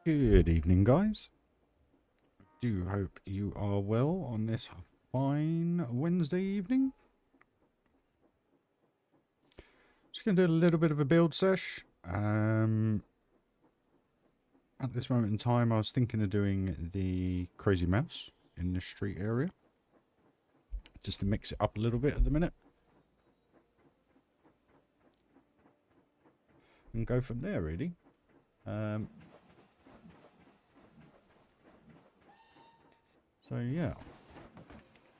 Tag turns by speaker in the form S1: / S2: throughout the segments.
S1: Good evening, guys. Do hope you are well on this fine Wednesday evening. Just going to do a little bit of a build sesh. At this moment in time, I was thinking of doing the Crazy Mouse in the street area. Just to mix it up a little bit at the minute. And go from there, really. So, yeah.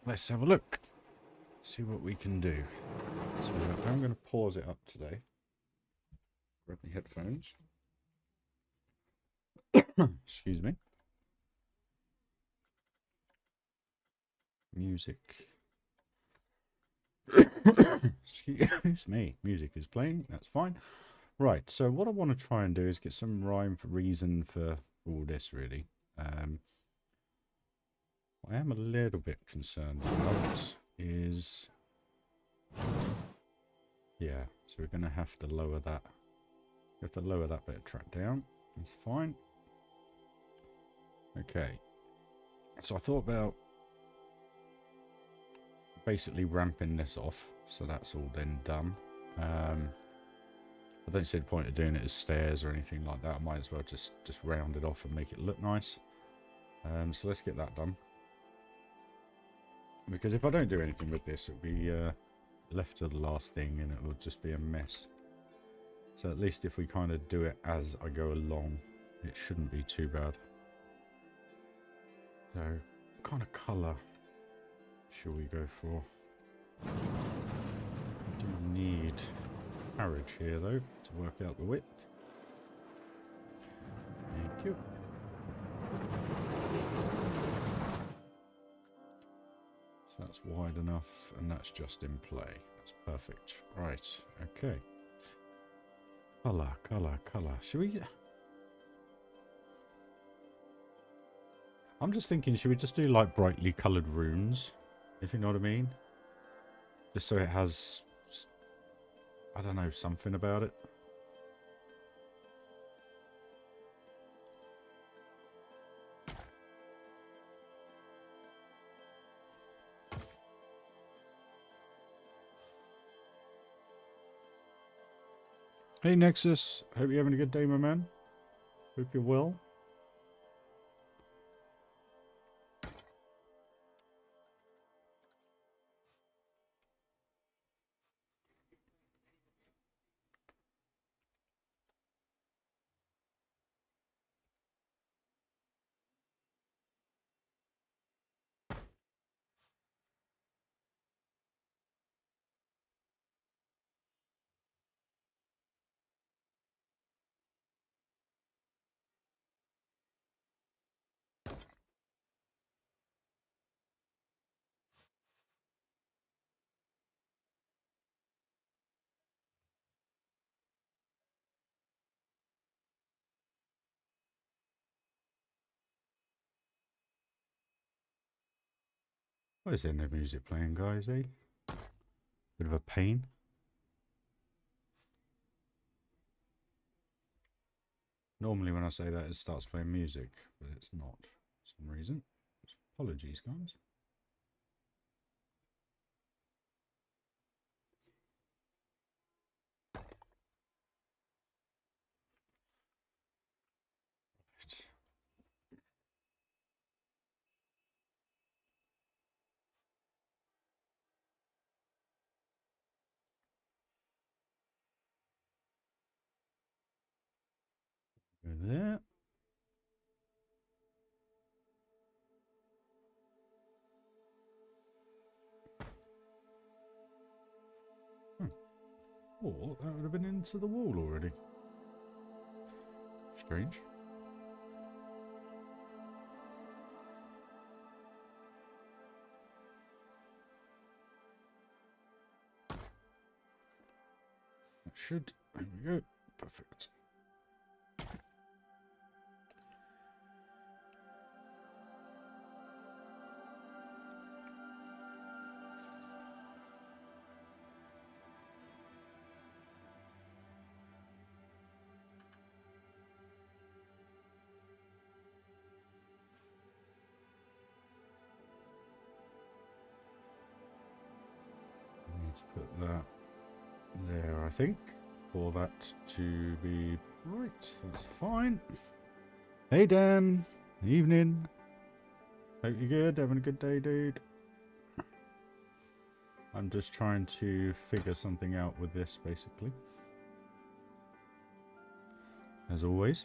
S1: Let's have a look. See what we can do. So, I'm going to pause it up today. Grab my headphones. Excuse me. Music. Excuse me. Music is playing. That's fine. Right. So what I want to try and do is get some rhyme for reason for all this, really. What I am a little bit concerned about is... Yeah. So we're going to have to lower that. We have to lower that bit of track down. That's fine. Okay. So I thought about basically ramping this off, so that's all then done. I don't see the point of doing it as stairs or anything like that. I might as well just round it off and make it look nice. So let's get that done, because if I don't do anything with this, it'll be left to the last thing and it will just be a mess. So at least if we kind of do it as I go along, it shouldn't be too bad. So what kind of colour should we go for? I do need carriage here though to work out the width. Thank you. So that's wide enough and that's just in play. That's perfect. Right, okay. Colour. Should we... I'm just thinking, should we just do like brightly coloured runes? If you know what I mean? Just so it has, I don't know, something about it. Hey Nexus, hope you're having a good day, my man. Hope you're well. Why is there no music playing, guys, eh? Bit of a pain. Normally when I say that, it starts playing music, but it's not for some reason. Apologies, guys. Go there. Oh, that would have been into the wall already. Strange. That should. There we go. Perfect. Let's put that there, I think, for that to be right. That's fine. Hey Dan, evening. Hope you're good, having a good day, dude. I'm just trying to figure something out with this, basically. As always.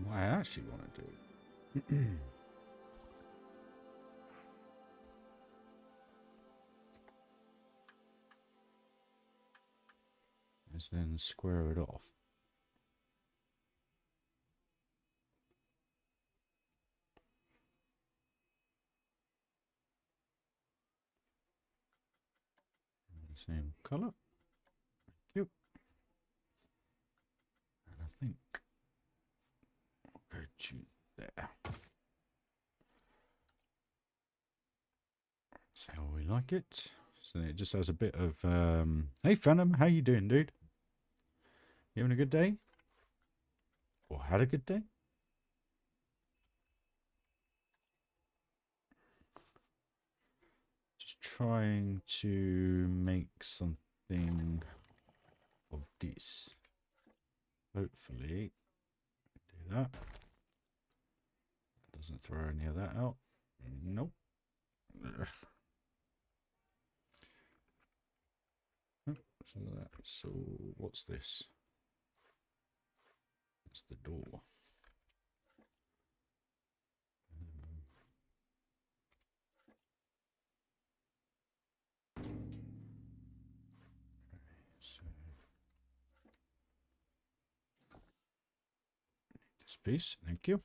S1: What I actually want to do is then square it off. Same color. Thank you. And I think I'll go to there. That's how we like it. So it just has a bit of hey Phantom, how you doing, dude? You having a good day? Or had a good day? Just trying to make something of this. Hopefully do that. Doesn't throw any of that out. Nope. So what's this? It's the door. So this piece, thank you.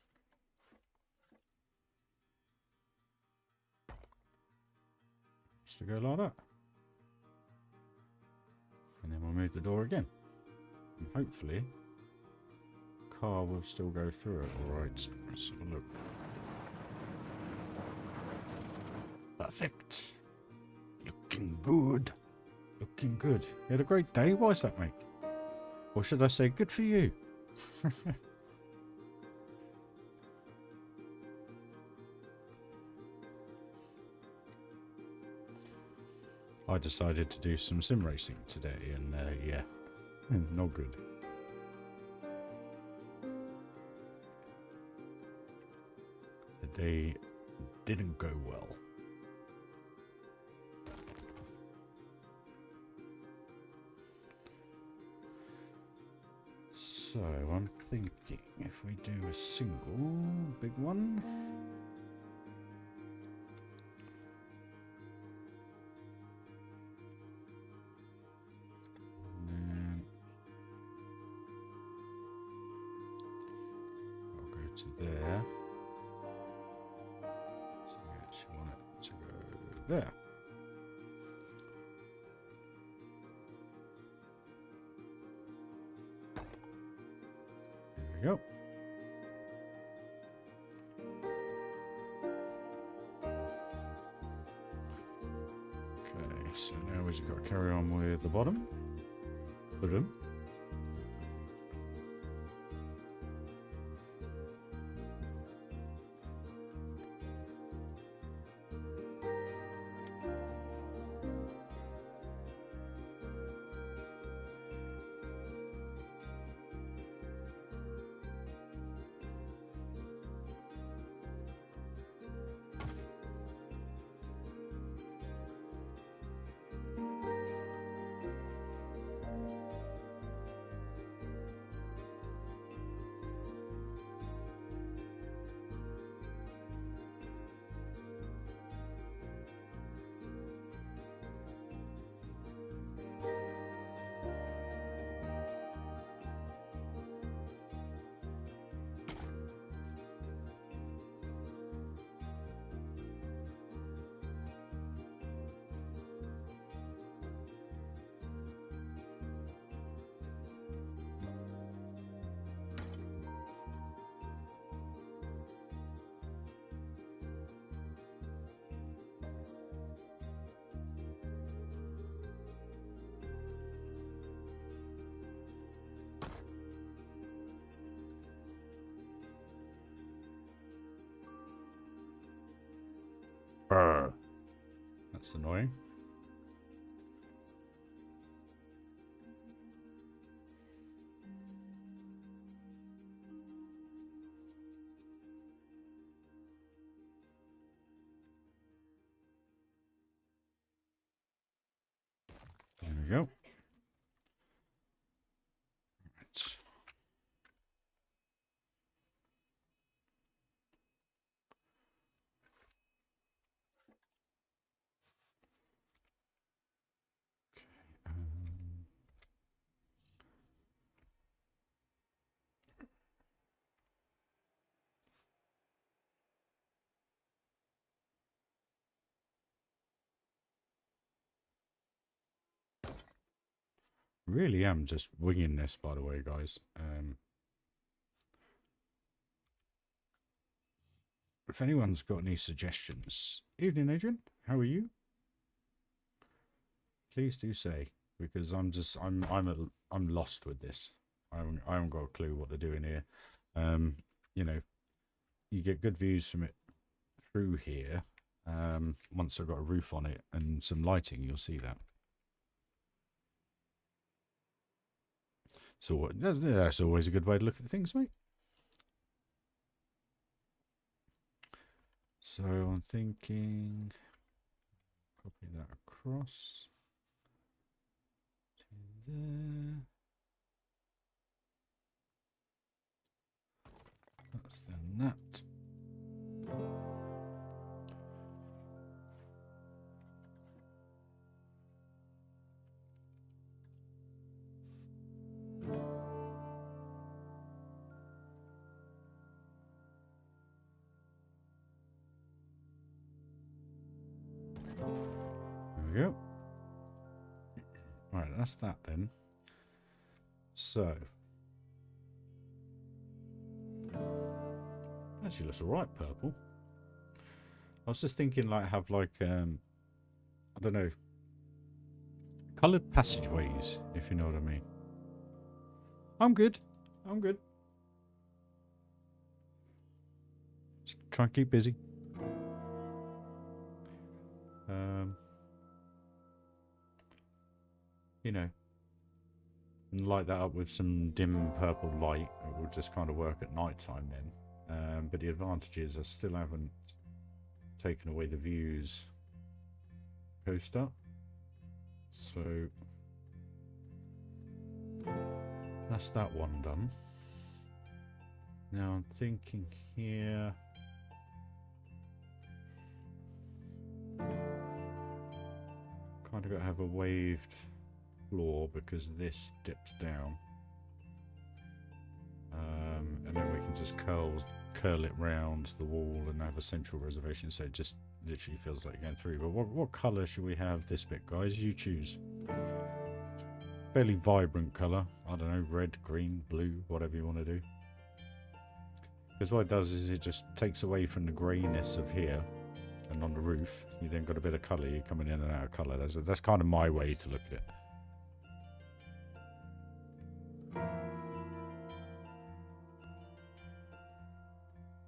S1: Just to go like that. And then we'll move the door again. And hopefully, car will still go through it. Alright, let's have a look. Perfect. Looking good. Looking good. You had a great day? Why is that, mate? Or should I say, good for you? I decided to do some sim racing today, and yeah, not good. The day didn't go well. So I'm thinking if we do a single big one. To there. So we actually want it to go there. There we go. Okay, so now we've got to carry on with the bottom. Bottom. That's annoying. There we go. Right. Really am just winging this, by the way, guys. If anyone's got any suggestions, evening, Adrian. How are you? Please do say, because I'm lost with this. I haven't got a clue what they're doing here. You know, you get good views from it through here. Once I've got a roof on it and some lighting, you'll see that. So that's always a good way to look at things, mate. So I'm thinking, copy that across to there. That's then that. There we go. Right, that's that then. So actually looks alright purple. I was just thinking like have like I don't know, coloured passageways, if you know what I mean. I'm good. I'm good. Just try and keep busy. You know, and light that up with some dim purple light. It will just kind of work at night time then. But the advantage is I still haven't taken away the views coaster. So that's that one done. Now I'm thinking here. Kind of got to have a waved floor because this dips down. And then we can just curl it round the wall and have a central reservation, so it just literally feels like going through. But what colour should we have this bit, guys? You choose. Fairly vibrant colour. I don't know, red, green, blue, whatever you want to do. Because what it does is it just takes away from the greyness of here. And on the roof, you then got a bit of colour. You're coming in and out of colour. That's kind of my way to look at it.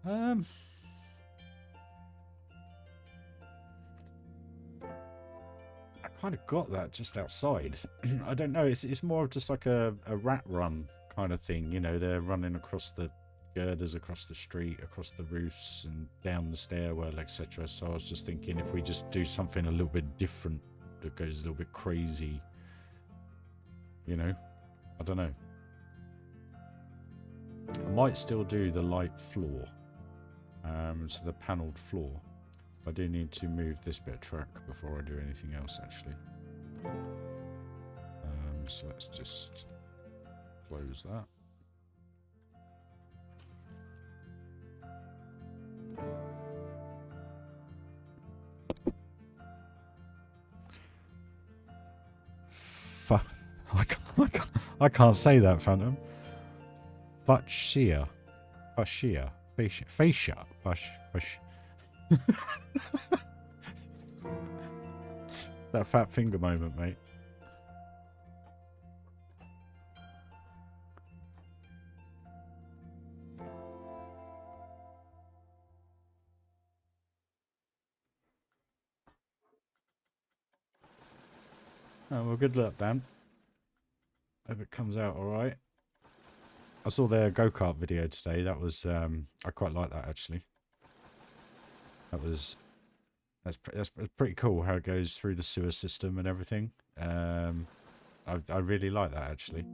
S1: I kind of got that just outside. I don't know. It's more of just like a rat run kind of thing. You know, they're running across the girders, across the street, across the roofs, and down the stairwell, etc. So I was just thinking if we just do something a little bit different that goes a little bit crazy. You know, I don't know. I might still do the light floor. So the panelled floor. I do need to move this bit of track before I do anything else, actually. So let's just close that. I can't say that, Phantom. Fascia. That fat finger moment, mate. Oh, well, good luck, Dan. Hope it comes out all right. I saw their go-kart video today. That was, I quite like that, actually. That's pretty cool how it goes through the sewer system and everything. I really like that, actually.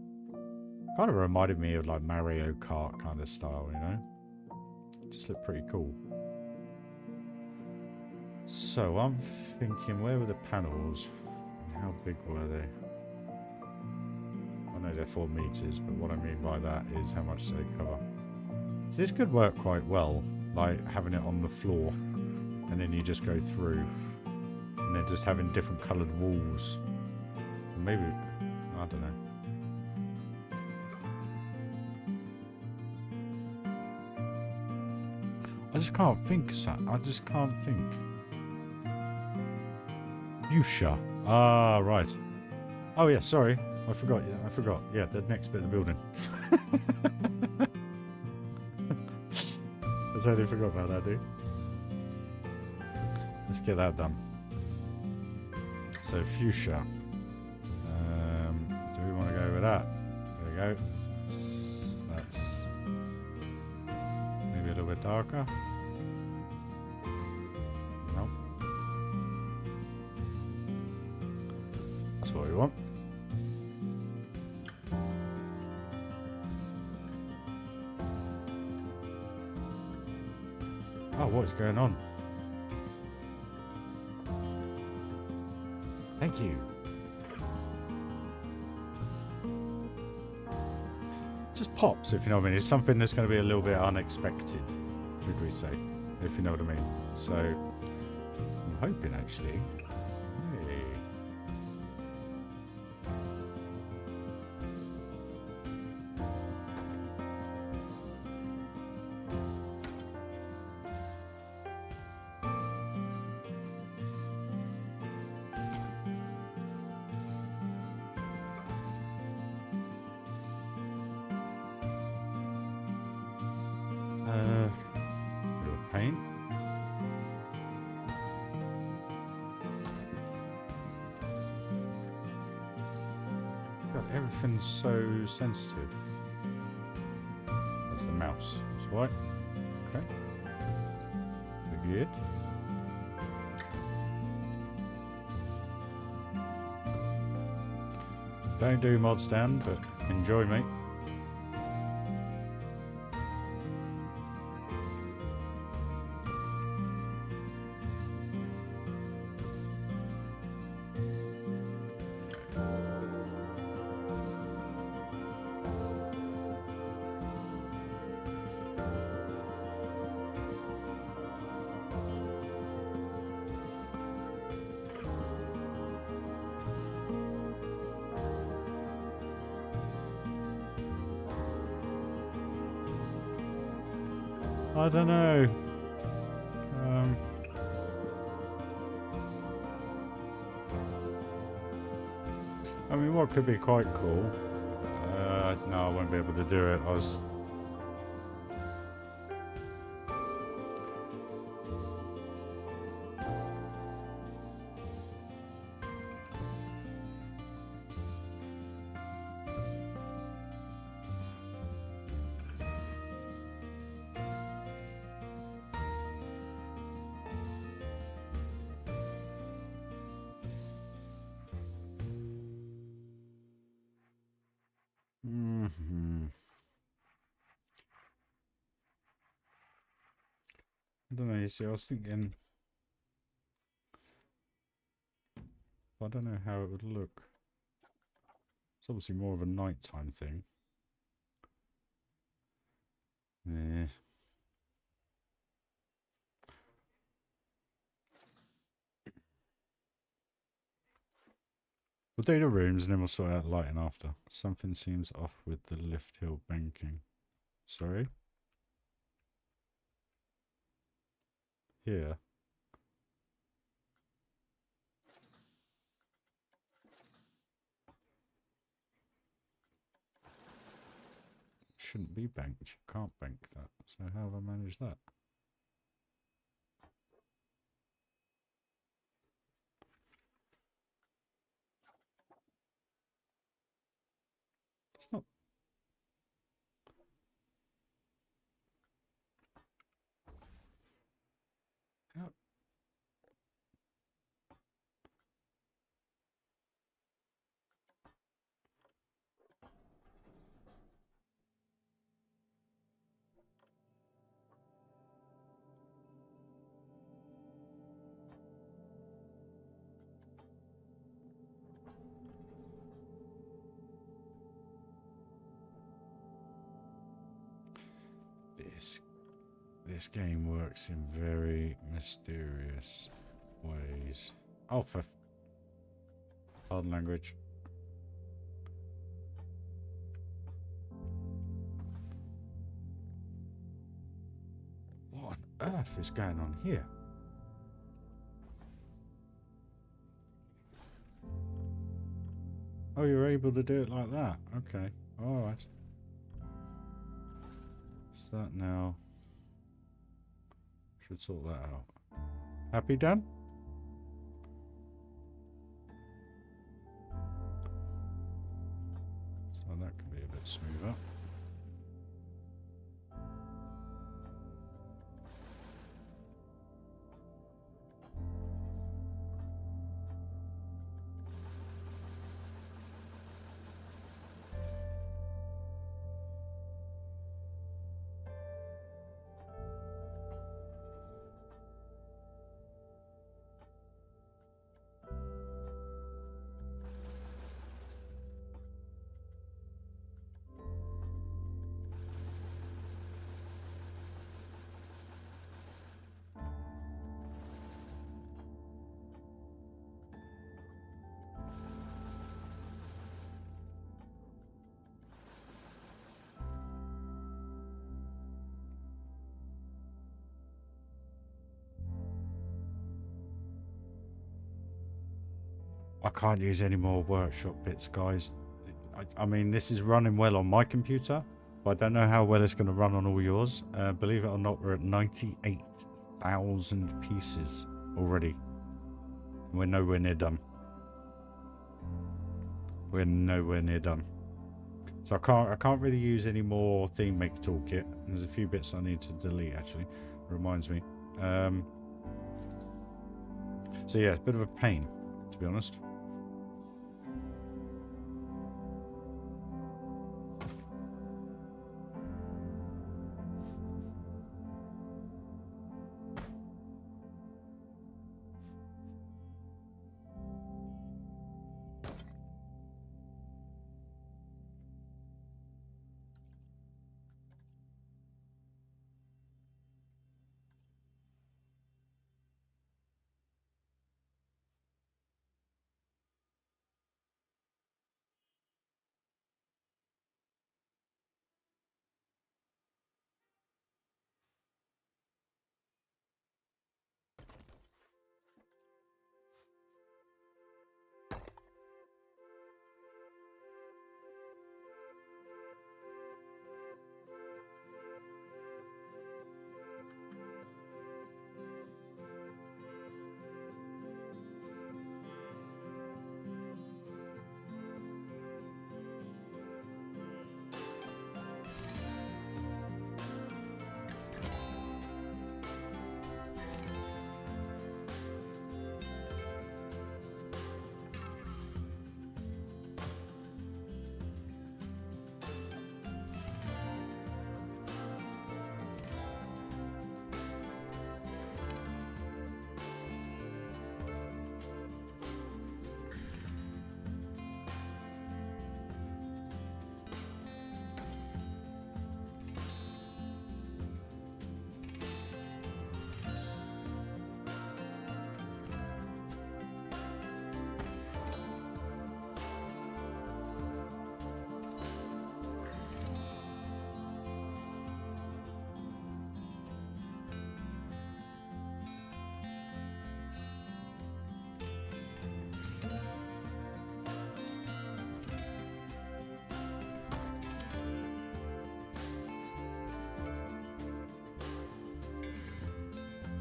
S1: Kind of reminded me of like Mario Kart kind of style, you know? Just looked pretty cool. So I'm thinking, where were the panels? And how big were they? I know they're 4 meters, but what I mean by that is how much they cover. So this could work quite well, like having it on the floor, and then you just go through, and then just having different coloured walls. Or maybe, I don't know. I just can't think, son. I just can't think. Fuchsia. Ah, right. Oh yeah, sorry. I forgot. Yeah, I forgot. Yeah, the next bit of the building. I totally forgot about that, dude. Let's get that done. So fuchsia. Do we want to go with that? There we go. That's maybe a little bit darker. Nope. That's what we want. Oh, what is going on? Thank you. Just pops, if you know what I mean. It's something that's going to be a little bit unexpected, should we say, if you know what I mean. So, I'm hoping actually. Hey. Bit of paint. God, everything's so sensitive. That's the mouse. That's right. Okay. We're good. Don't do mods, Dan, but enjoy, mate. I don't know. I mean, what could be quite cool? No, I won't be able to do it. I was. I don't know. You see, I was thinking. I don't know how it would look. It's obviously more of a nighttime thing. Yeah. We'll do the rooms and then we'll sort out lighting after. Something seems off with the lift hill banking. Sorry? Here. Shouldn't be banked. You can't bank that. So how have I managed that? This game works in very mysterious ways. Oh, pardon language. What on earth is going on here? Oh, you're able to do it like that. Okay. Alright. What's that now? Should sort that out. Happy, Dan? So that could be a bit smoother. I can't use any more workshop bits, guys. I mean, this is running well on my computer, but I don't know how well it's going to run on all yours. Believe it or not, we're at 98,000 pieces already. We're nowhere near done. We're nowhere near done. So I can't really use any more theme maker toolkit. There's a few bits I need to delete, actually. It reminds me. So yeah, it's a bit of a pain, to be honest.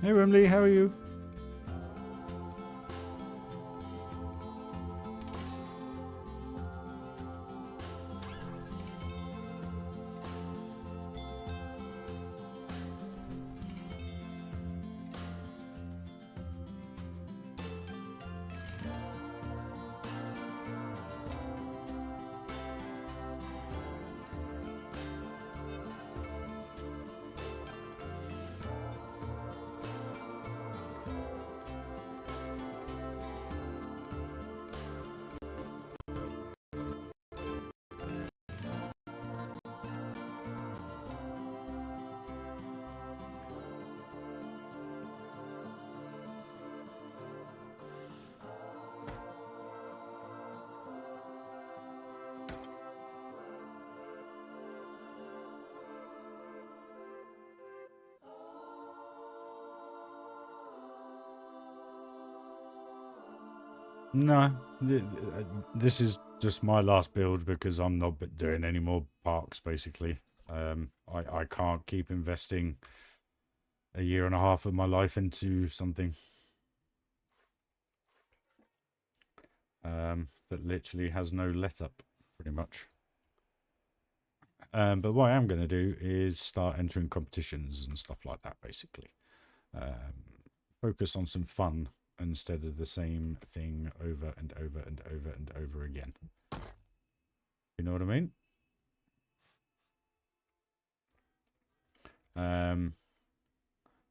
S1: Hey Wemley, how are you? No, this is just my last build because I'm not doing any more parks, basically. I can't keep investing a year and a half of my life into something that literally has no let up, pretty much. But what I am going to do is start entering competitions and stuff like that, basically. Focus on some fun instead of the same thing over and over and over and over again. You know what I mean?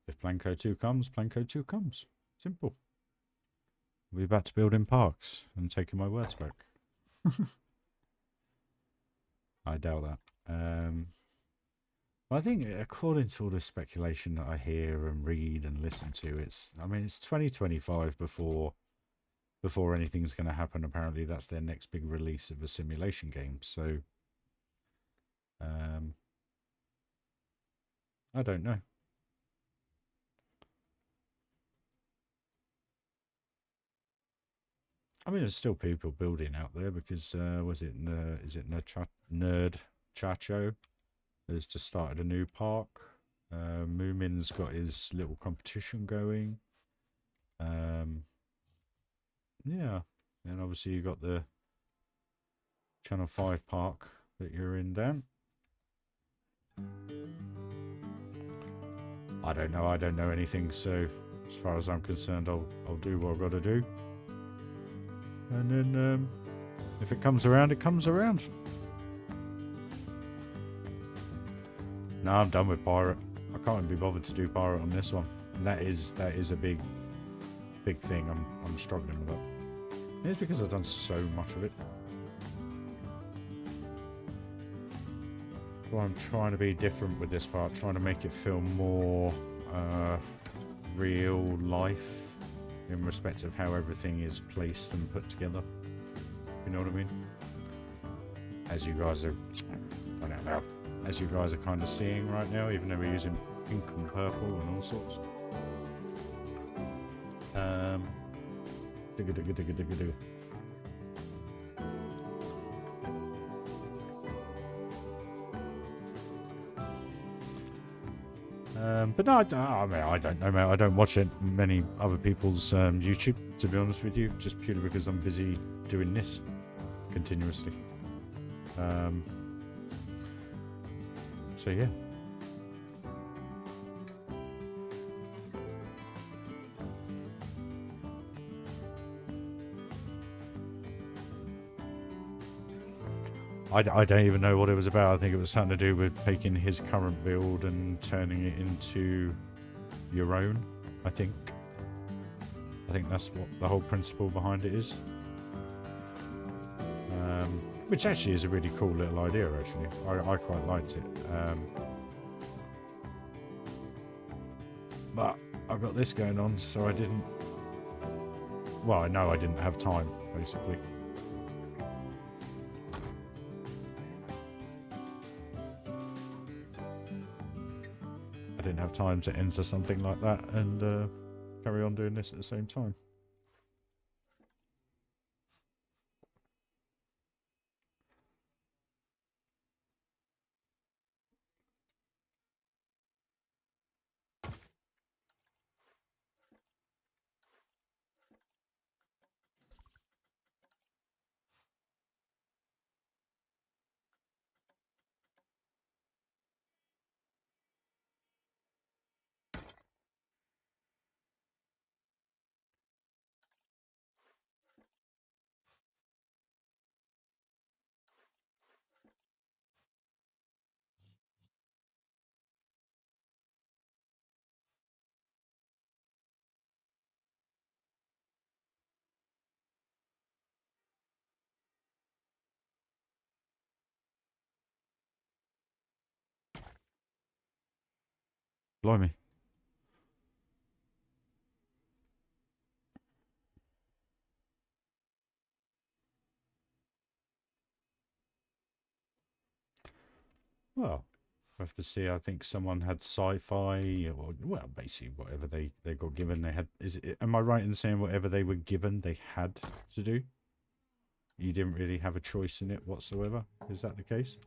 S1: If Planko 2 comes, Planko 2 comes. Simple. We're about to build in parks and taking my words back. I doubt that. I think according to all the speculation that I hear and read and listen to, it's 2025 before anything's going to happen. Apparently that's their next big release of a simulation game. So I don't know. I mean, there's still people building out there because is it Nerd Chacho has just started a new park. Moomin's got his little competition going. Yeah, and obviously you got the Channel 5 park that you're in, Dan. I don't know. I don't know anything. So as far as I'm concerned, I'll do what I've got to do. And then if it comes around, it comes around. No, I'm done with pirate. I can't be bothered to do pirate on this one. And that is a big thing. I'm struggling with that. It's because I've done so much of it. Well, I'm trying to be different with this part, trying to make it feel more real life in respect of how everything is placed and put together. You know what I mean? As you guys are, I don't know, as you guys are kind of seeing right now, even though we're using pink and purple and all sorts. Digga digga digga digga digga. But no, I don't know, mate. I don't watch many other people's YouTube, to be honest with you, just purely because I'm busy doing this continuously. So yeah. I don't even know what it was about. I think it was something to do with taking his current build and turning it into your own, I think. I think that's what the whole principle behind it is. Which actually is a really cool little idea, actually. I quite liked it. But I've got this going on, so I didn't... Well, I know I didn't have time, basically. I didn't have time to enter something like that and carry on doing this at the same time. Blimey. Well, I have to see. I think someone had sci-fi, or well, basically whatever they got given. They had. Am I right in saying whatever they were given, they had to do? You didn't really have a choice in it whatsoever. Is that the case?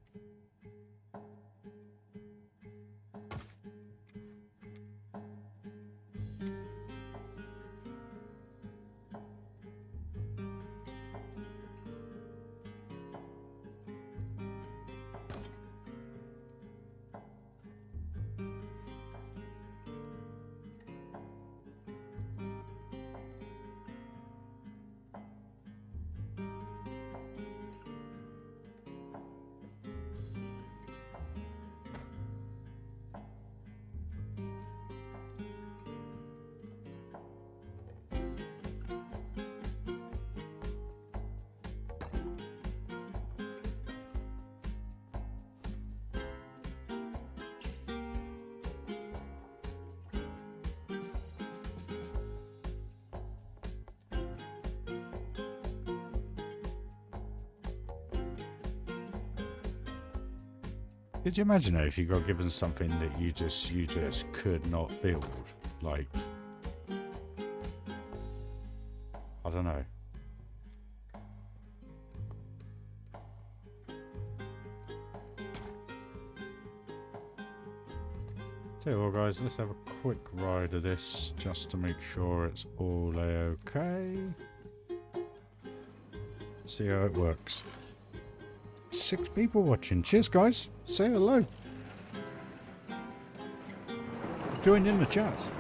S1: Could you imagine though, if you got given something that you just could not build? Like, I don't know. Tell you what, guys, let's have a quick ride of this just to make sure it's all okay. See how it works. 6 people watching. Cheers, guys. Say hello. Join in the chats.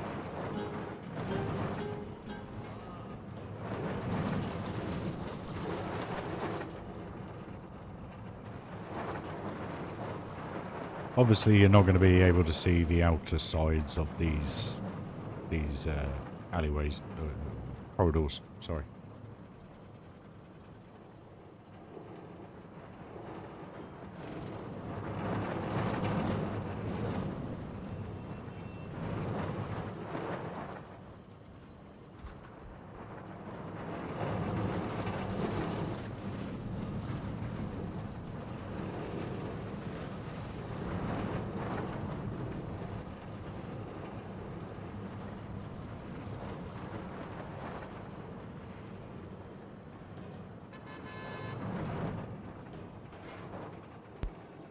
S1: Obviously, you're not going to be able to see the outer sides of these alleyways, corridors. Sorry.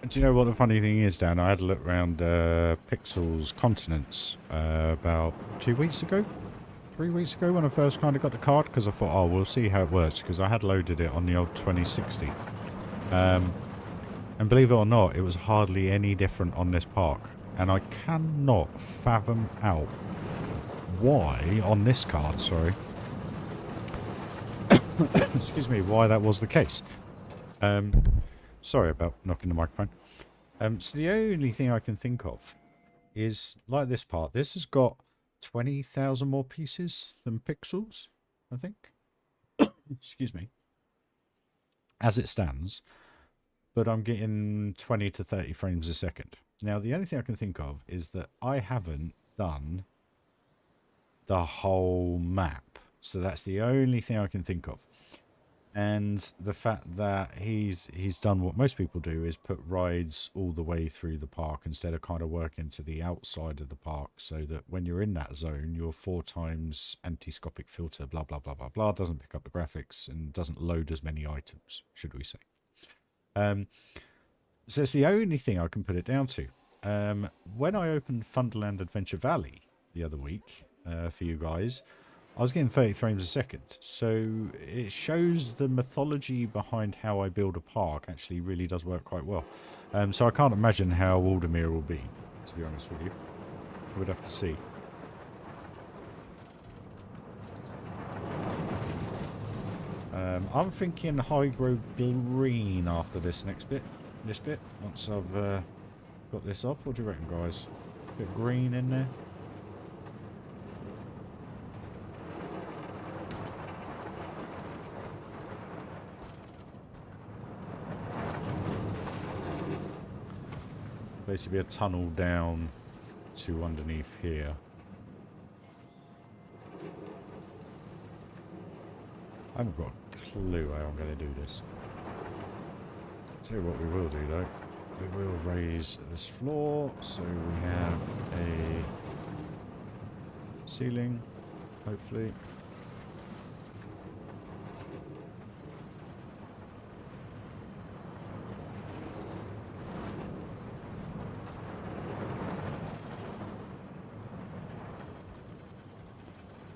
S1: Do you know what the funny thing is, Dan? I had a look around Pixel's continents about 2 weeks ago, 3 weeks ago when I first kind of got the card, because I thought, oh, we'll see how it works, because I had loaded it on the old 2060. And believe it or not, it was hardly any different on this park. And I cannot fathom out why, on this card, sorry, excuse me, why that was the case. Sorry about knocking the microphone. So the only thing I can think of is, like this part, this has got 20,000 more pieces than pixels, I think. Excuse me. As it stands. But I'm getting 20 to 30 frames a second. Now, the only thing I can think of is that I haven't done the whole map. So that's the only thing I can think of. And the fact that he's done what most people do, is put rides all the way through the park instead of kind of working to the outside of the park, so that when you're in that zone, your 4 times anti-scopic filter, blah, blah, blah, blah, blah, doesn't pick up the graphics and doesn't load as many items, should we say. So it's the only thing I can put it down to. When I opened Thunderland Adventure Valley the other week for you guys, I was getting 30 frames a second, so it shows the mythology behind how I build a park actually really does work quite well. So I can't imagine how Waldemere will be, to be honest with you. We'd have to see. I'm thinking high-grow green after this next bit. This bit, once I've got this off. What do you reckon, guys? A bit green in there. Basically a tunnel down to underneath here. I haven't got a clue how I'm going to do this. Tell you what we will do though, we will raise this floor so we have a ceiling, hopefully.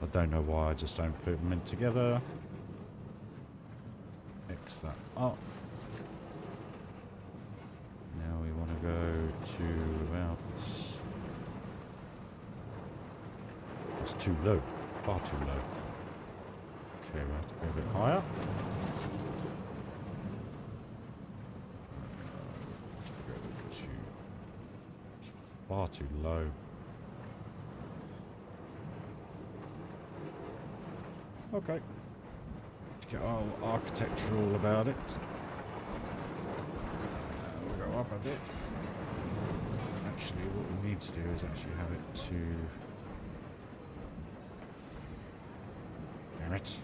S1: I don't know why I just don't put them in together. X that up. Now we want to go to about... It's too low. Far too low. Okay, we have to go a bit higher. Have to go to... It's far too low. Okay. Let's get all architectural about it. We'll go up a bit. Actually, what we need to do is actually have it to... Damn it.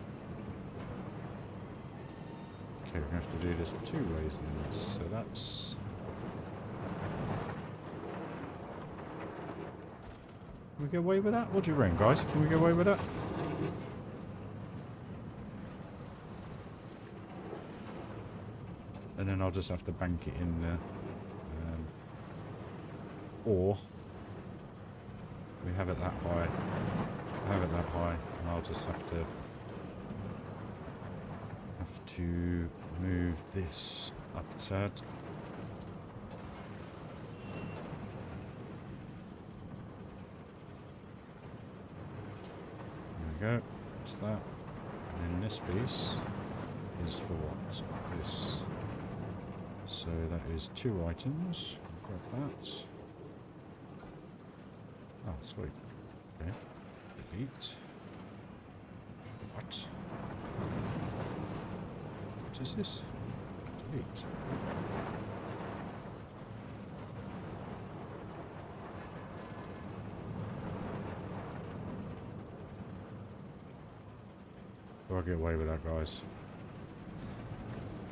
S1: Okay, we're going to have to do this 2 ways then. So that's... Can we get away with that? What do you reckon, guys? Can we get away with that? And then I'll just have to bank it in there. Or we have it that high. Have it that high, and I'll just have to move this up a tad. There we go. That's that. And then this piece is for what? This. So that is 2 items. Grab that. Oh, sweet. Okay. Delete. What? What is this? Delete. Do I get away with that, guys?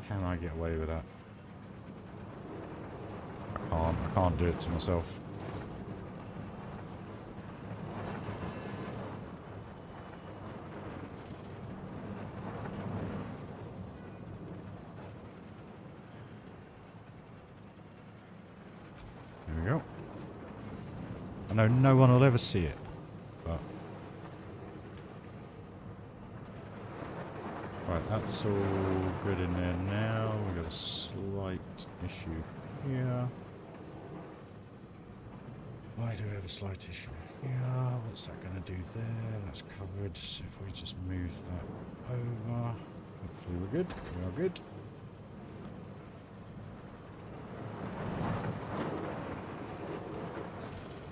S1: Can I get away with that? I can't do it to myself. There we go. I know no one will ever see it, but... Right, that's all good in there now. We've got a slight issue here. Why do we have a slight issue? Yeah, what's that going to do there? That's covered. So if we just move that over, hopefully we're good. We are good.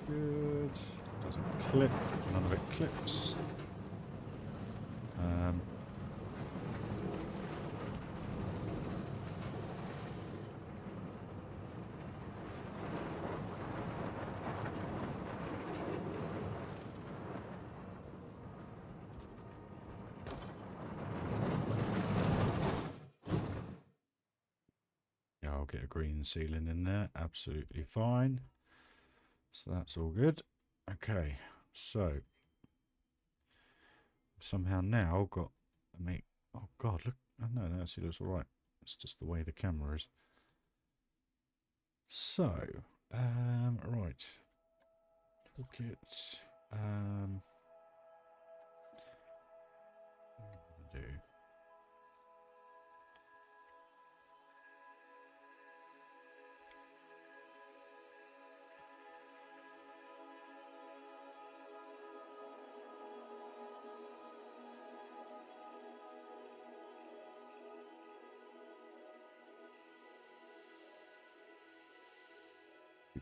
S1: Good. Doesn't clip. None of it clips. I'll get a green ceiling in there, absolutely fine. So that's all good. Okay, so somehow now got me. Oh God, look! Oh, no, that actually looks all right. It's just the way the camera is. So, right, toolkit. What do I do?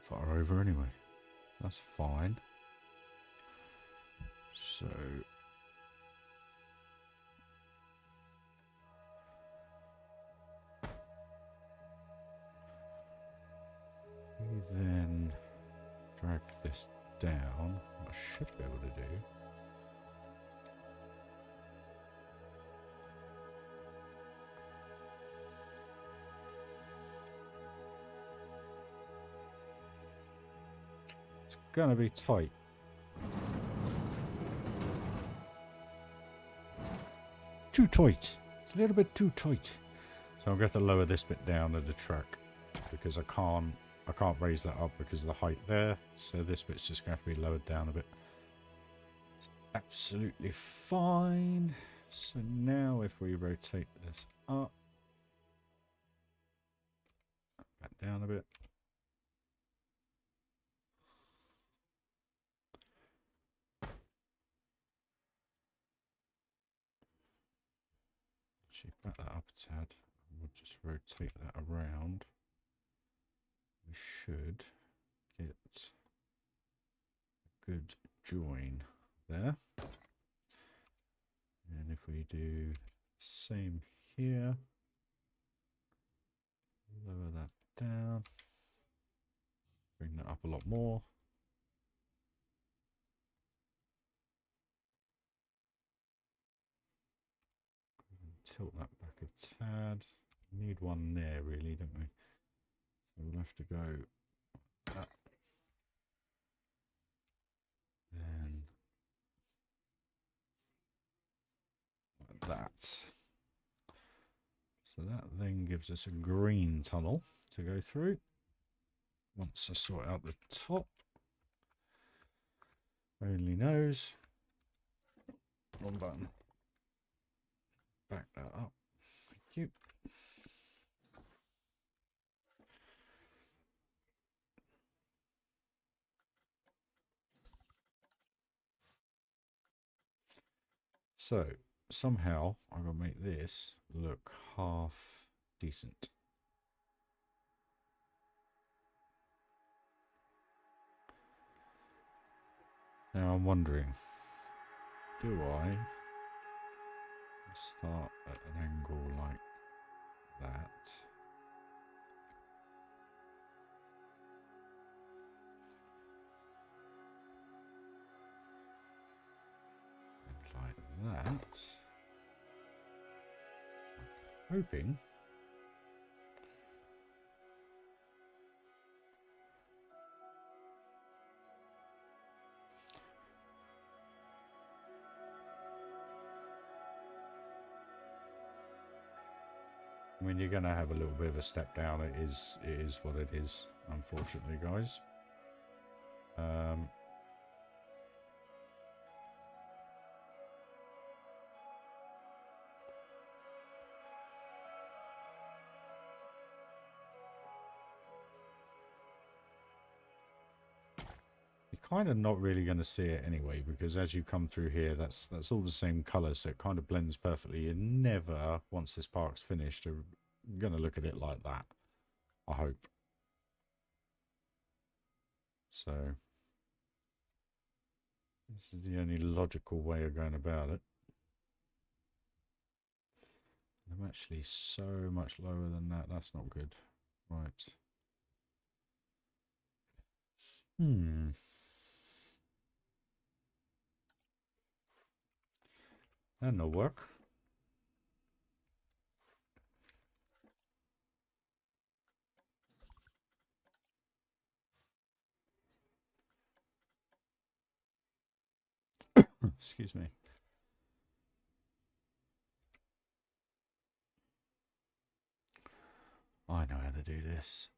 S1: Far over anyway. That's fine. So we then drag this down. I should be able to do. going to be tight. Too tight. It's a little bit too tight. So I'm going to have to lower this bit down at the track because I can't raise that up because of the height there. So this bit's just going to have to be lowered down a bit. It's absolutely fine. So now if we rotate this up, back down a bit. Actually, back that up a tad. We'll just rotate that around. We should get a good join there. And if we do same here, lower that down, bring that up a lot more. Tilt that back a tad. Need one there really, don't we? So we'll have to go up. Then like that. So that then gives us a green tunnel to go through. Once I sort out the top. Only knows. Wrong button. Back that up. Thank you. So somehow I'm going to make this look half decent. Now I'm wondering, do I start at an angle like that? And like that? I'm hoping. I mean, you're going to have a little bit of a step down. It is what it is, unfortunately, guys. You're kind of not really going to see it anyway, because as you come through here, that's all the same colour, so it kind of blends perfectly. You're never, once this park's finished, are going to look at it like that, I hope. So this is the only logical way of going about it. I'm actually so much lower than that. That's not good. Right. That'll work. Excuse me. I know how to do this.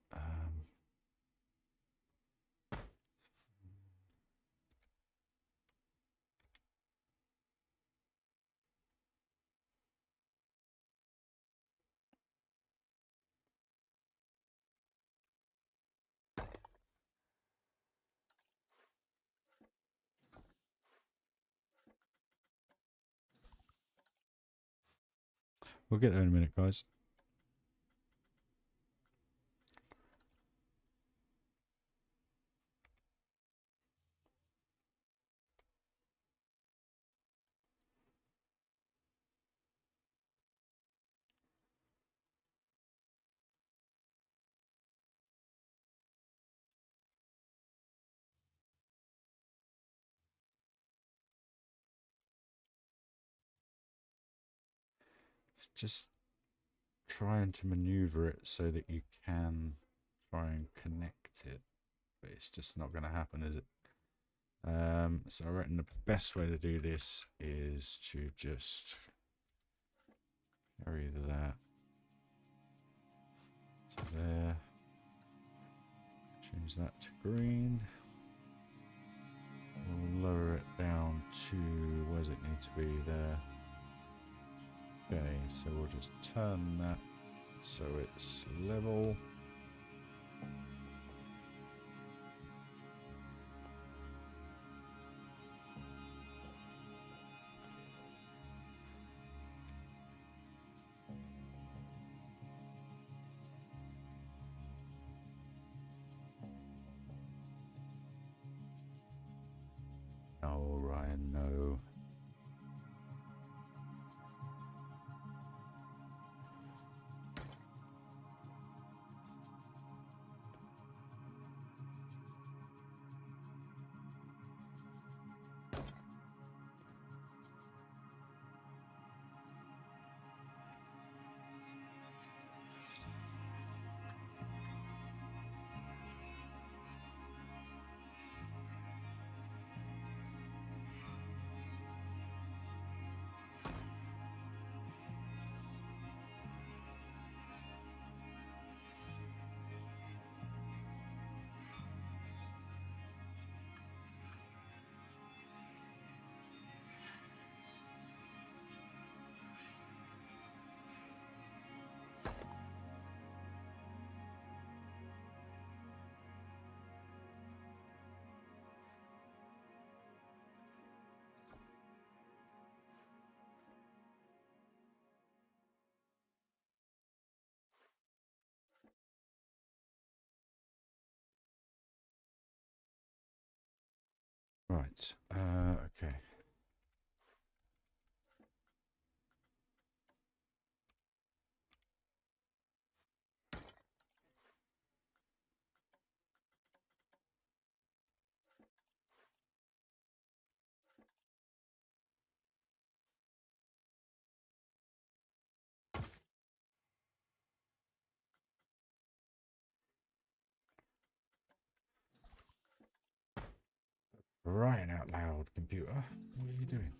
S1: We'll get there in a minute, guys. Just trying to maneuver it so that you can try and connect it, but it's just not going to happen, is it? So I reckon the best way to do this is to just carry that to there. Change that to green. We'll lower it down to where does it need to be there. Okay, so we'll just turn that so it's level. Oh, Ryan, no. Right, okay. Crying out loud, computer. What are you doing?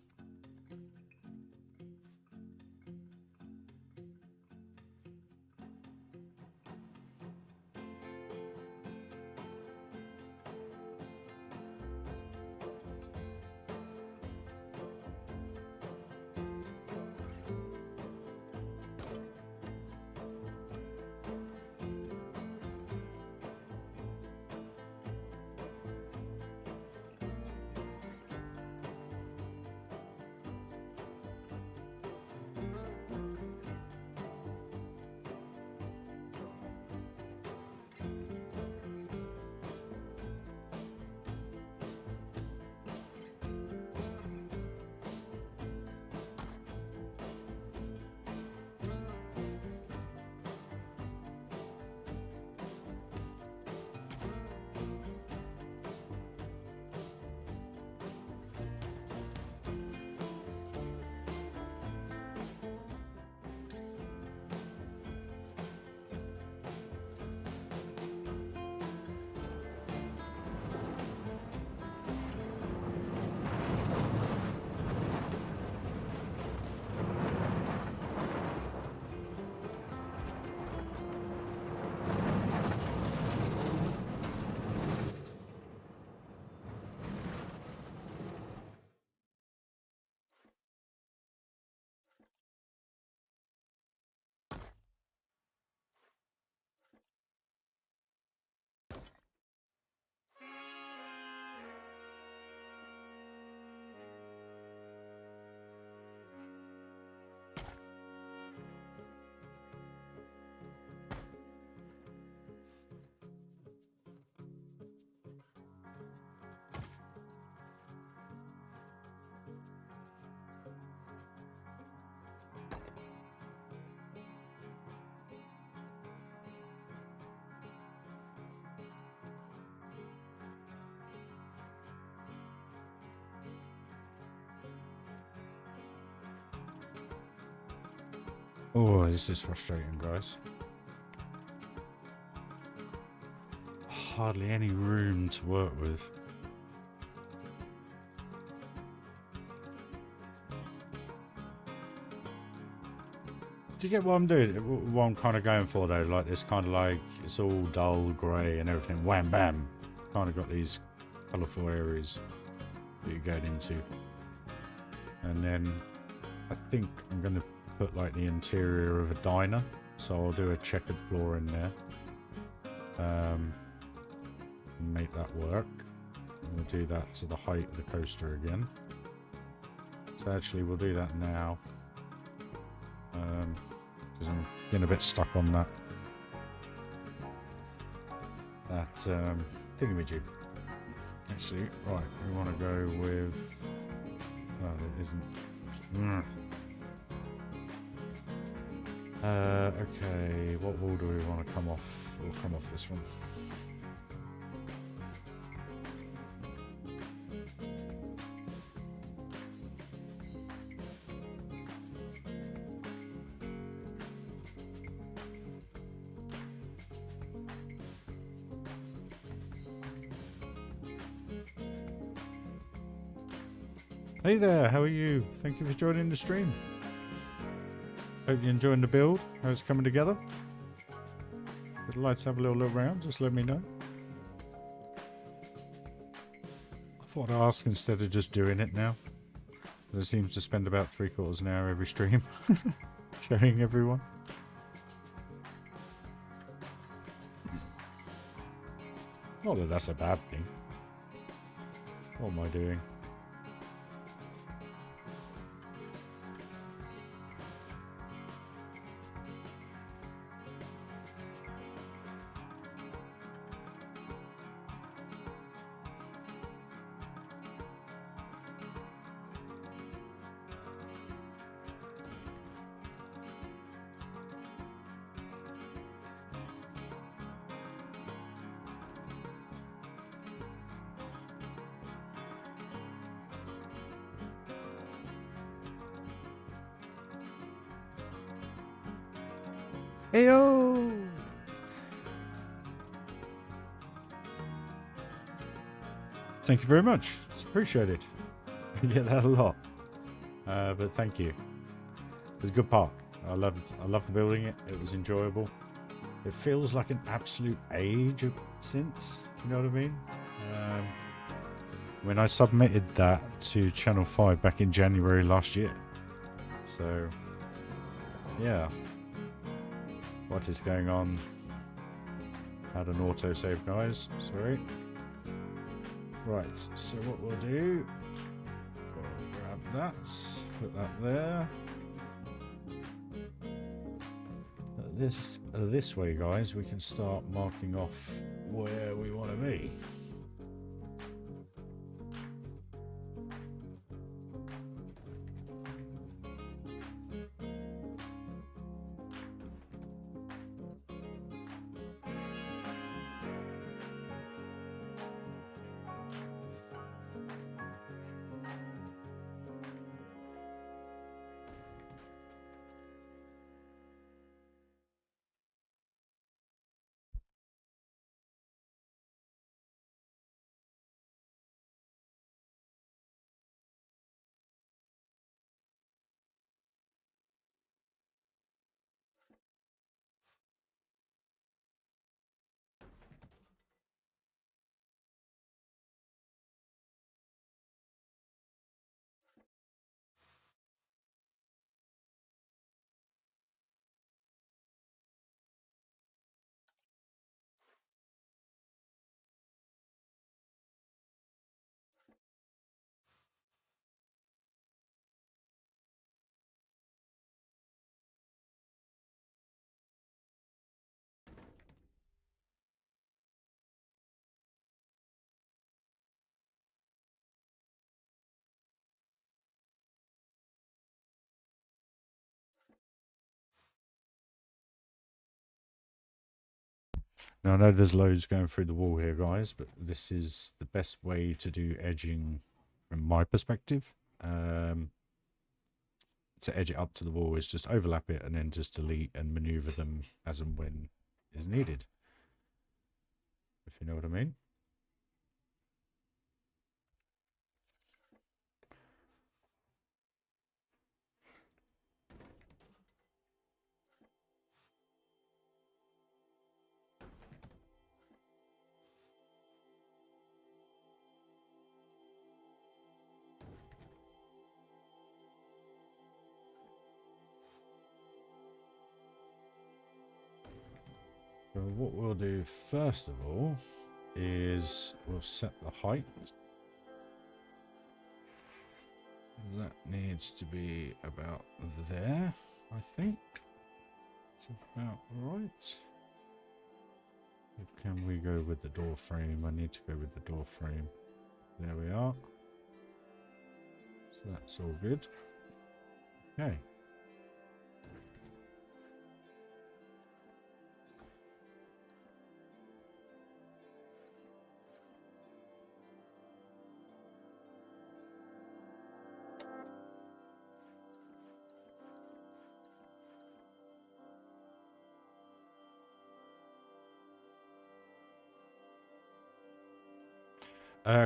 S1: Oh, this is frustrating, guys. Hardly any room to work with. Do you get what I'm doing? What I'm kind of going for though? Like this kind of like, it's all dull, grey and everything. Wham, bam. Kind of got these colourful areas that you're going into. And then I think I'm going to put like the interior of a diner. So I'll do a checkered floor in there. Make that work. We'll do that to the height of the coaster again. So actually we'll do that now. Because I'm getting a bit stuck on that thingamajig. Actually, right, we want to go with... Oh, it isn't... okay, what wall do we want to come off? We'll come off this one. Hey there, how are you? Thank you for joining the stream. Hope you're enjoying the build, how it's coming together. If you'd like to have a little look around, just let me know. I thought I'd ask instead of just doing it now. It seems to spend about 3/4 an hour every stream showing everyone. Not that that's a bad thing. What am I doing? Heyo! Thank you very much. It's appreciated. I get that a lot. But thank you. It was a good park. I loved building it. It was enjoyable. It feels like an absolute age since. You know what I mean? When I submitted that to Channel 5 back in January last year. So, yeah. What is going on? Had an autosave, guys. Sorry. Right, so what we'll do, we'll grab that, put that there. This way, guys, we can start marking off where we want to be. Now I know there's loads going through the wall here, guys, but this is the best way to do edging from my perspective. To edge it up to the wall is just overlap it and then just delete and maneuver them as and when is needed. If you know what I mean. So what we'll do first of all is we'll set the height. That needs to be about there, I think. It's about right. Can we go with the door frame? I need to go with the door frame. There we are. So that's all good. Okay.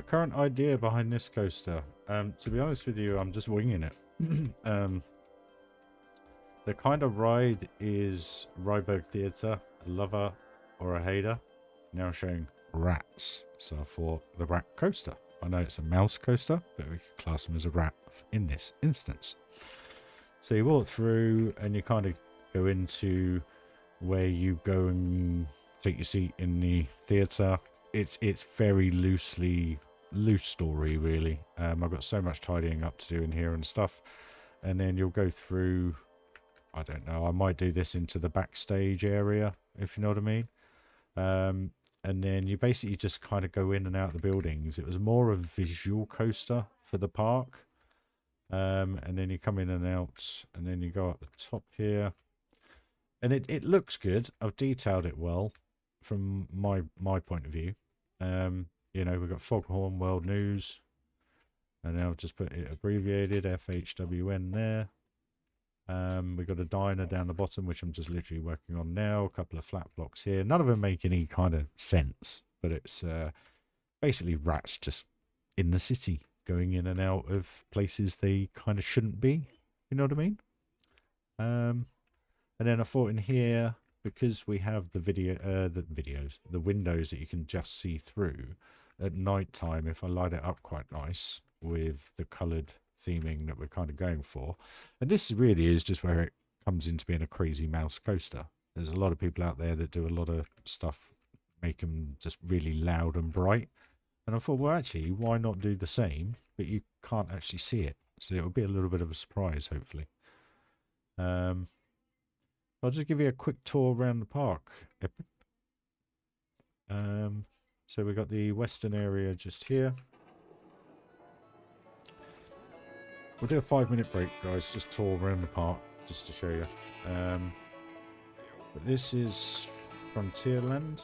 S1: Current idea behind this coaster. To be honest with you, I'm just winging it. The kind of ride is Ryberg Theatre, a lover or a hater. Now showing rats. So I thought the rat coaster. I know it's a mouse coaster, but we could class them as a rat in this instance. So you walk through and you kind of go into where you go and take your seat in the theatre. It's very loose story really. I've got so much tidying up to do in here and stuff, and then you'll go through. I don't know. I might do this into the backstage area, if you know what I mean. And then you basically just kind of go in and out of the buildings. It was more a visual coaster for the park. And then you come in and out, and then you go up the top here, and it looks good. I've detailed it well from my point of view. You know, we've got Foghorn World News, and now I've just put it abbreviated FHWN there. We've got a diner down the bottom, which I'm just literally working on now. A couple of flat blocks here. None of them make any kind of sense, but it's basically rats just in the city, going in and out of places they kind of shouldn't be. You know what I mean? And then I thought in here, because we have the the windows that you can just see through at night time, if I light it up quite nice with the coloured theming that we're kind of going for. And this really is just where it comes into being a crazy mouse coaster. There's a lot of people out there that do a lot of stuff, make them just really loud and bright. And I thought, well, actually, why not do the same, but you can't actually see it. So it'll be a little bit of a surprise, hopefully. I'll just give you a quick tour around the park. So we've got the western area just here. We'll do a 5-minute break, guys, just tour around the park, just to show you. But this is Frontierland.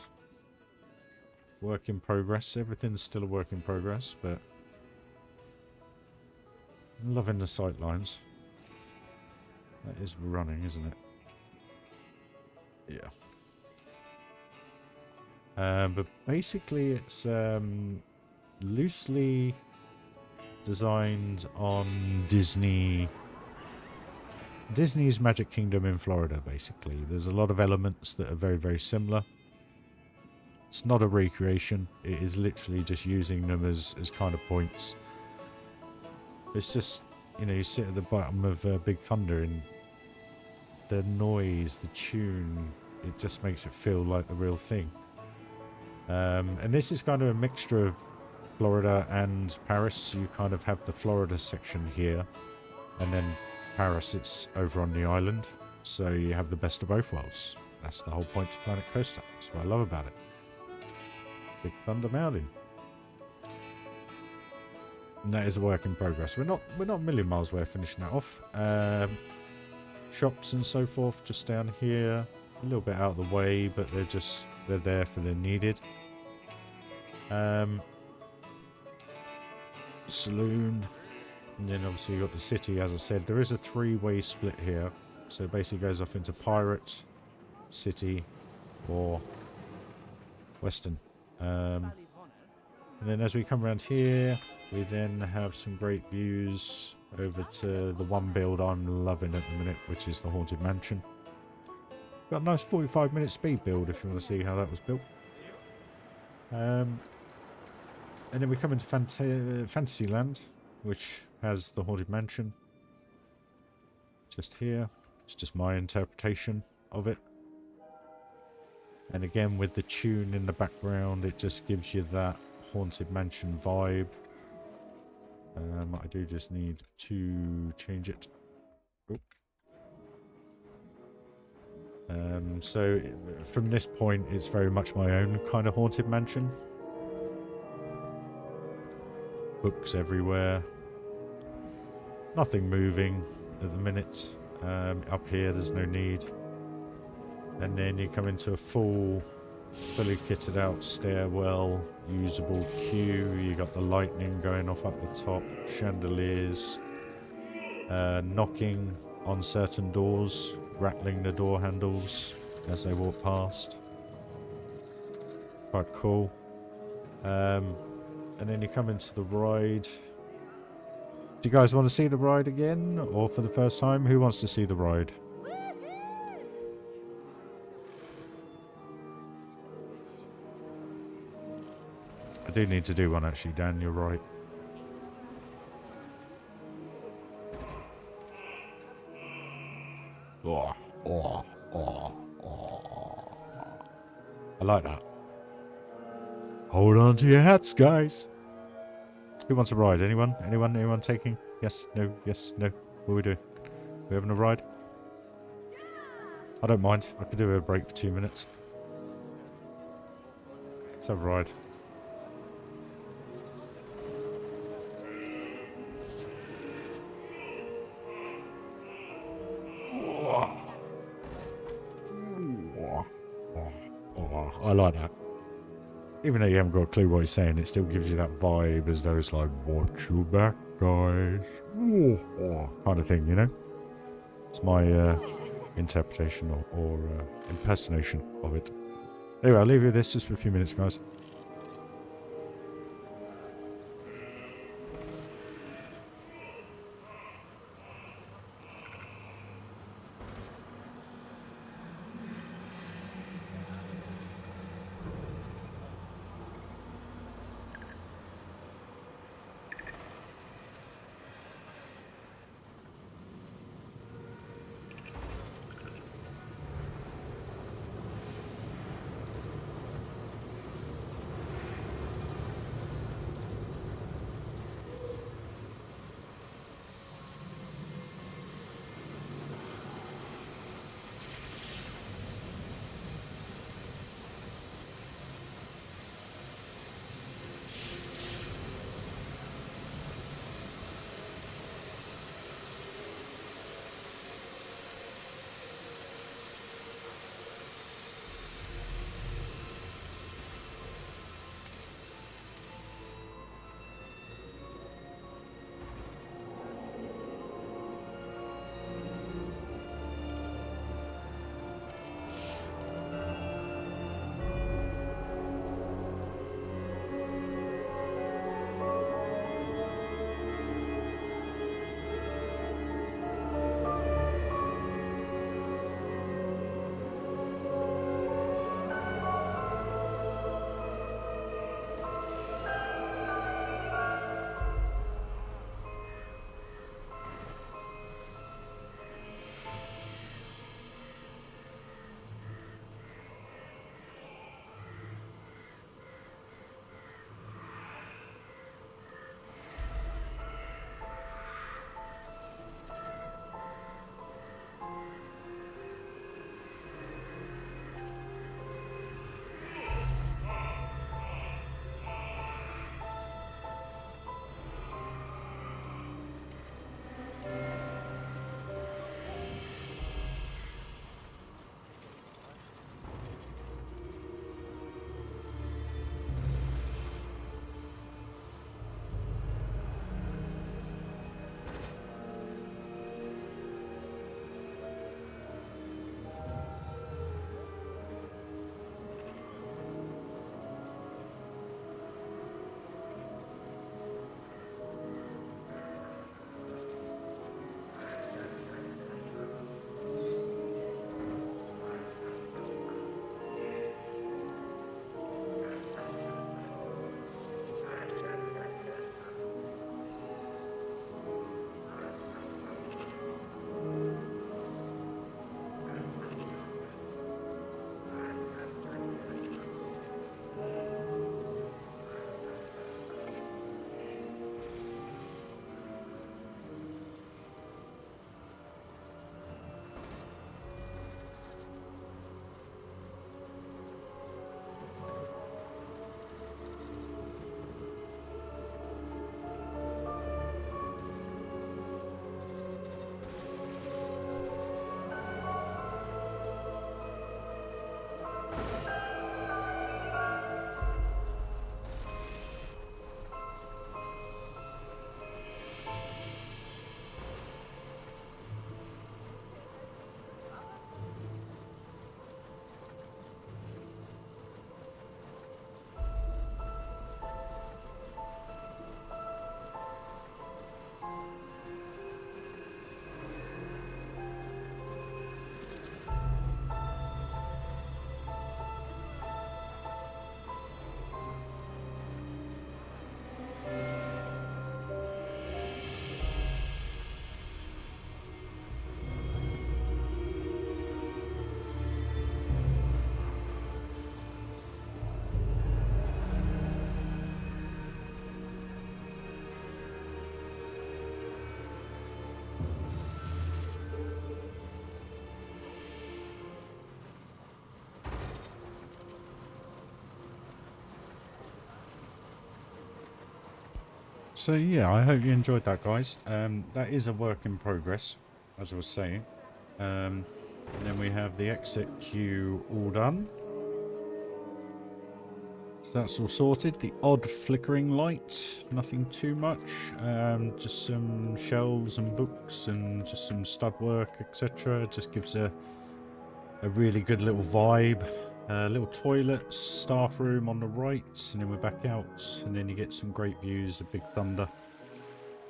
S1: Work in progress. Everything's still a work in progress, but I'm loving the sight lines. That is running, isn't it? Yeah. But basically it's loosely designed on Disney's Magic Kingdom in Florida, basically. There's a lot of elements that are very, very similar. It's not a recreation. It is literally just using them as kind of points. It's just, you know, you sit at the bottom of Big Thunder and the noise, the tune, it just makes it feel like the real thing. And this is kind of a mixture of Florida and Paris. You kind of have the Florida section here, and then Paris, it's over on the island. So you have the best of both worlds. That's the whole point of Planet Coaster. That's what I love about it. Big Thunder Mountain. And that is a work in progress. We're not a million miles away finishing that off. Shops and so forth just down here, a little bit out of the way, but they're there for the needed. Saloon, and then obviously you've got the city. As I said, there is a 3-way split here, so it basically goes off into Pirate, City, or Western. And then as we come around here, we then have some great views over to the one build I'm loving at the minute, which is the Haunted Mansion. Got a nice 45-minute speed build if you want to see how that was built. And then we come into Fantasyland, which has the Haunted Mansion. Just here. It's just my interpretation of it. And again, with the tune in the background, it just gives you that Haunted Mansion vibe. I do just need to change it. Oh. So from this point, it's very much my own kind of Haunted Mansion. Books everywhere. Nothing moving at the minute. Up here, there's no need. And then you come into a fully kitted out stairwell, usable queue. You got the lightning going off up the top, chandeliers, knocking on certain doors, rattling the door handles as they walk past. Quite cool. And then you come into the ride. Do you guys want to see the ride again, or for the first time? Who wants to see the ride? I do need to do one actually, Dan, you're right. I like that. Hold on to your hats, guys. Who wants a ride? Anyone? Anyone? Anyone taking? Yes? No? Yes? No? What are we doing? We having a ride? I don't mind. I could do a break for 2 minutes. Let's have a ride. I like that. Even though you haven't got a clue what he's saying, it still gives you that vibe as though it's like, watch your back, guys. Kind of thing, you know? It's my interpretation or impersonation of it. Anyway, I'll leave you with this just for a few minutes, guys. So yeah, I hope you enjoyed that, guys. That is a work in progress, as I was saying. And then we have the exit queue all done. So that's all sorted. The odd flickering light, nothing too much. Just some shelves and books and just some stud work, etc. It just gives a really good little vibe. Little toilets, staff room on the right, and then we're back out, and then you get some great views of Big Thunder.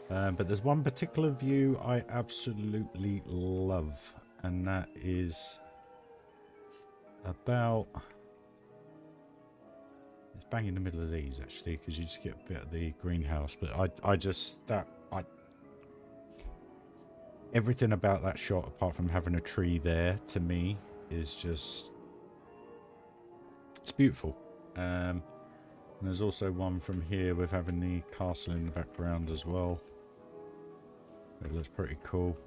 S1: But there's one particular view I absolutely love, and that is about... It's bang in the middle of these, actually, because you just get a bit of the greenhouse. But everything about that shot, apart from having a tree there, to me, is just... It's beautiful. And there's also one from here with having the castle in the background as well. It looks pretty cool.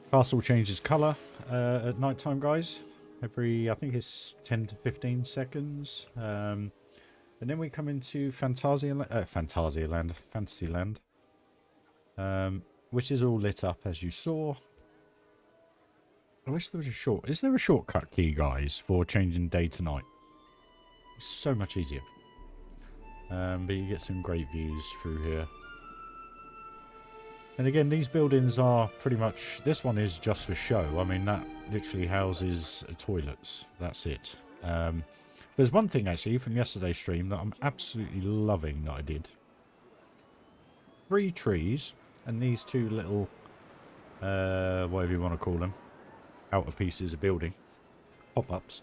S1: Castle changes colour at night time, guys. Every, I think it's 10 to 15 seconds. And then we come into Fantasyland, which is all lit up as you saw. I wish there was a short... Is there a shortcut key, guys, for changing day to night? It's so much easier. But you get some great views through here. And again, these buildings are pretty much... This one is just for show. I mean, that literally houses toilets. That's it. There's one thing, actually, from yesterday's stream that I'm absolutely loving that I did. 3 trees and these 2 little... whatever you want to call them. Outer pieces of building. Pop-ups.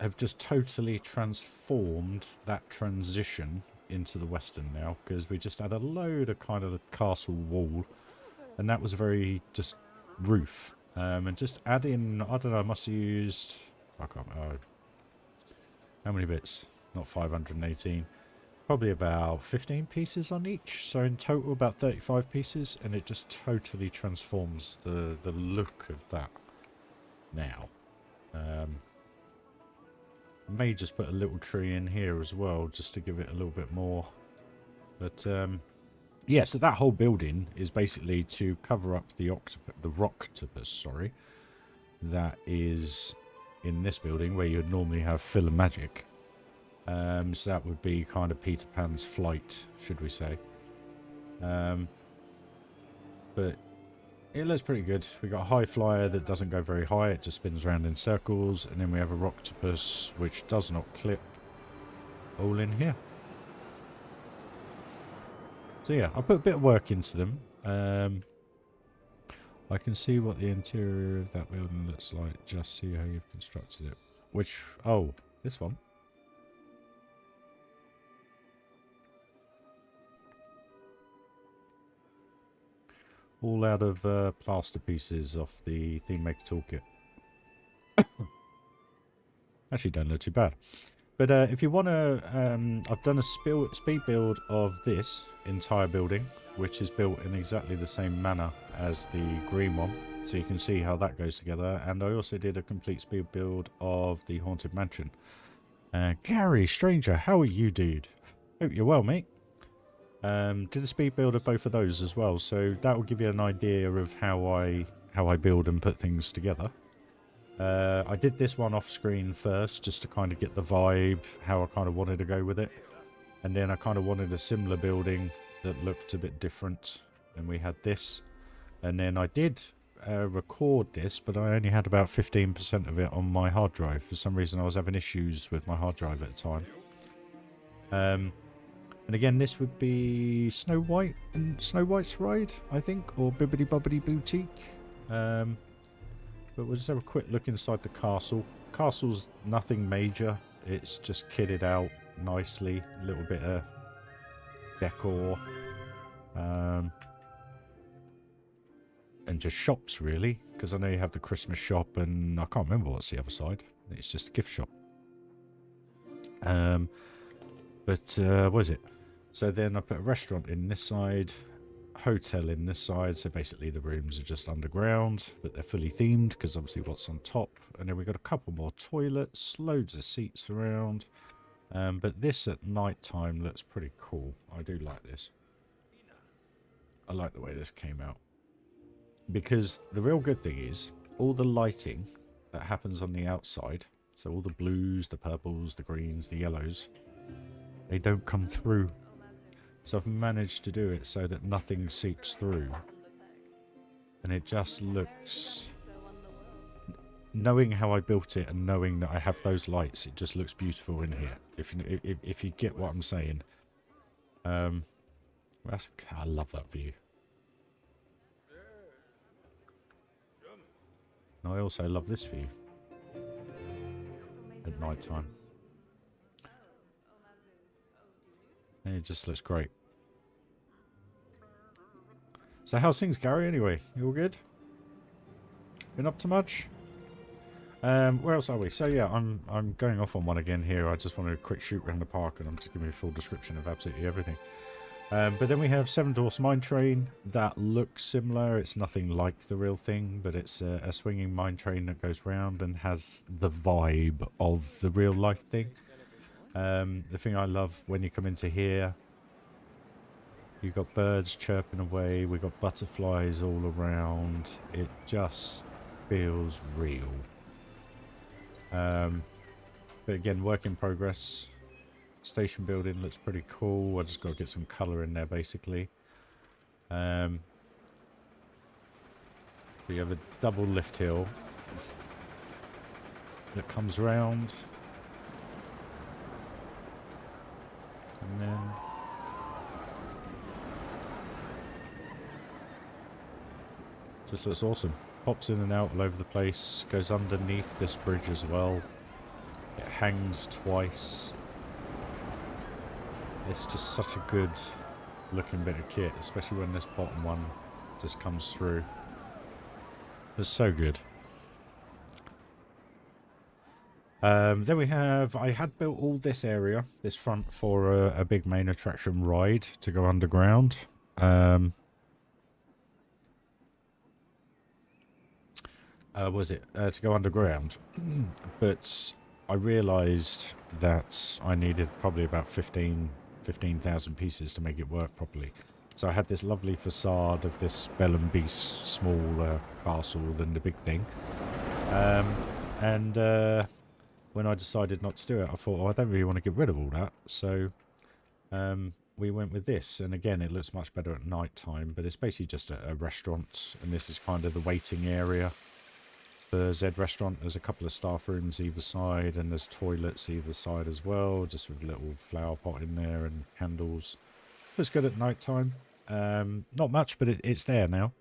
S1: Have just totally transformed that transition into the western now, because we just had a load of kind of the castle wall, and that was very just roof, and just add in, I don't know, I must have used, I can't remember, how many bits, not 518, probably about 15 pieces on each, so in total about 35 pieces, and it just totally transforms the look of that now. May just put a little tree in here as well, just to give it a little bit more. But yeah, so that whole building is basically to cover up the rocktopus, sorry, that is in this building where you'd normally have Phil and Magic. So that would be kind of Peter Pan's flight, should we say. But it looks pretty good. We got a high flyer that doesn't go very high, it just spins around in circles, and then we have a rocktopus which does not clip, all in here. So yeah, I put a bit of work into them. I can see what the interior of that building looks like, just see how you've constructed it. Which, oh, this one. All out of plaster pieces off the Theme Maker Toolkit. Actually don't look too bad. But if you want to... I've done a speed build of this entire building, which is built in exactly the same manner as the green one. So you can see how that goes together. And I also did a complete speed build of the Haunted Mansion. Gary, stranger, how are you, dude? Hope you're well, mate. Did a speed build of both of those as well, so that will give you an idea of how I build and put things together. I did this one off screen first, just to kind of get the vibe, how I kind of wanted to go with it, and then I kind of wanted a similar building that looked a bit different, and we had this, and then I did record this, but I only had about 15% of it on my hard drive. For some reason I was having issues with my hard drive at the time. And again, this would be Snow White and Snow White's Ride, I think, or Bibbidi Bobbidi Boutique. But we'll just have a quick look inside the castle. Castle's nothing major. It's just kitted out nicely. A little bit of decor. And just shops, really. Because I know you have the Christmas shop, and I can't remember what's the other side. It's just a gift shop. But what is it? So then I put a restaurant in this side, hotel in this side. So basically the rooms are just underground, but they're fully themed because obviously what's on top. And then we've got a couple more toilets, loads of seats around. But this at night time looks pretty cool. I do like this. I like the way this came out. Because the real good thing is, all the lighting that happens on the outside, so all the blues, the purples, the greens, the yellows, they don't come through. So I've managed to do it so that nothing seeps through. And it just looks... Knowing how I built it and knowing that I have those lights, it just looks beautiful in here. If you get what I'm saying. I love that view. And I also love this view. At night time. And it just looks great. So how's things, Gary, anyway? You all good? Been up to much? Where else are we? So yeah, I'm going off on one again here. I just wanted a quick shoot around the park and I'm just giving you a full description of absolutely everything. But then we have Seven Dwarfs Mine Train. That looks similar. It's nothing like the real thing, but it's a swinging mine train that goes round and has the vibe of the real life thing. The thing I love when you come into here, you've got birds chirping away. We've got butterflies all around. It just feels real. But again, work in progress. Station building looks pretty cool. I just got to get some colour in there, basically. We have a double lift hill that comes round, and then just looks awesome. Pops in and out all over the place. Goes underneath this bridge as well. It hangs twice. It's just such a good looking bit of kit, especially when this bottom one just comes through. It's so good. Then we have, I had built all this area, this front, for a big main attraction ride to go underground. To go underground. But I realised that I needed probably about 15,000 pieces to make it work properly. So I had this lovely facade of this Bell and Beast small castle than the big thing. When I decided not to do it, I thought, oh, I don't really want to get rid of all that. So we went with this. And again, it looks much better at night time, but it's basically just a restaurant. And this is kind of the waiting area. The Z restaurant, there's a couple of staff rooms either side, and there's toilets either side as well, just with a little flower pot in there and candles. Looks good at night time. Not much, but it's there now.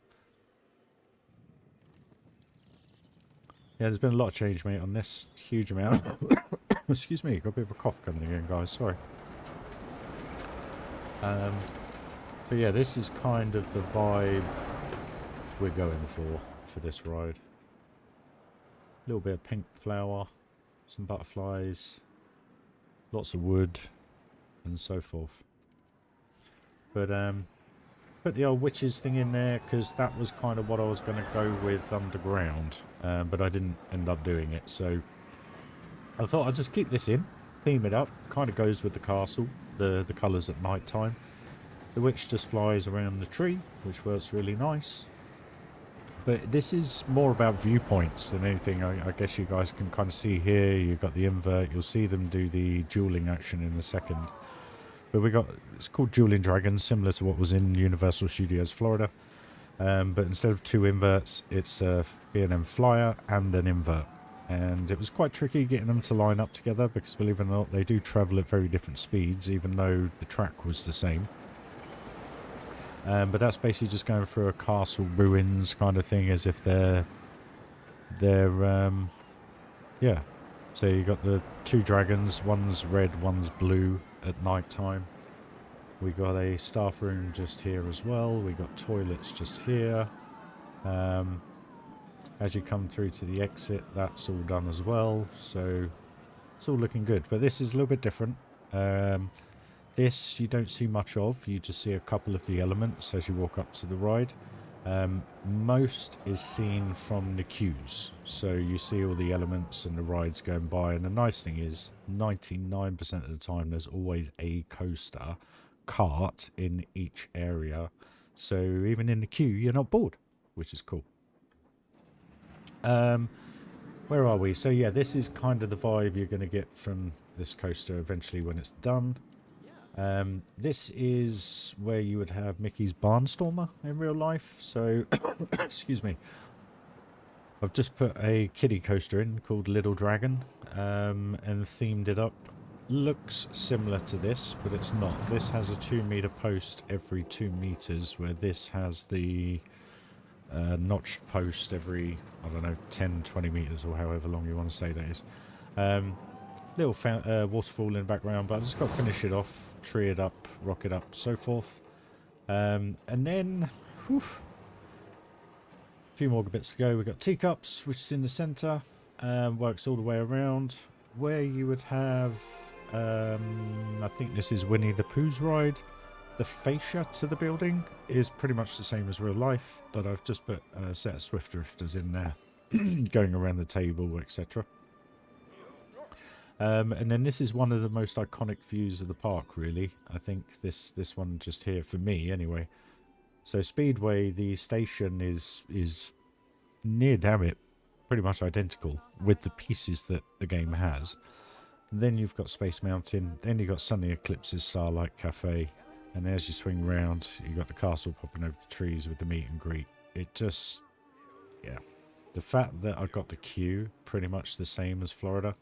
S1: Yeah, there's been a lot of change, mate, on this. Huge amount. Excuse me, got a bit of a cough coming again, guys. Sorry. But yeah, this is kind of the vibe we're going for this ride. A little bit of pink flower, some butterflies, lots of wood, and so forth. But put the old witches thing in there because that was kind of what I was going to go with underground, but I didn't end up doing it. So I thought I'd just keep this in, theme it up. Kind of goes with the castle, the colours at night time. The witch just flies around the tree, which works really nice. But this is more about viewpoints than anything. I guess you guys can kind of see here. You've got the invert. You'll see them do the dueling action in a second. But it's called Dueling Dragons, similar to what was in Universal Studios Florida. But instead of two inverts, it's a B&M Flyer and an invert. And it was quite tricky getting them to line up together because, believe it or not, they do travel at very different speeds, even though the track was the same. But that's basically just going through a castle ruins kind of thing, as if they're yeah. So you got the two dragons, one's red, one's blue at night time. We got a staff room just here as well. We got toilets just here. As you come through to the exit, that's all done as well. So it's all looking good. But this is a little bit different. This you don't see much of. You just see a couple of the elements as you walk up to the ride. Most is seen from the queues, so you see all the elements and the rides going by, and the nice thing is 99% of the time there's always a coaster cart in each area, so even in the queue you're not bored, which is cool. Where are we? So yeah, this is kind of the vibe you're going to get from this coaster eventually when it's done. This is where you would have Mickey's Barnstormer in real life. So, excuse me. I've just put a kiddie coaster in called Little Dragon, and themed it up. Looks similar to this, but it's not. This has a 2-meter post every 2 meters, where this has the notched post every, I don't know, 10, 20 meters or however long you want to say that is. Little waterfall in the background, but I just got to finish it off, tree it up, rock it up, so forth. And then, whew, a few more bits to go. We've got teacups, which is in the centre, works all the way around. Where you would have, I think this is Winnie the Pooh's ride. The fascia to the building is pretty much the same as real life, but I've just put a set of Swift Drifters in there, going around the table, etc. And then this is one of the most iconic views of the park, really. I think this one just here, for me anyway. So Speedway, the station is near, damn it, pretty much identical with the pieces that the game has. Then you've got Space Mountain, then you've got Sunny Eclipse's Starlight Cafe, and as you swing round, you've got the castle popping over the trees with the meet and greet. It just, yeah. The fact that I got the queue pretty much the same as Florida,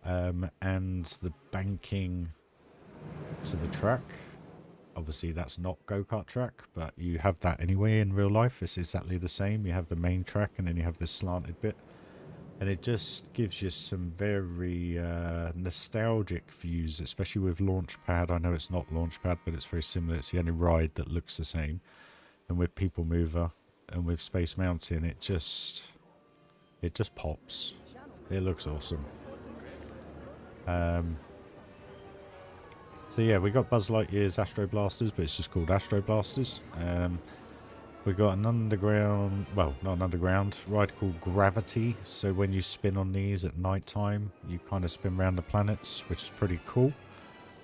S1: and the banking to the track, obviously that's not go-kart track, but you have that anyway in real life. It's exactly the same. You have the main track and then you have this slanted bit, and it just gives you some very nostalgic views, especially with Launchpad. I know it's not Launchpad, but it's very similar. It's the only ride that looks the same. And with People Mover and with Space Mountain, it just pops. It looks awesome. So yeah, we got Buzz Lightyear's Astro Blasters, but it's just called Astro Blasters. We got an underground, well, not an underground, ride called Gravity. So when you spin on these at night time, you kind of spin around the planets, which is pretty cool.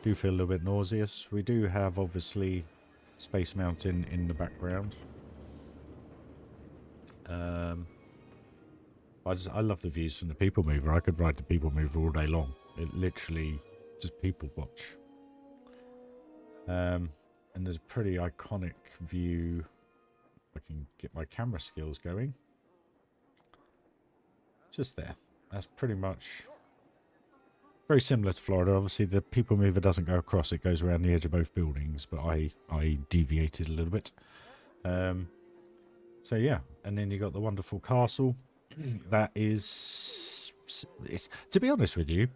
S1: Do feel a little bit nauseous. We do have, obviously, Space Mountain in the background. I love the views from the People Mover. I could ride the People Mover all day long. It literally just people watch. And there's a pretty iconic view. I can get my camera skills going. Just there. That's pretty much very similar to Florida. Obviously, the People Mover doesn't go across. It goes around the edge of both buildings, but I deviated a little bit. So yeah, and then you got the wonderful castle. That is, to be honest with you,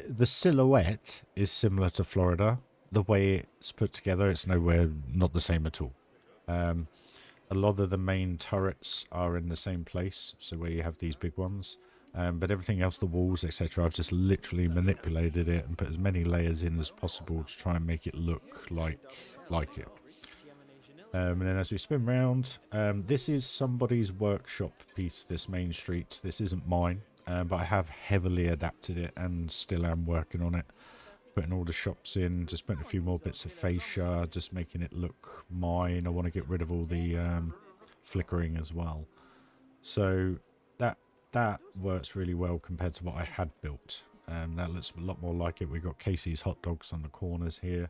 S1: the silhouette is similar to Florida. The way it's put together, it's not the same at all. A lot of the main turrets are in the same place, so where you have these big ones. But everything else, the walls, etc., I've just literally manipulated it and put as many layers in as possible to try and make it look like it. And then as we spin round, this is somebody's workshop piece, this main street. This isn't mine, but I have heavily adapted it and still am working on it. Putting all the shops in, just putting a few more bits of fascia, just making it look mine. I want to get rid of all the flickering as well. So that works really well compared to what I had built. That looks a lot more like it. We've got Casey's hot dogs on the corners here.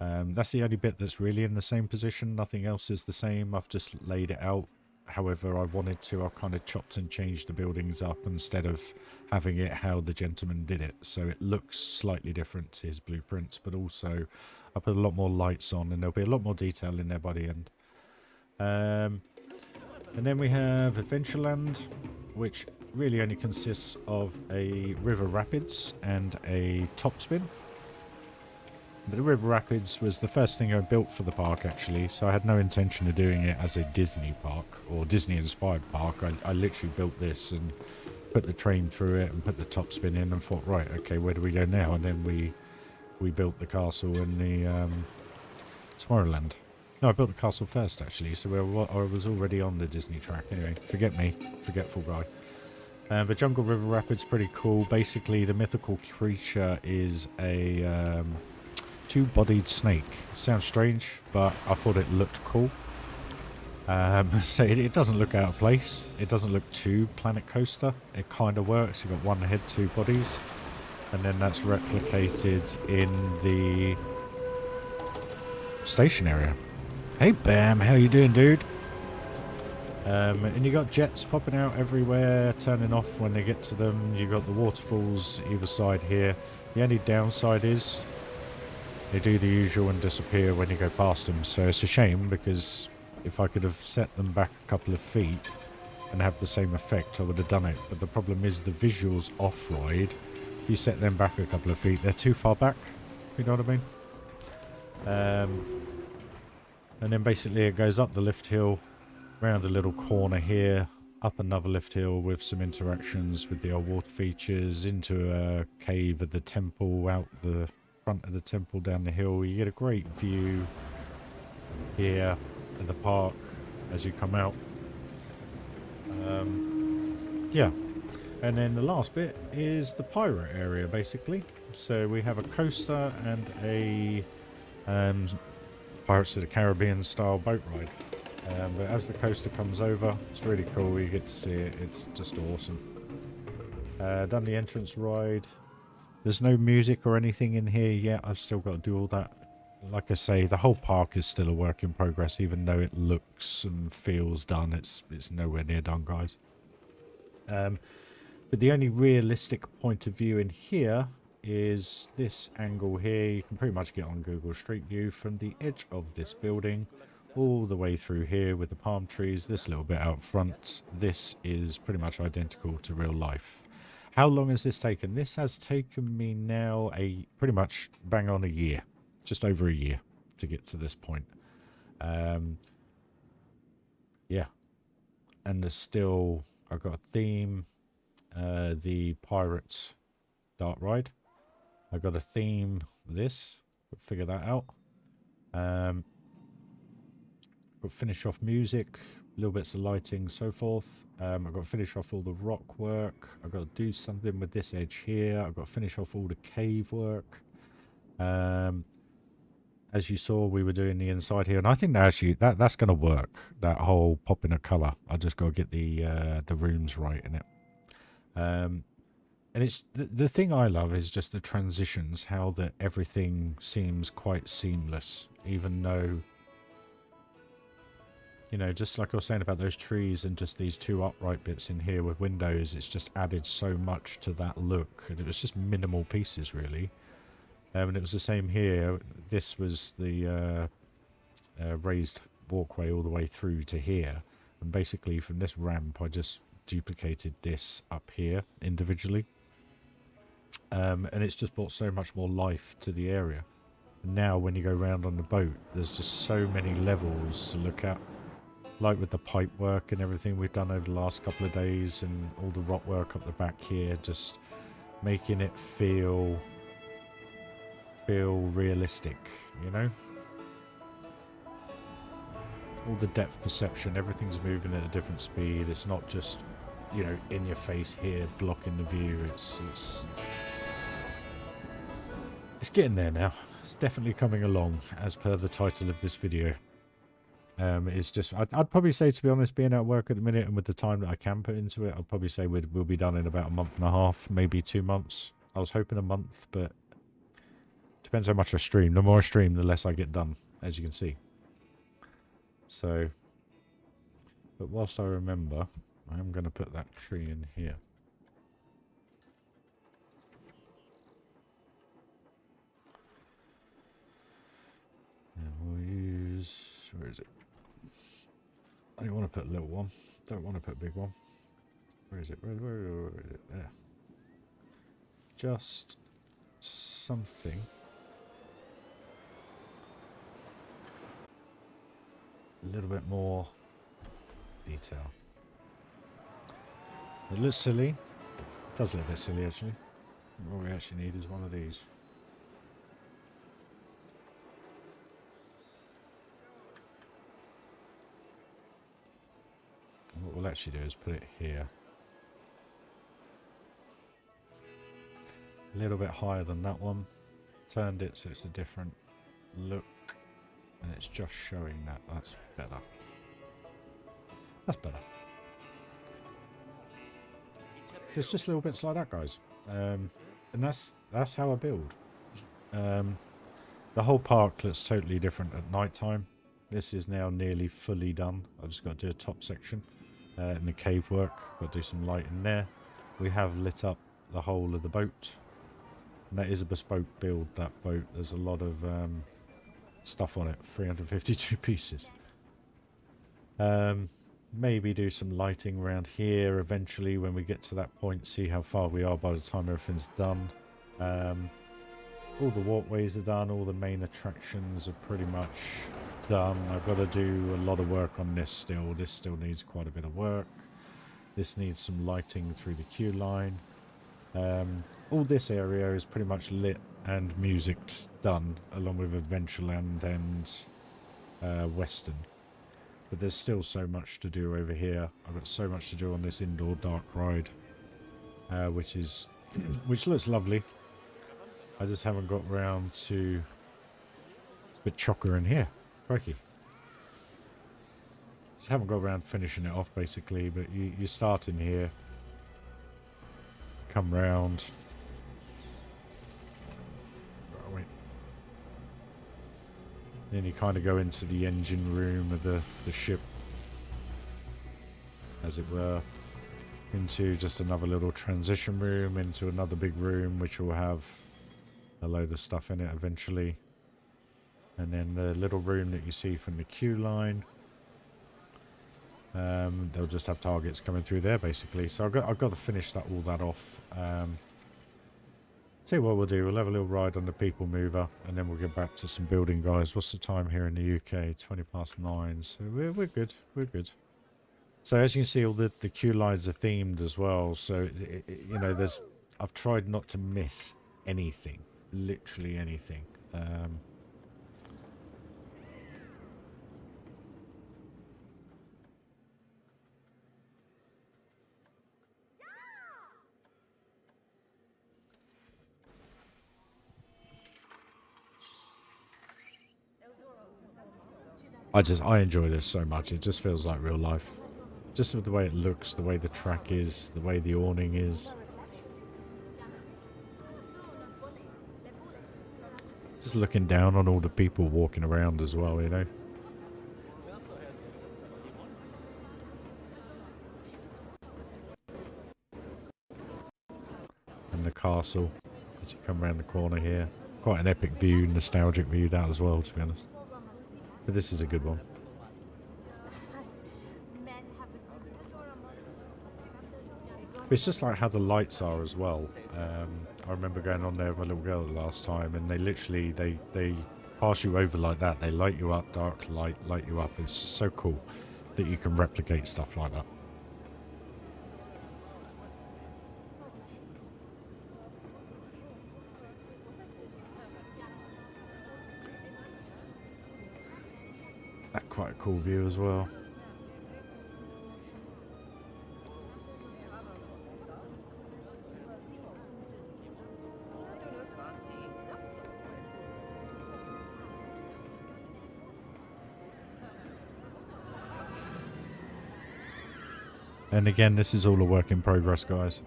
S1: That's the only bit that's really in the same position. Nothing else is the same. I've just laid it out however I wanted to. I've kind of chopped and changed the buildings up instead of having it how the gentleman did it. So it looks slightly different to his blueprints, but also I put a lot more lights on and there'll be a lot more detail in there by the end. And then we have Adventureland, which really only consists of a river rapids and a top spin. But the River Rapids was the first thing I built for the park, actually, so I had no intention of doing it as a Disney park or Disney-inspired park. I literally built this and put the train through it and put the top spin in and thought, right, okay, where do we go now? And then we built the castle in the Tomorrowland. No, I built the castle first, actually, so I was already on the Disney track. Anyway, forget me. Forgetful guy. But Jungle River Rapids pretty cool. Basically, the mythical creature is a two-bodied snake. Sounds strange, but I thought it looked cool. So it doesn't look out of place. It doesn't look too Planet Coaster. It kind of works. You've got one head, two bodies. And then that's replicated in the station area. Hey Bam, how you doing, dude? And you got jets popping out everywhere, turning off when they get to them. You got the waterfalls either side here. The only downside is they do the usual and disappear when you go past them. So it's a shame, because if I could have set them back a couple of feet and have the same effect, I would have done it. But the problem is the visuals off-ride. If you set them back a couple of feet, they're too far back. You know what I mean? And then basically it goes up the lift hill, round a little corner here, up another lift hill with some interactions with the old water features, into a cave at the temple, out the front of the temple, down the hill. You get a great view here at the park as you come out. Yeah. And then the last bit is the pirate area, basically. So we have a coaster and a Pirates of the Caribbean style boat ride. But as the coaster comes over, it's really cool. You get to see it. It's just awesome. Done the entrance ride. There's no music or anything in here yet. I've still got to do all that. Like I say, the whole park is still a work in progress, even though it looks and feels done. It's nowhere near done, guys. But the only realistic point of view in here is this angle here. You can pretty much get on Google Street View from the edge of this building all the way through here with the palm trees. This little bit out front, this is pretty much identical to real life. How long has this taken? This has taken me now pretty much bang on a year, just over a year to get to this point. Yeah, and there's still, I've got a theme, the Pirates Dart Ride. I got a theme this, figure that out. Got to finish off music, little bits of lighting, so forth. I've got to finish off all the rock work. I've got to do something with this edge here. I've got to finish off all the cave work. As you saw, we were doing the inside here, and I think that actually that's going to work. That whole popping of color. I just got to get the rooms right in it. And it's the thing I love is just the transitions, how that everything seems quite seamless, even though, you know, just like I was saying about those trees and just these two upright bits in here with windows, it's just added so much to that look, and it was just minimal pieces really. And it was the same here. This was the raised walkway all the way through to here, and basically from this ramp I just duplicated this up here individually. And it's just brought so much more life to the area. And now when you go around on the boat, there's just so many levels to look at. Like with the pipe work and everything we've done over the last couple of days, and all the rock work up the back here, just making it feel realistic, you know? All the depth perception, everything's moving at a different speed. It's not just, you know, in your face here, blocking the view. It's getting there now. It's definitely coming along, as per the title of this video. It's just, I'd probably say, to be honest, being at work at the minute and with the time that I can put into it, I'd probably say we'll be done in about a month and a half, maybe 2 months. I was hoping a month, but depends how much I stream. The more I stream, the less I get done, as you can see. So, but whilst I remember, I am going to put that tree in here. And we'll use, where is it? I don't want to put a little one. Don't want to put a big one. Where is it? Where is it? There. Just something. A little bit more detail. It looks silly. It does look a bit silly, actually. What we actually need is one of these. actually do is put it here. A little bit higher than that one. Turned it so it's a different look. And it's just showing that. That's better. That's better. So it's just little bits like that, guys. And that's how I build. The whole park looks totally different at night time. This is now nearly fully done. I've just got to do a top section in the cave work. Got to do some light in there. We have lit up the whole of the boat. And that is a bespoke build, that boat. There's a lot of stuff on it. 352 pieces. Maybe do some lighting around here eventually when we get to that point. See how far we are by the time everything's done. All the walkways are done. All the main attractions are pretty much done. I've got to do a lot of work on this still. This still needs quite a bit of work. This needs some lighting through the queue line. All this area is pretty much lit and music's done, along with Adventureland and Western. But there's still so much to do over here. I've got so much to do on this indoor dark ride, which looks lovely. I just haven't got round to... It's a bit chocker in here. Crikey. Just haven't got around finishing it off, basically. But you start in here. Come round. Oh, wait. Then you kind of go into the engine room of the ship. As it were. Into just another little transition room. Into another big room, which will have a load of stuff in it eventually. And then the little room that you see from the queue line. They'll just have targets coming through there basically. So I've got to finish all that off. Tell you what we'll do, we'll have a little ride on the people mover and then we'll get back to some building, guys. What's the time here in the UK? 9:20. So we're good. We're good. So as you can see, all the queue lines are themed as well. So you know, I've tried not to miss anything. Literally anything. I enjoy this so much. It just feels like real life. Just with the way it looks, the way the track is, the way the awning is. Just looking down on all the people walking around as well, you know. And the castle, as you come around the corner here. Quite an epic view, nostalgic view that as well, to be honest. But this is a good one. It's just like how the lights are as well. I remember going on there with my little girl the last time, and they literally they pass you over like that. They light you up, dark light you up. It's just so cool that you can replicate stuff like that. That's quite a cool view as well. And again, this is all a work in progress, guys.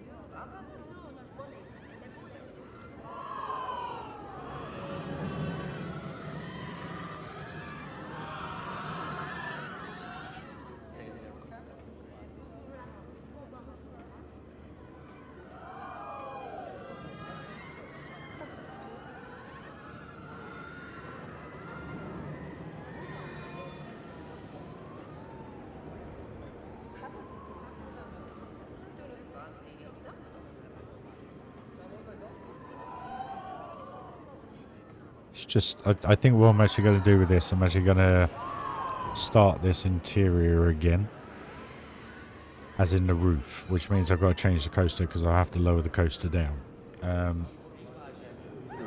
S1: It's just, I think what I'm actually going to do with this, I'm actually going to start this interior again. As in the roof, which means I've got to change the coaster because I have to lower the coaster down.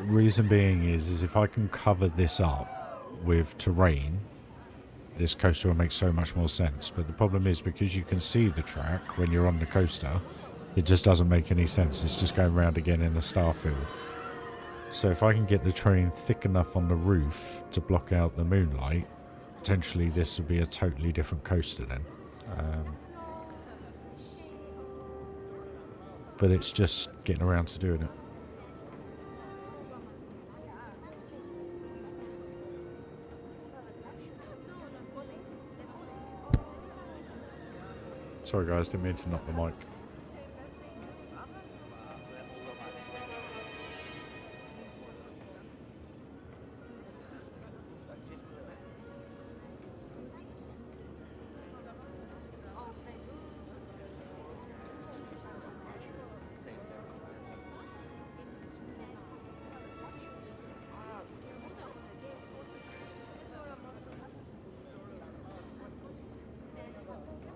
S1: Reason being is if I can cover this up with terrain, this coaster will make so much more sense. But the problem is, because you can see the track when you're on the coaster, it just doesn't make any sense. It's just going round again in a star field. So if I can get the train thick enough on the roof to block out the moonlight, potentially this would be a totally different coaster then. But it's just getting around to doing it. Sorry guys, didn't mean to knock the mic.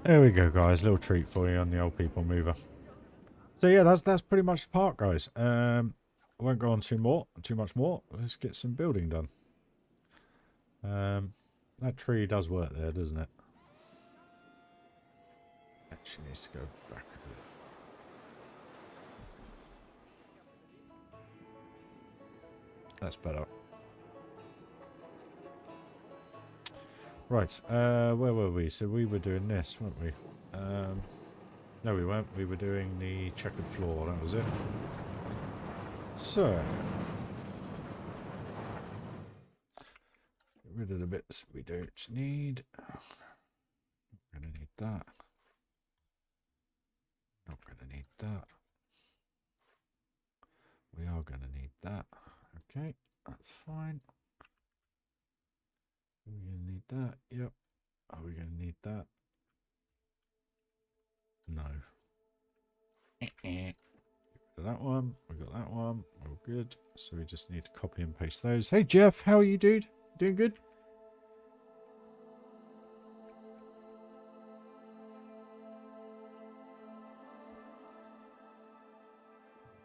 S1: There we go, guys. Little treat for you on the old people mover. So yeah, that's pretty much the park, guys. I won't go on too much more. Let's get some building done. That tree does work there, doesn't it? Actually needs to go back a bit. That's better. Right, where were we? So we were doing this, weren't we? No, we weren't. We were doing the checkered floor, that was it. So, get rid of the bits we don't need. We're going to need that. Not going to need that. We are going to need that. Okay, that's fine. Are we going to need that? Yep. Are we going to need that? No. Get rid of that one. We got that one. All good. So we just need to copy and paste those. Hey Jeff, how are you, dude? Doing good?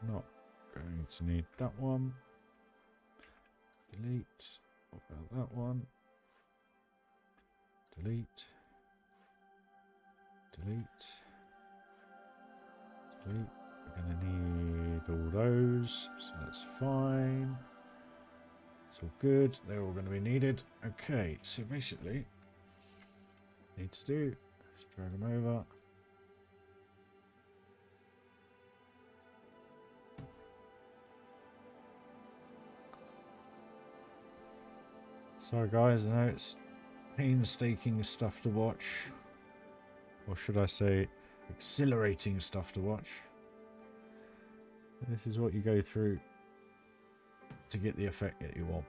S1: Not going to need that one. Delete. What about that one? Delete. Delete. Delete. We're going to need all those, so that's fine. It's all good. They're all going to be needed. Okay, so basically, need to do is drag them over. Sorry guys, I know it's painstaking stuff to watch. Or should I say, exhilarating stuff to watch. This is what you go through to get the effect that you want.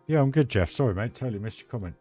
S1: Yeah, I'm good, Jeff. Sorry, mate. Totally missed your comment.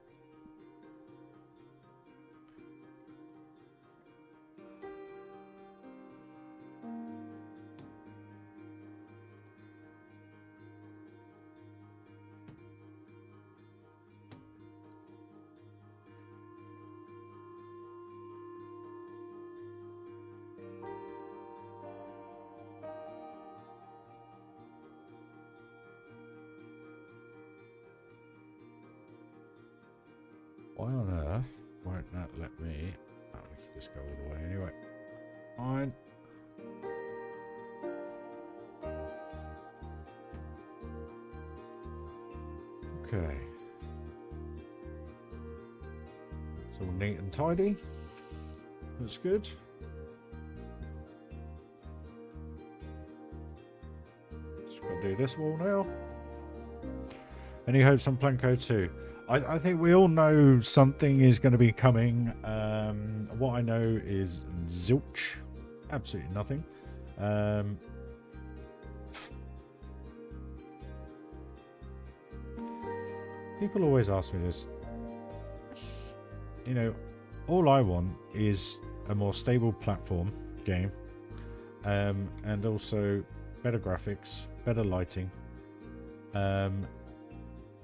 S1: Why on earth won't that let me... Oh, we can just go all the way anyway. Fine. Okay. It's all neat and tidy. That's good. Just got to do this wall now. Any hopes on Planko 2? I think we all know something is going to be coming. What I know is zilch. Absolutely nothing. People always ask me this. You know, all I want is a more stable platform game. And also better graphics, better lighting.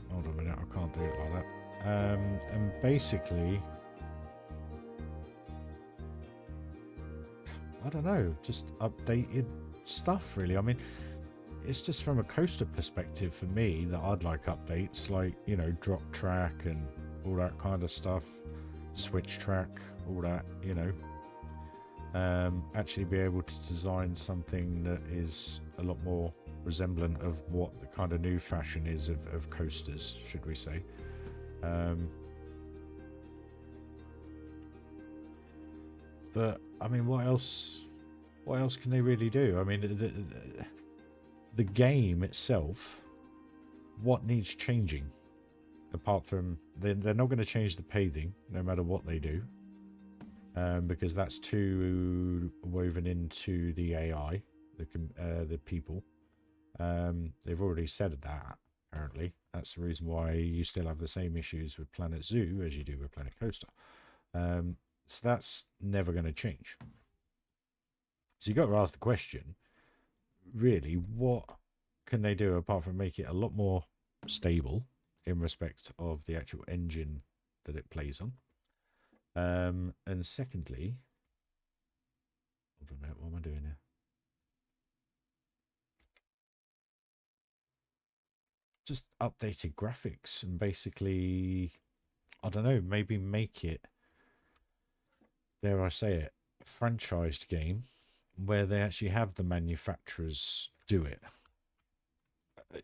S1: Hold on a minute, I can't do it like that. And basically, I don't know, just updated stuff really. I mean, it's just from a coaster perspective for me that I'd like updates like, you know, drop track and all that kind of stuff, switch track, all that, you know. Actually be able to design something that is a lot more resemblant of what the kind of new fashion is of coasters, should we say. But I mean, what else can they really do? I mean, the game itself, what needs changing apart from they're not going to change the paving no matter what they do, because that's too woven into the AI, the people. They've already said that, apparently. That's the reason why you still have the same issues with Planet Zoo as you do with Planet Coaster. So that's never going to change. So you've got to ask the question, really, what can they do apart from make it a lot more stable in respect of the actual engine that it plays on? And secondly, hold on a minute, what am I doing here? Just updated graphics and basically, I don't know, maybe make it, dare I say it, a franchised game where they actually have the manufacturers do it.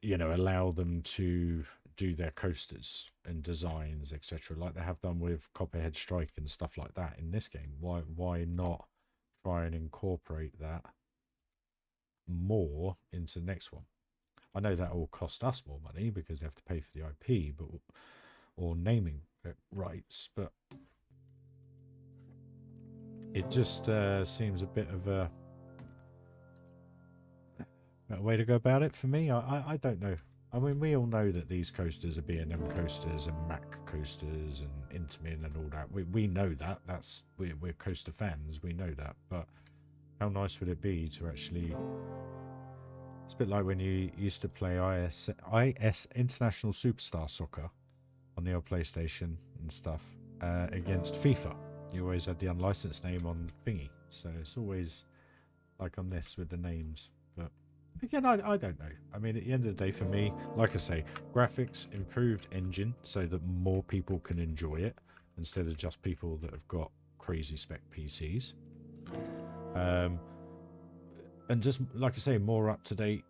S1: You know, allow them to do their coasters and designs, etc., like they have done with Copperhead Strike and stuff like that in this game. Why not try and incorporate that more into the next one? I know that will cost us more money because they have to pay for the IP, but or naming rights, but it just seems a bit of a way to go about it for me. I don't know. I mean, we all know that these coasters are B&M coasters and Mac coasters and Intamin and all that. We know that. We're coaster fans. We know that. But how nice would it be to actually... It's a bit like when you used to play IS International Superstar Soccer on the old PlayStation and stuff against FIFA. You always had the unlicensed name on thingy. So it's always like on this with the names. But again, I don't know. I mean, at the end of the day, for me, like I say, graphics, improved engine so that more people can enjoy it instead of just people that have got crazy spec PCs. And just, like I say, more up-to-date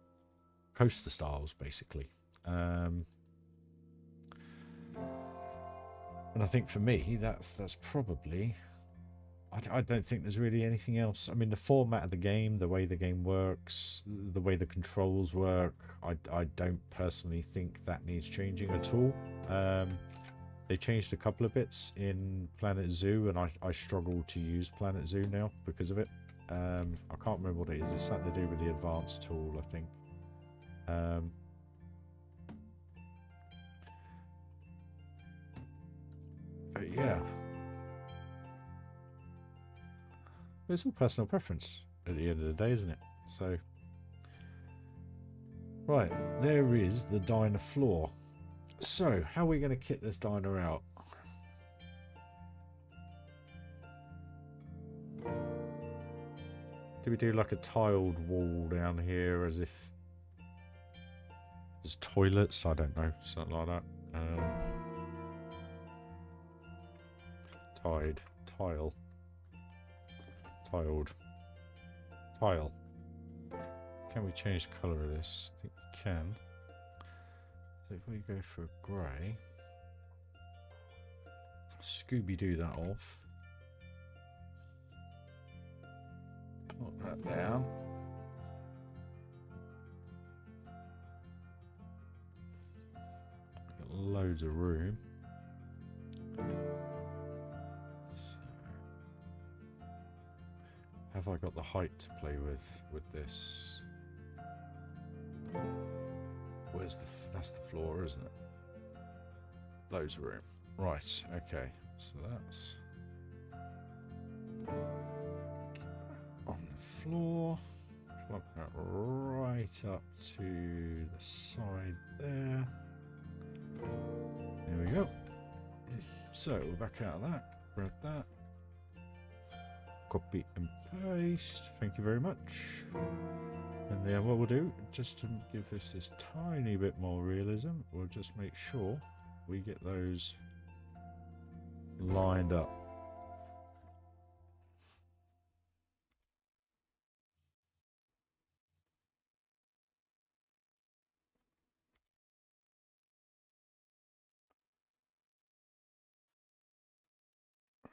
S1: coaster styles, basically. And I think for me, that's probably... I don't think there's really anything else. I mean, the format of the game, the way the game works, the way the controls work, I don't personally think that needs changing at all. They changed a couple of bits in Planet Zoo, and I struggle to use Planet Zoo now because of it. I can't remember what it is. It's something to do with the advanced tool, I think. yeah. It's all personal preference at the end of the day, isn't it? So, right, there is the diner floor. So, how are we going to kit this diner out? Do we do like a tiled wall down here as if there's toilets? I don't know, something like that. Tile. Tiled. Tile. Can we change the colour of this? I think we can. So if we go for a grey, Scooby-Doo that off. Put that down. Got loads of room. Have I got the height to play with this? Where's the... that's the floor, isn't it? Loads of room. Right, okay. So that's... on the floor. Plug that right up to the side there. There we go. So, we're back out of that. Grab that. Copy and paste. Thank you very much. And then what we'll do, just to give this tiny bit more realism, we'll just make sure we get those lined up.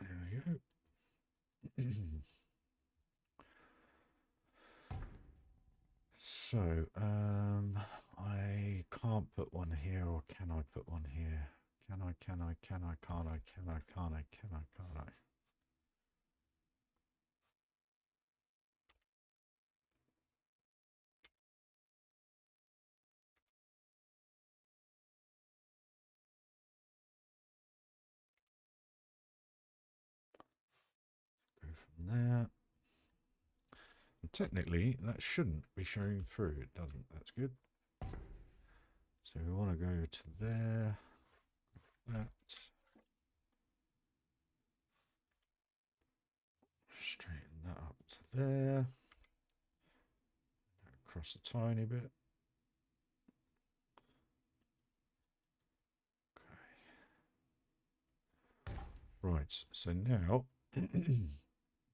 S1: There we go. So, I can't put one here, or can I put one here? Can I, can't I? Can I? Go from there. And technically, that shouldn't be showing through. It doesn't. That's good. So we want to go to there. That. Straighten that up to there. Across a tiny bit. Okay. Right. So now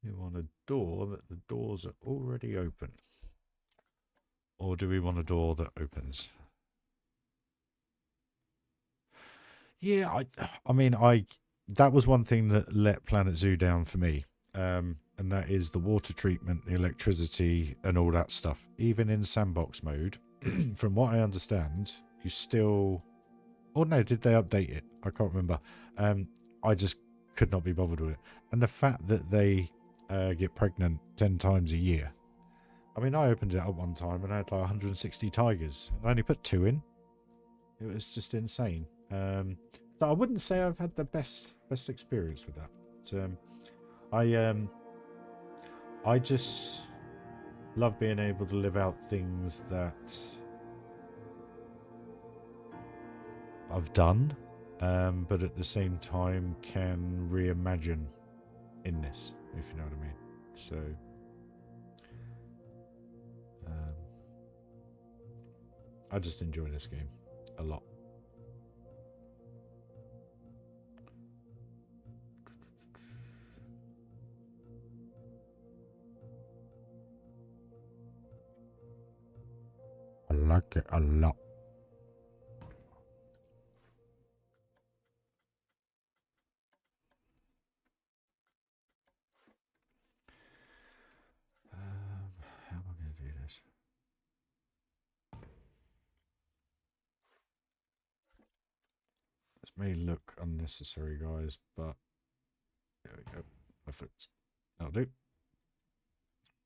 S1: you want a door that the doors are already open. Or do we want a door that opens? Yeah, I mean, that was one thing that let Planet Zoo down for me. And that is the water treatment, the electricity, and all that stuff. Even in sandbox mode, from what I understand, you still... oh no, did they update it? I can't remember. I just could not be bothered with it. And the fact that they get pregnant 10 times a year. I mean, I opened it up one time and I had like 160 tigers. I only put 2 in. It was just insane. So I wouldn't say I've had the best experience with that. I just love being able to live out things that I've done, but at the same time can reimagine in this, if you know what I mean. So I just enjoy this game a lot. I like it a lot. How am I going to do this? This may look unnecessary, guys, but there we go. Perfect. That'll do.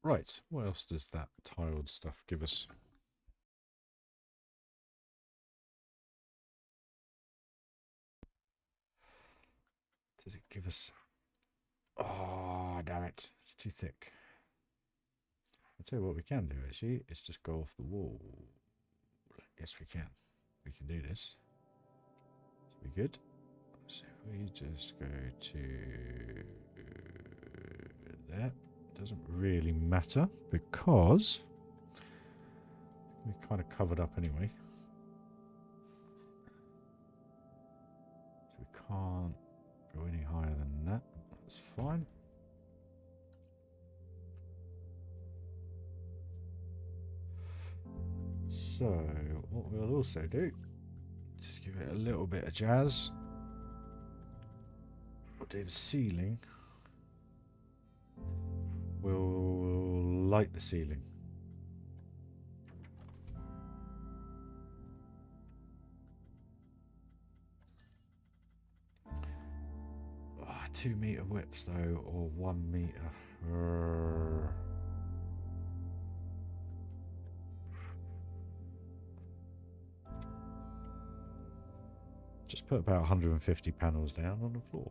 S1: Right, what else does that tiled stuff give us? Does it give us... Oh, damn it. It's too thick. I'll tell you what we can do, actually. It's just go off the wall. Yes, we can. We can do this. This will be good. So if we just go to there, it doesn't really matter because we kind of covered up anyway. So we can't go any higher than that. That's fine. So what we'll also do, just give it a little bit of jazz. We'll do the ceiling. We'll light the ceiling. Oh, 2 meter whips though, or 1 meter. Just put about 150 panels down on the floor.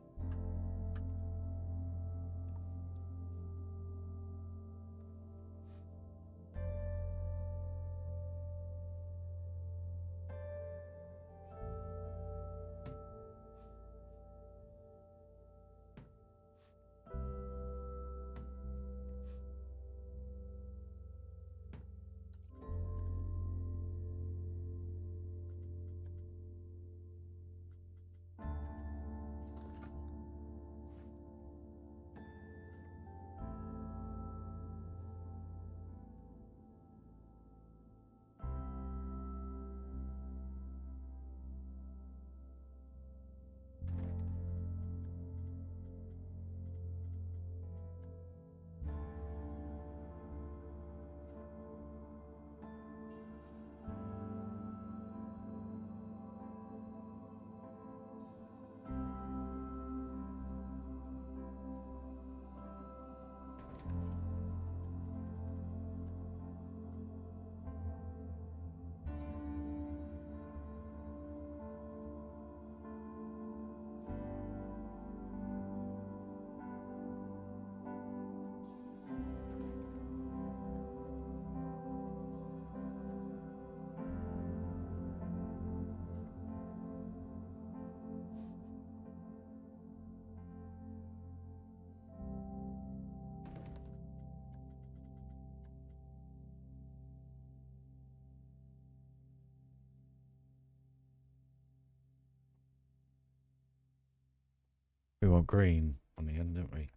S1: We want green on the end, don't we?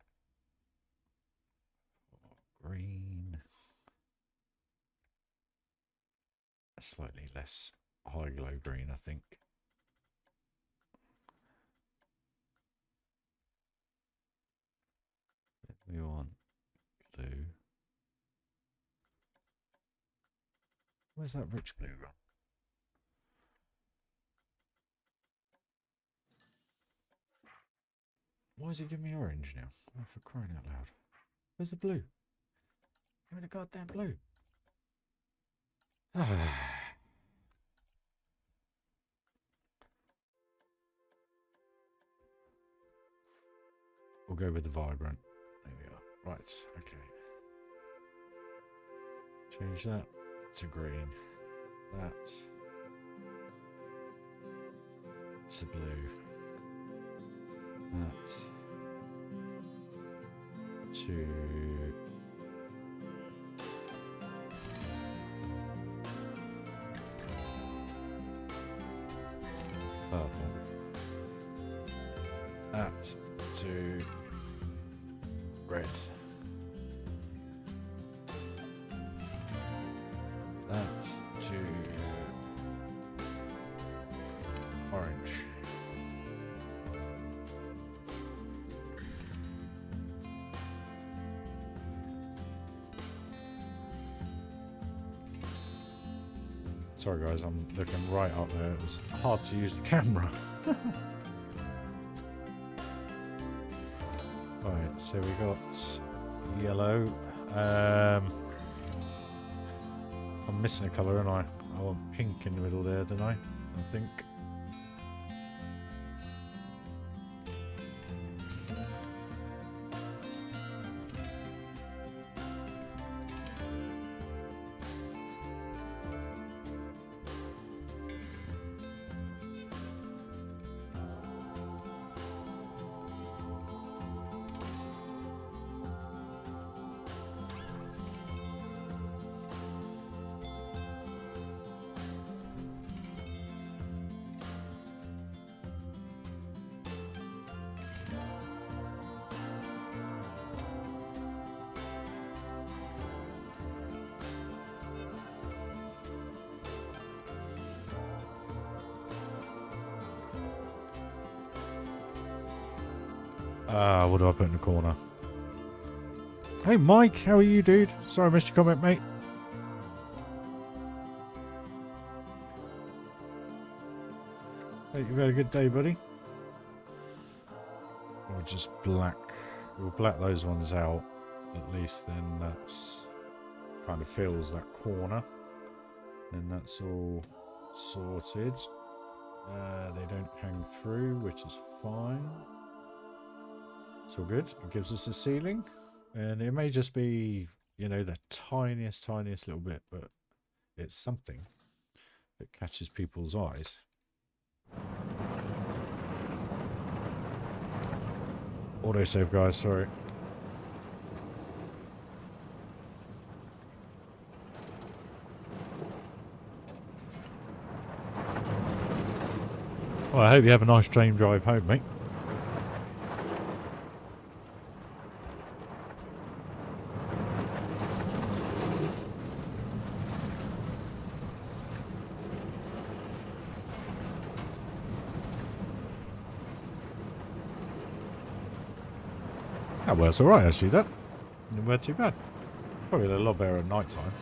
S1: Green. A slightly less high glow green, I think. We want blue. Where's that rich blue gone? Why is he giving me orange now? Oh, for crying out loud. Where's the blue? Give me the goddamn blue. We'll go with the vibrant. There we are. Right, okay. Change that to green. That's to blue. That's to purple. That to red. That to orange. Sorry guys, I'm looking right up there. It's hard to use the camera. Right, so we got yellow. I'm missing a colour, and I want pink in the middle there, don't I? I think. What do I put in the corner? Hey, Mike, how are you, dude? Sorry I missed your comment, mate. Hope you've had a good day, buddy. We'll just we'll black those ones out. At least then that's kind of fills that corner. And that's all sorted. They don't hang through, which is fine. It's all good. It gives us a ceiling. And it may just be, you know, the tiniest little bit, but it's something that catches people's eyes. Autosave, guys, sorry. Well, I hope you have a nice train drive home, mate. Oh, well, it's alright actually, that. Didn't wear too bad. Probably a lot better at night time.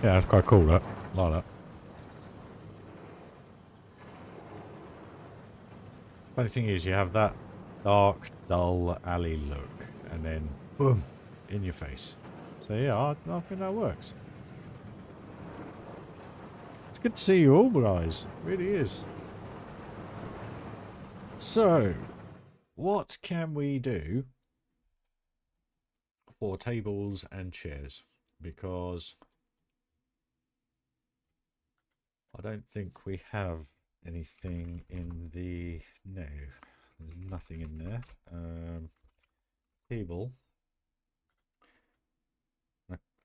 S1: Yeah, that's quite cool, that. Like that. Funny thing is, you have that dark, dull alley look, and then boom, in your face. So yeah, I think that works. It's good to see you all, guys. It really is. So, what can we do for tables and chairs? Because I don't think we have anything in the... No, there's nothing in there. Table.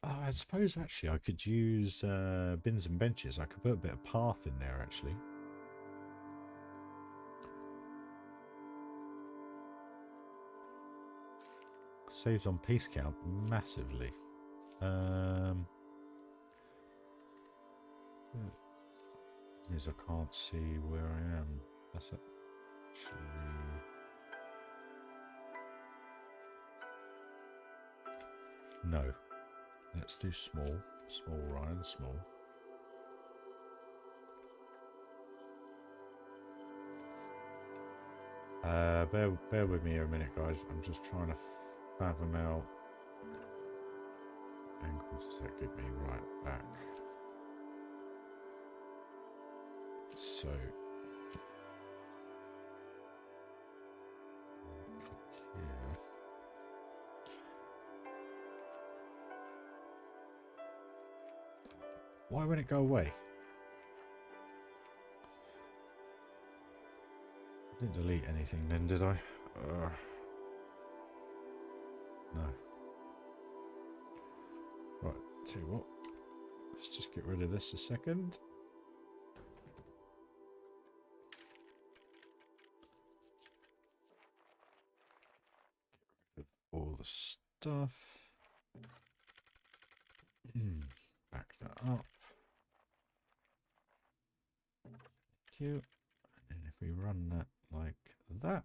S1: I suppose actually I could use bins and benches. I could put a bit of path in there actually. Saves on piece count massively. Means I can't see where I am. That's actually... No. Let's do small. Small, Ryan, small. Bear with me here a minute, guys. I'm just trying to fathom out... Angles does that give me? Right, back. So... click here. Why won't it go away? I didn't delete anything then, did I? No. Right, tell you what. Let's just get rid of this a second. Get rid of all the stuff. Back that up. Thank you. And then if we run that like that,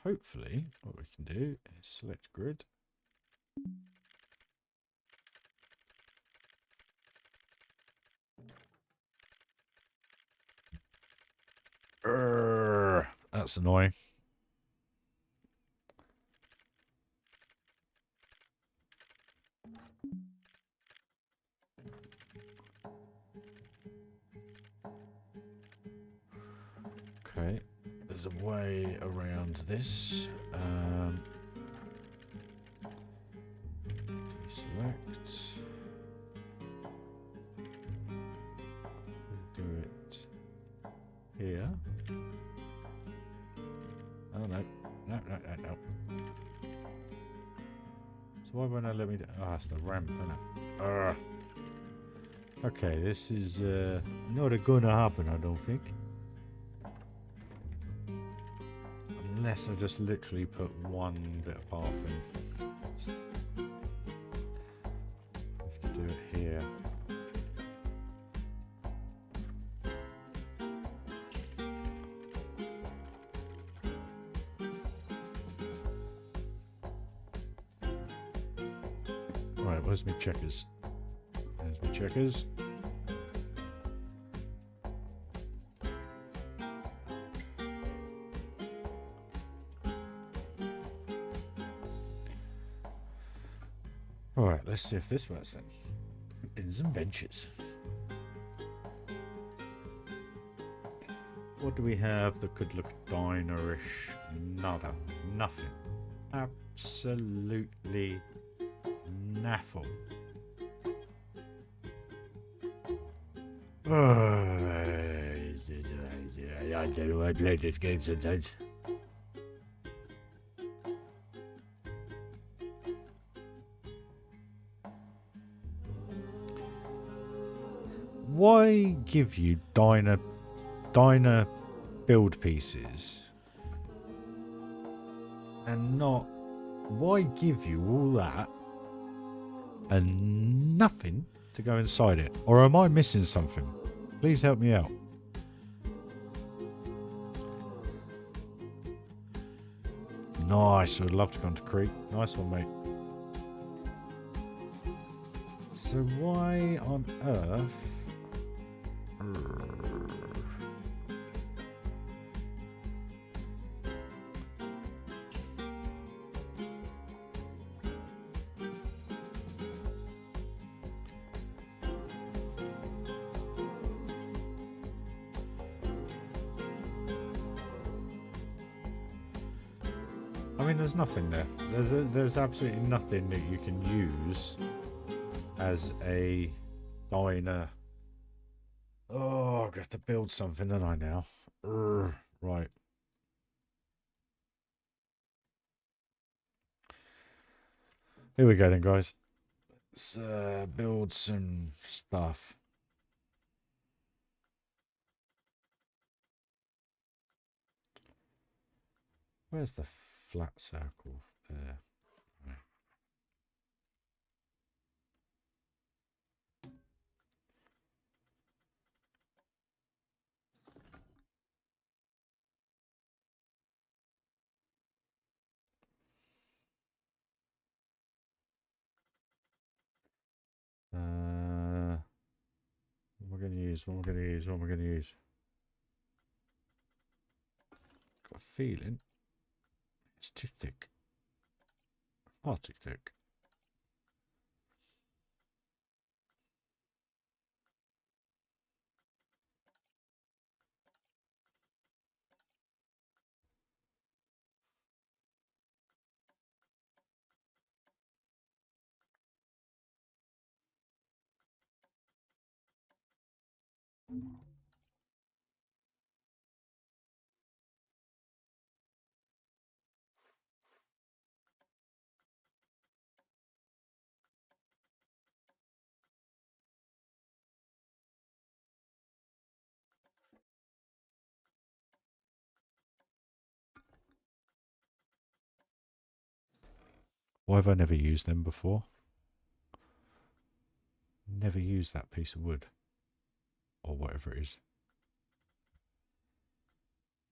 S1: hopefully what we can do is select grid. That's annoying. Okay, there's a way around this. Deselect. Do it here. Oh no, no. So why won't I let me do? Ah, it's the ramp, isn't it? Okay, this is not gonna happen, I don't think. Unless I just literally put one bit of path in. Have to do it here. Right, where's my checkers? There's my checkers. Alright, let's see if this works then. Bins and benches. What do we have that could look dinerish? Nada. Nothing. Absolutely naffle. I don't know, I play this game sometimes. Why give you diner build pieces and not, why give you all that and nothing to go inside it? Or am I missing something? Please help me out. Nice, I would love to go into Creek. Nice one, mate. So why on earth? I mean, there's nothing there. There's absolutely nothing that you can use as a diner. Oh, I've got to build something, don't I now? Right. Here we go then, guys. Let's build some stuff. Where's the flat circle? There. Right. What am I going to use? What am I going to use? What am I going to use? Got a feeling it's too thick. Far too thick. Why have I never used them before? Never used that piece of wood. Or whatever it is.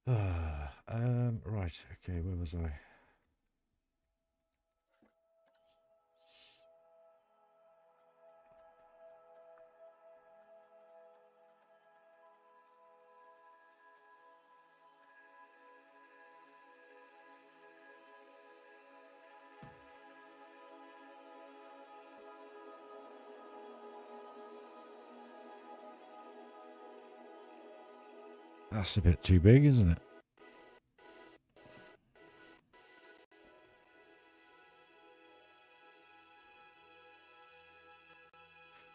S1: Right, okay, where was I? That's a bit too big, isn't it?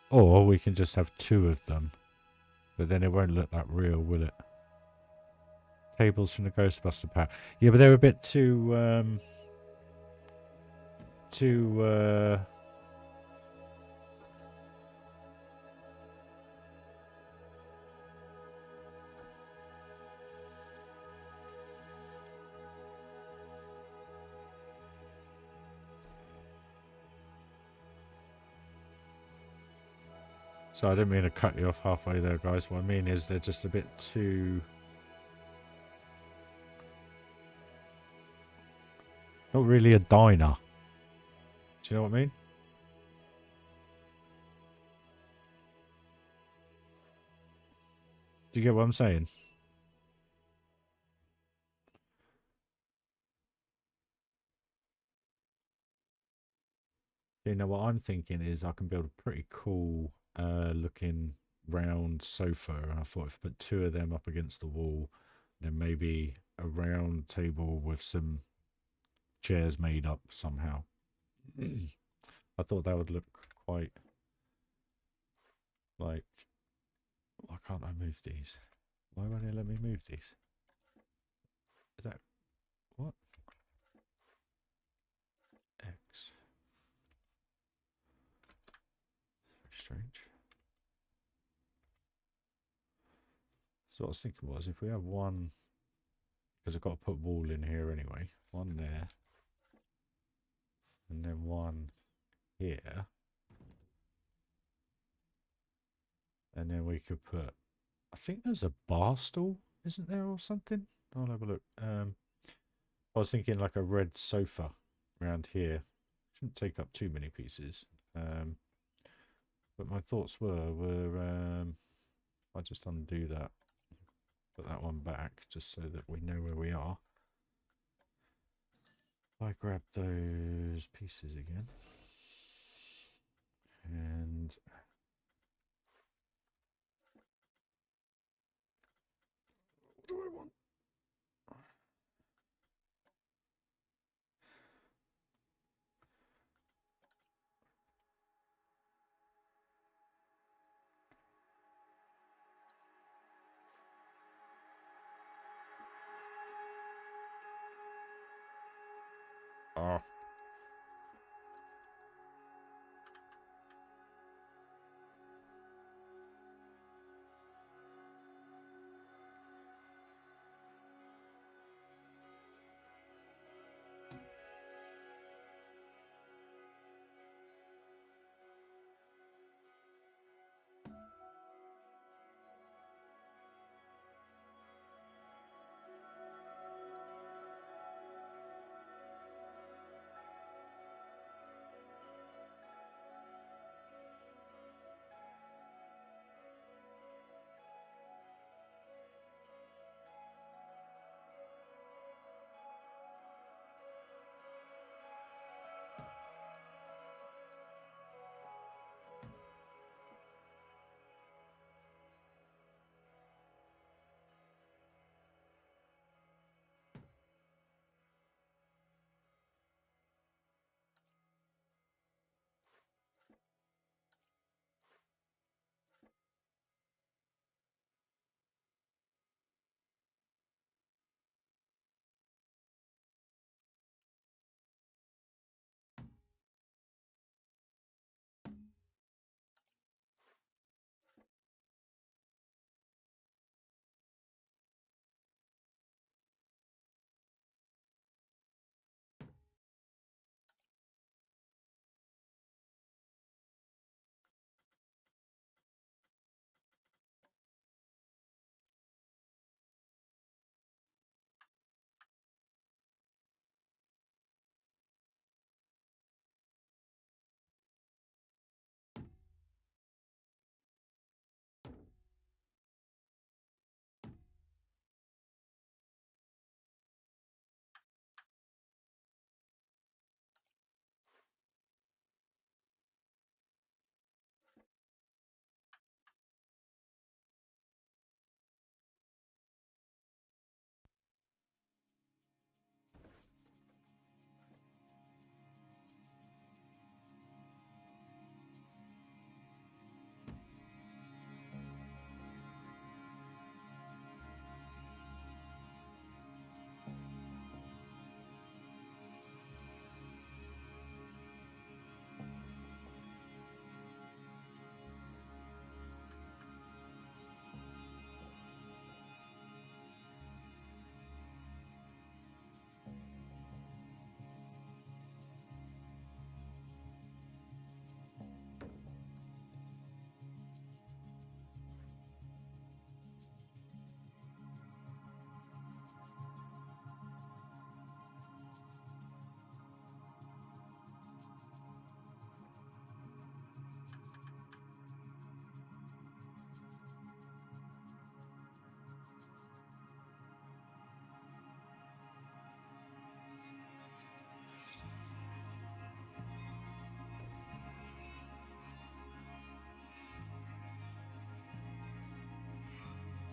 S1: Or we can just have two of them. But then it won't look that real, will it? Tables from the Ghostbuster pack. Yeah, but they're a bit too... So I didn't mean to cut you off halfway there, guys. What I mean is they're just a bit too... Not really a diner. Do you know what I mean? Do you get what I'm saying? You know, what I'm thinking is I can build a pretty cool looking round sofa. And I thought if I put two of them up against the wall, then maybe a round table with some chairs made up somehow. I thought that would look quite like... Why can't I move these? Why won't it let me move these? Is that... What? X. Very strange. So what I was thinking was if we have one... Because I've got to put wall in here anyway. One there. And then one here. And then we could put... I think there's a bar stool, isn't there, or something? I'll have a look. I was thinking like a red sofa around here. Shouldn't take up too many pieces. But my thoughts were I'll just undo that. Put that one back just so that we know where we are. I grab those pieces again. And what do I want? Oh.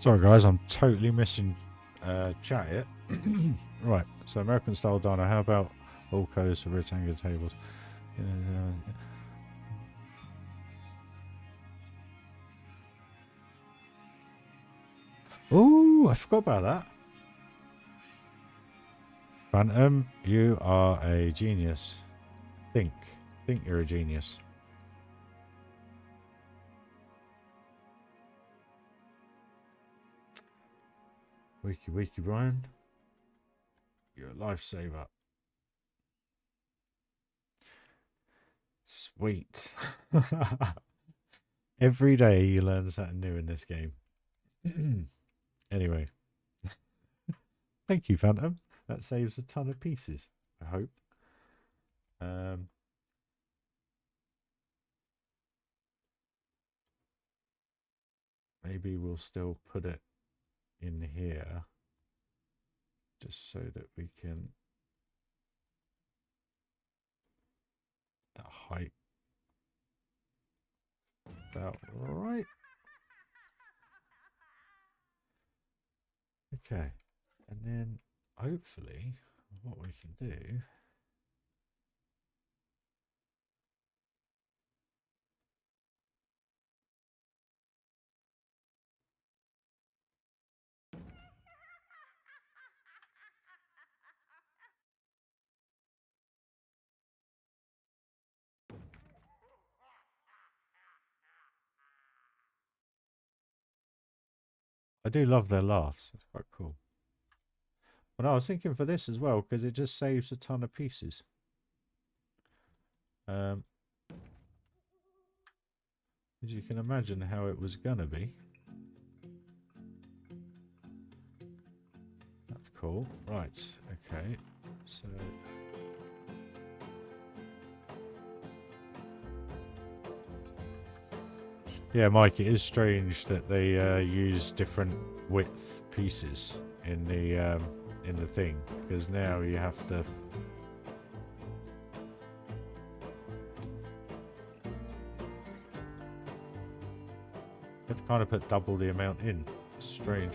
S1: Sorry guys, I'm totally missing chat here. Right, so American style diner. How about all codes for rectangular tables? Oh, I forgot about that. Phantom, you are a genius. Think you're a genius. Wiki, Brian. You're a lifesaver. Sweet. Every day you learn something new in this game. Anyway. Thank you, Phantom. That saves a ton of pieces, I hope. Maybe we'll still put it in here just so that we can that height about right. Okay, and then hopefully what we can do I do love their laughs. It's quite cool. But I was thinking for this as well because it just saves a ton of pieces. As you can imagine how it was gonna be. That's cool. Right. Okay. So. Yeah, Mike, it is strange that they use different width pieces in the thing, because now you have to kind of put double the amount in. It's strange.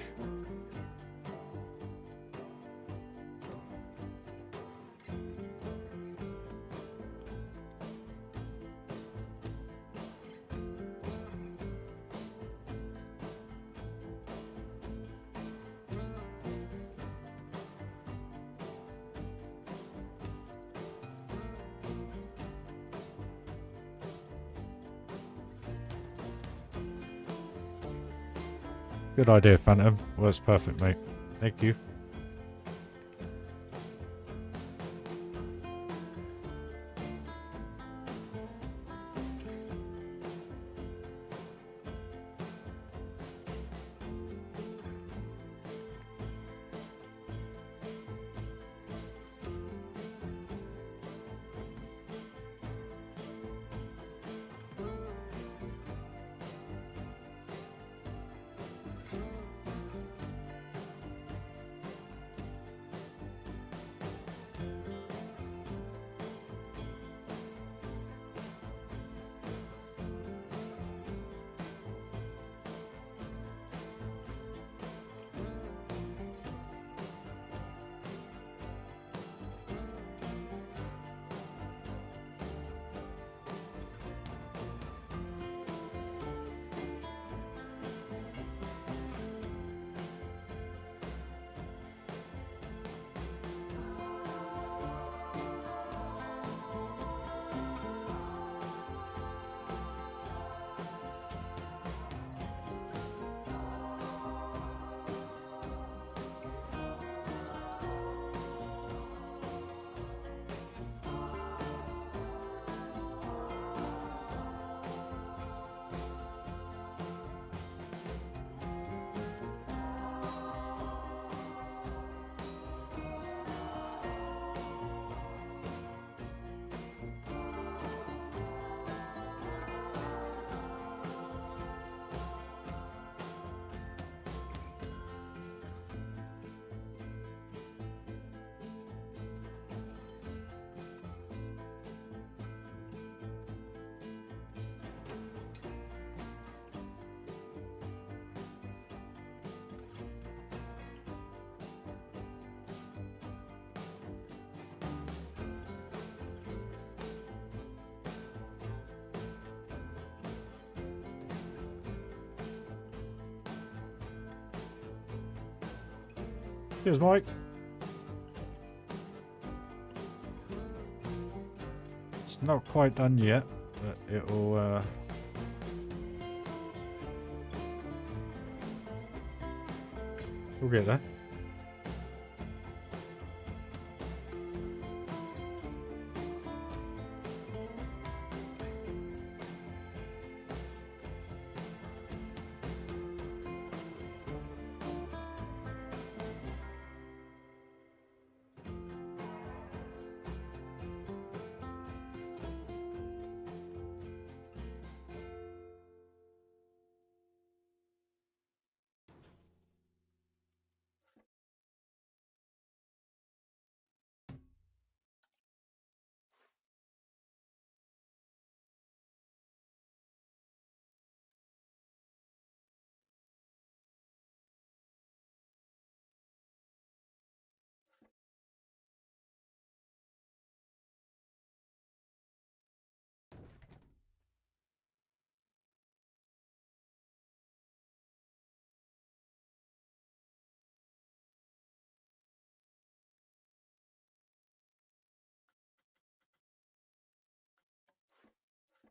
S1: Good idea, Phantom. Works perfect, mate. Thank you. Cheers, Mike. It's not quite done yet, but it'll we'll get there.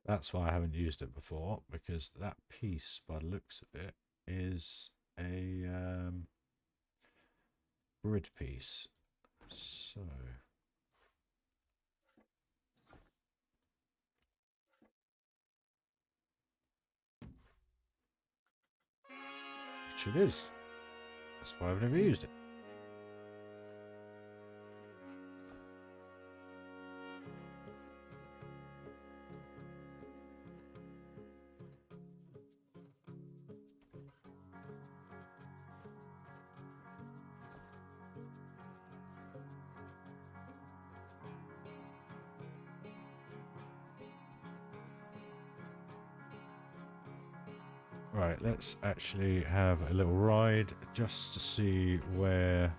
S1: That's why I haven't used it before, because that piece, by the looks of it, is a grid piece. So which it is. That's why I've never used it. Right, let's actually have a little ride just to see where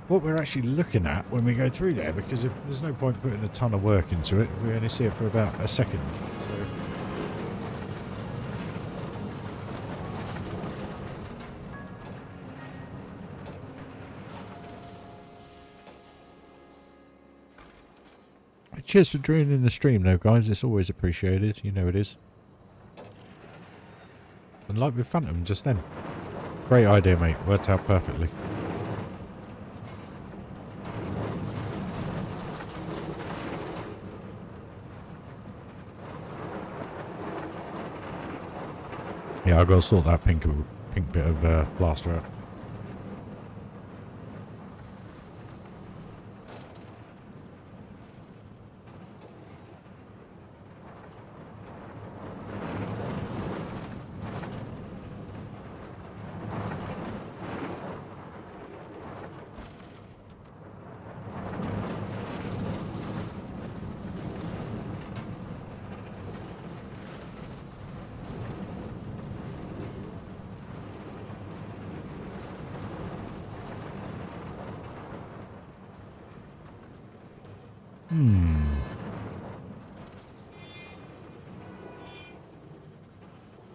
S1: what we're actually looking at when we go through there, because there's no point putting a ton of work into it if we only see it for about a second. So cheers for joining the stream though, guys. It's always appreciated. You know it is. And like with Phantom just then. Great idea, mate. Worked out perfectly. Yeah, I've got to sort that pink bit of plaster out.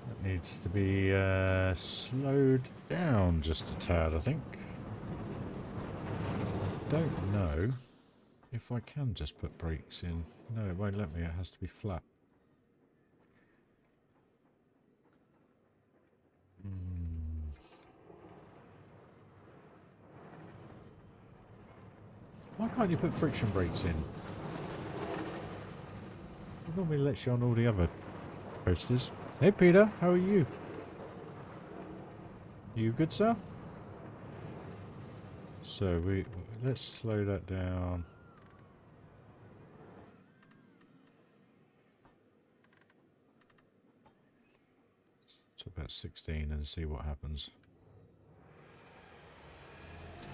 S1: That needs to be slowed down just a tad, I think. Don't know if I can just put brakes in. No, it won't let me. It has to be flat. Why can't you put friction brakes in? It normally lets you on all the other coasters. Hey Peter, how are you? You good, sir? So let's slow that down. To about 16 and see what happens.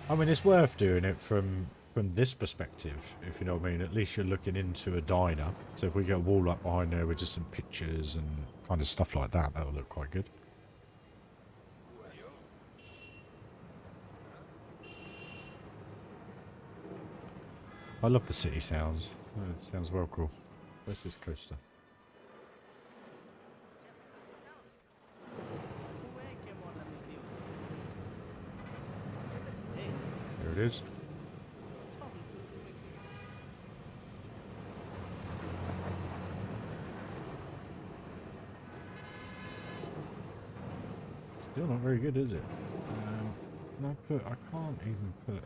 S1: I mean, it's worth doing it from this perspective, if you know what I mean. At least you're looking into a diner. So if we get a wall up behind there with just some pictures and kind of stuff like that, that'll look quite good. I love the city sounds. Oh, it sounds well cool. Where's this coaster? There it is. Still not very good, is it? I can't even put...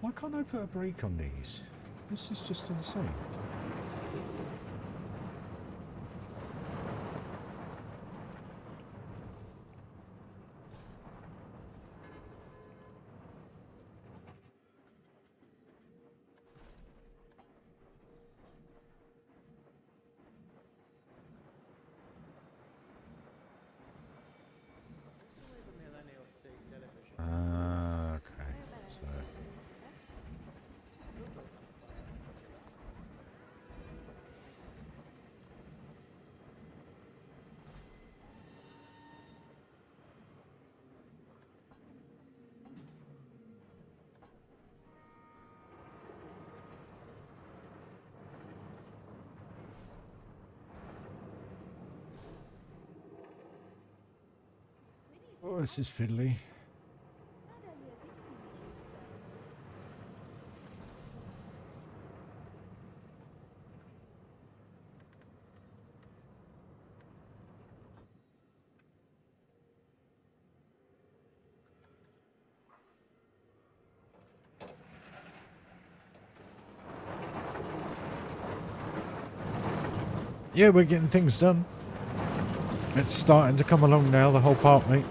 S1: Why can't I put a brake on these? This is just insane. Okay, so... Oh, this is fiddly. Yeah, we're getting things done. It's starting to come along now, the whole part, mate.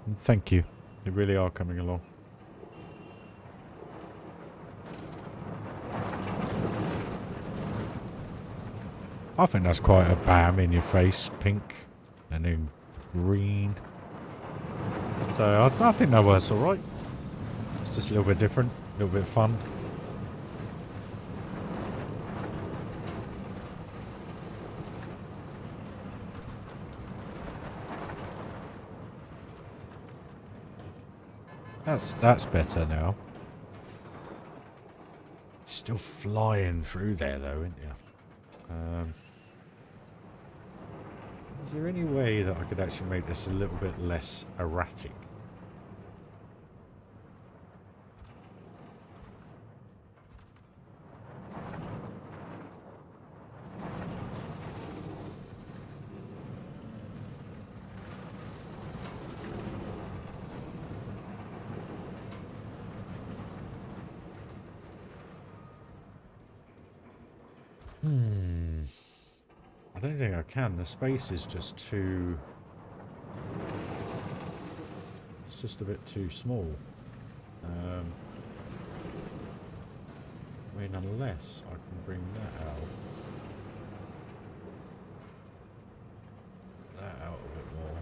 S1: And thank you. You really are coming along. I think that's quite a bam in your face, pink, and then green. So I think that works all right. It's just a little bit different, a little bit fun. That's better now. Still flying through there though, isn't you? Is there any way that I could actually make this a little bit less erratic? I don't think I can. The space is just too... It's just a bit too small. I mean, unless I can bring that out. That out a bit more.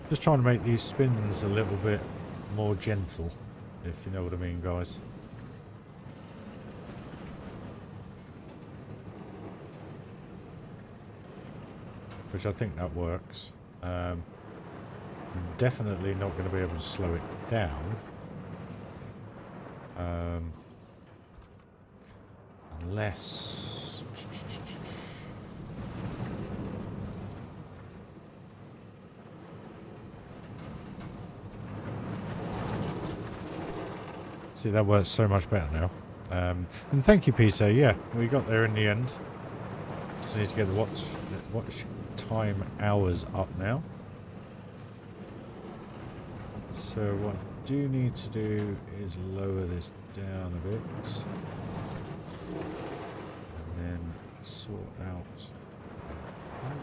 S1: Just trying to make these spins a little bit more gentle, if you know what I mean, guys. which I think that works. Definitely not going to be able to slow it down. Unless... See, that works so much better now. And thank you, Peter. Yeah, we got there in the end. Just need to get the watch time hours up now. So what I do need to do is lower this down a bit. And then sort out that.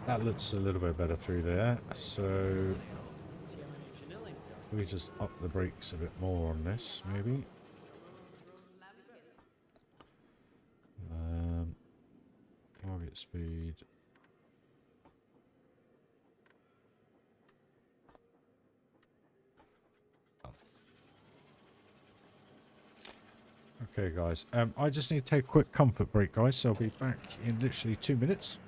S1: That looks a little bit better through there, so we just up the brakes a bit more on this, maybe. Target speed. Oh. Okay, guys. I just need to take a quick comfort break, guys, so I'll be back in literally 2 minutes.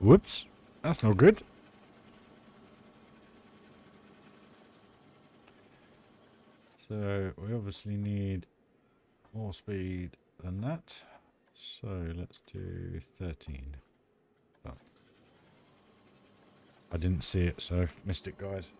S1: Whoops, that's not good. So we obviously need more speed than that. So let's do 13. Oh. I didn't see it, so missed it, guys.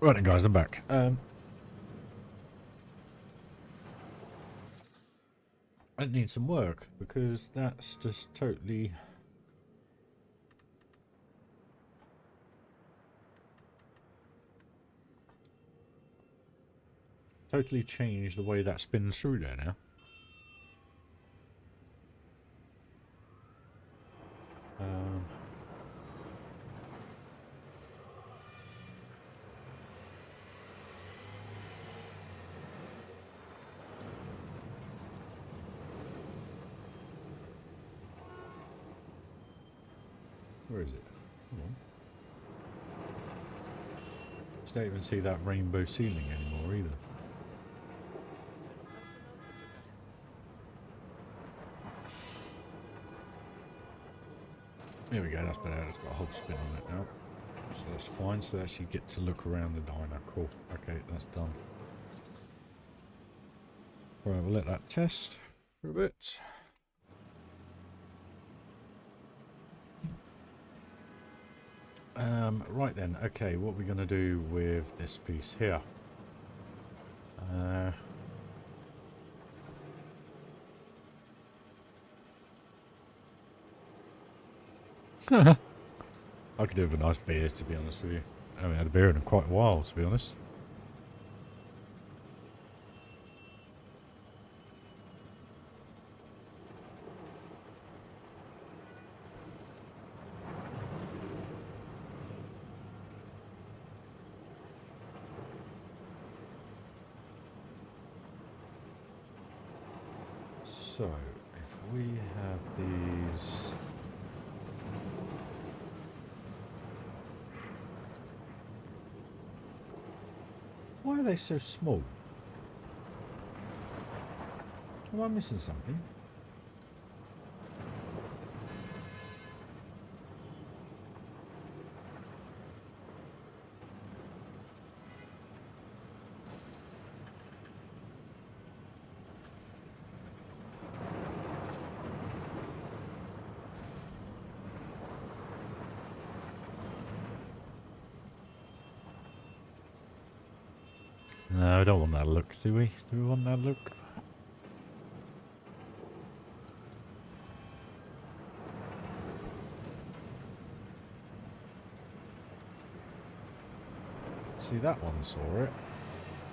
S1: Right then, guys, I'm back. I need some work because that's just totally changed the way that spins through there now. Where is it? Hold on. Just don't even see that rainbow ceiling anymore either. There we go, that's better. It's got a whole spin on it now. So that's fine. So that you get to look around the diner. Cool. Okay, that's done. Right, we'll let that test for a bit. Right then, okay, what are we going to do with this piece here? I could do with a nice beer, to be honest with you. I haven't had a beer in quite a while, to be honest. So, if we have these... Why are they so small? Am I missing something? No, I don't want that look, do we? Do we want that look? See, that one saw it.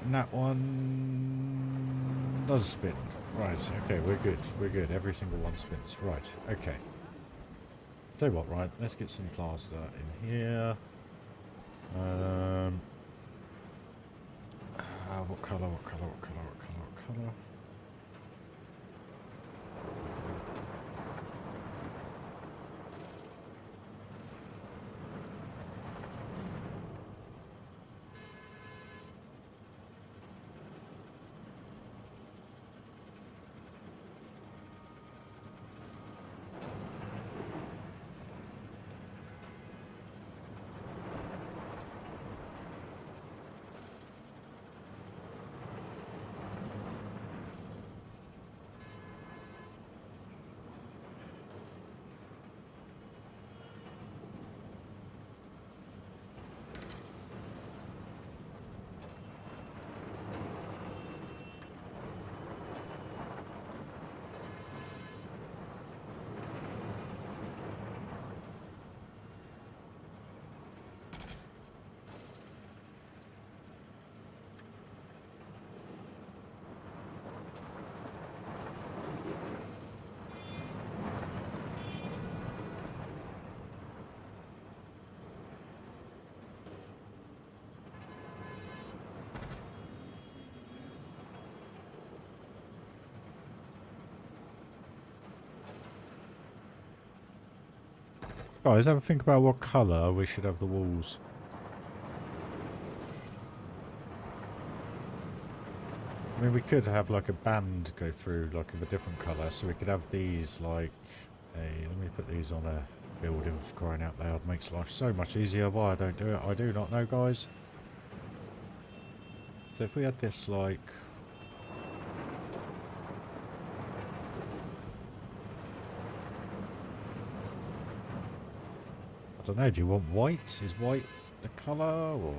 S1: And that one does spin. Right, okay, we're good. We're good. Every single one spins. Right, okay. Tell you what, right, let's get some plaster in here. What colour, what colour, what colour, what colour, what colour? Guys, have a think about what colour we should have the walls. I mean, we could have like a band go through like of a different colour, so we could have these like a... Let me put these on a building, for crying out loud. Makes life so much easier. Why I don't do it, I do not know, guys. So if we had this like... I don't know, do you want white? Is white the colour, or...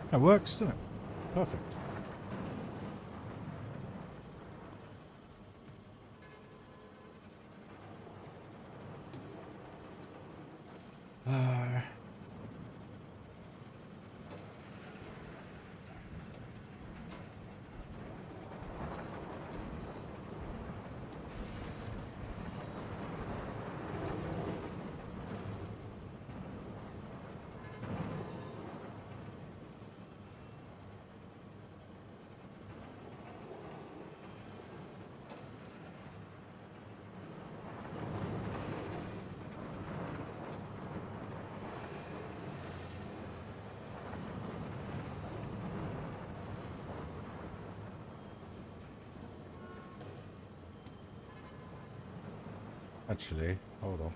S1: That works, doesn't it? Perfect. Actually, hold on.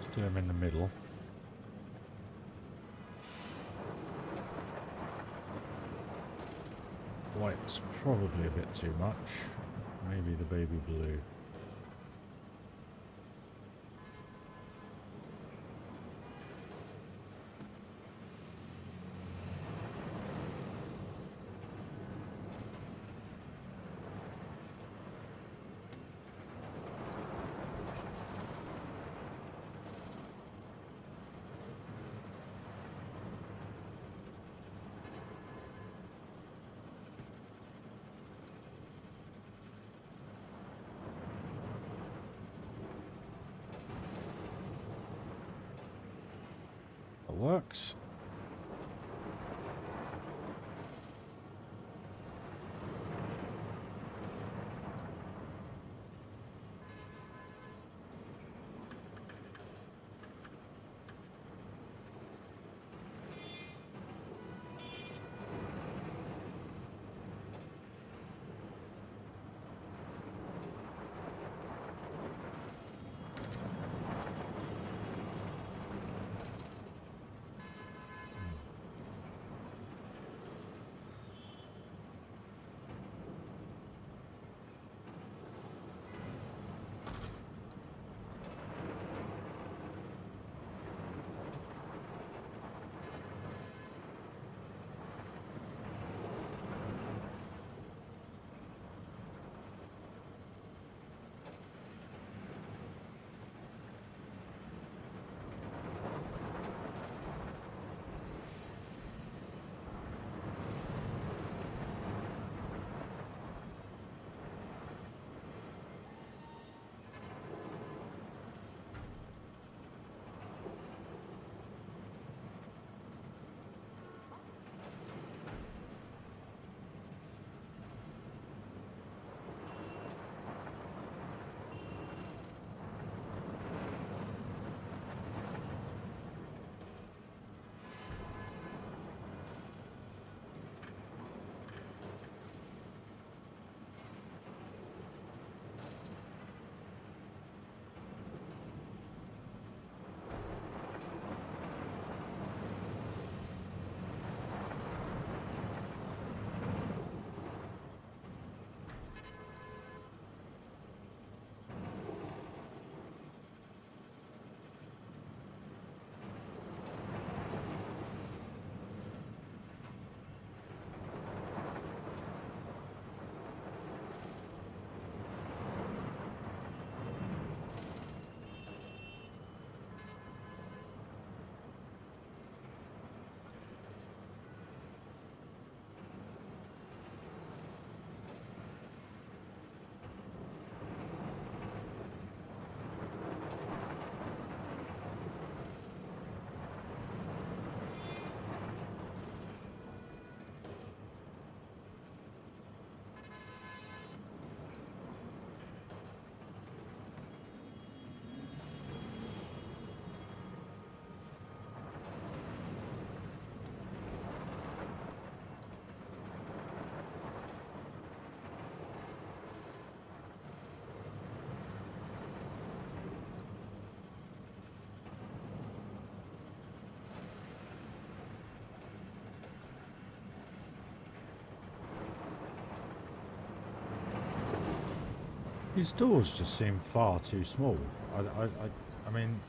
S1: Let's do them in the middle. White's probably a bit too much. Maybe the baby blue. That works. These doors just seem far too small. I mean,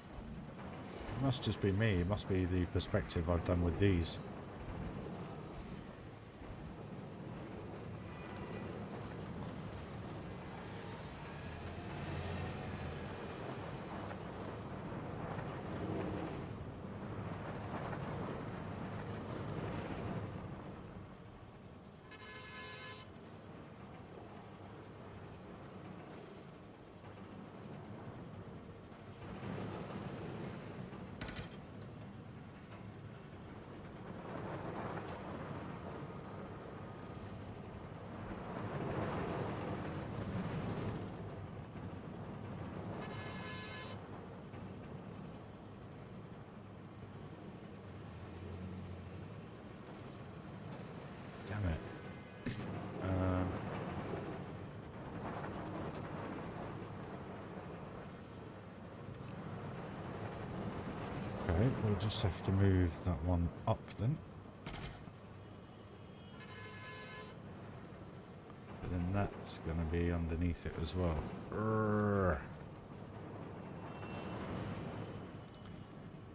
S1: must just be me. It must be the perspective I've done with these. Damn it. Okay, we'll just have to move that one up then. But then that's going to be underneath it as well. Urgh.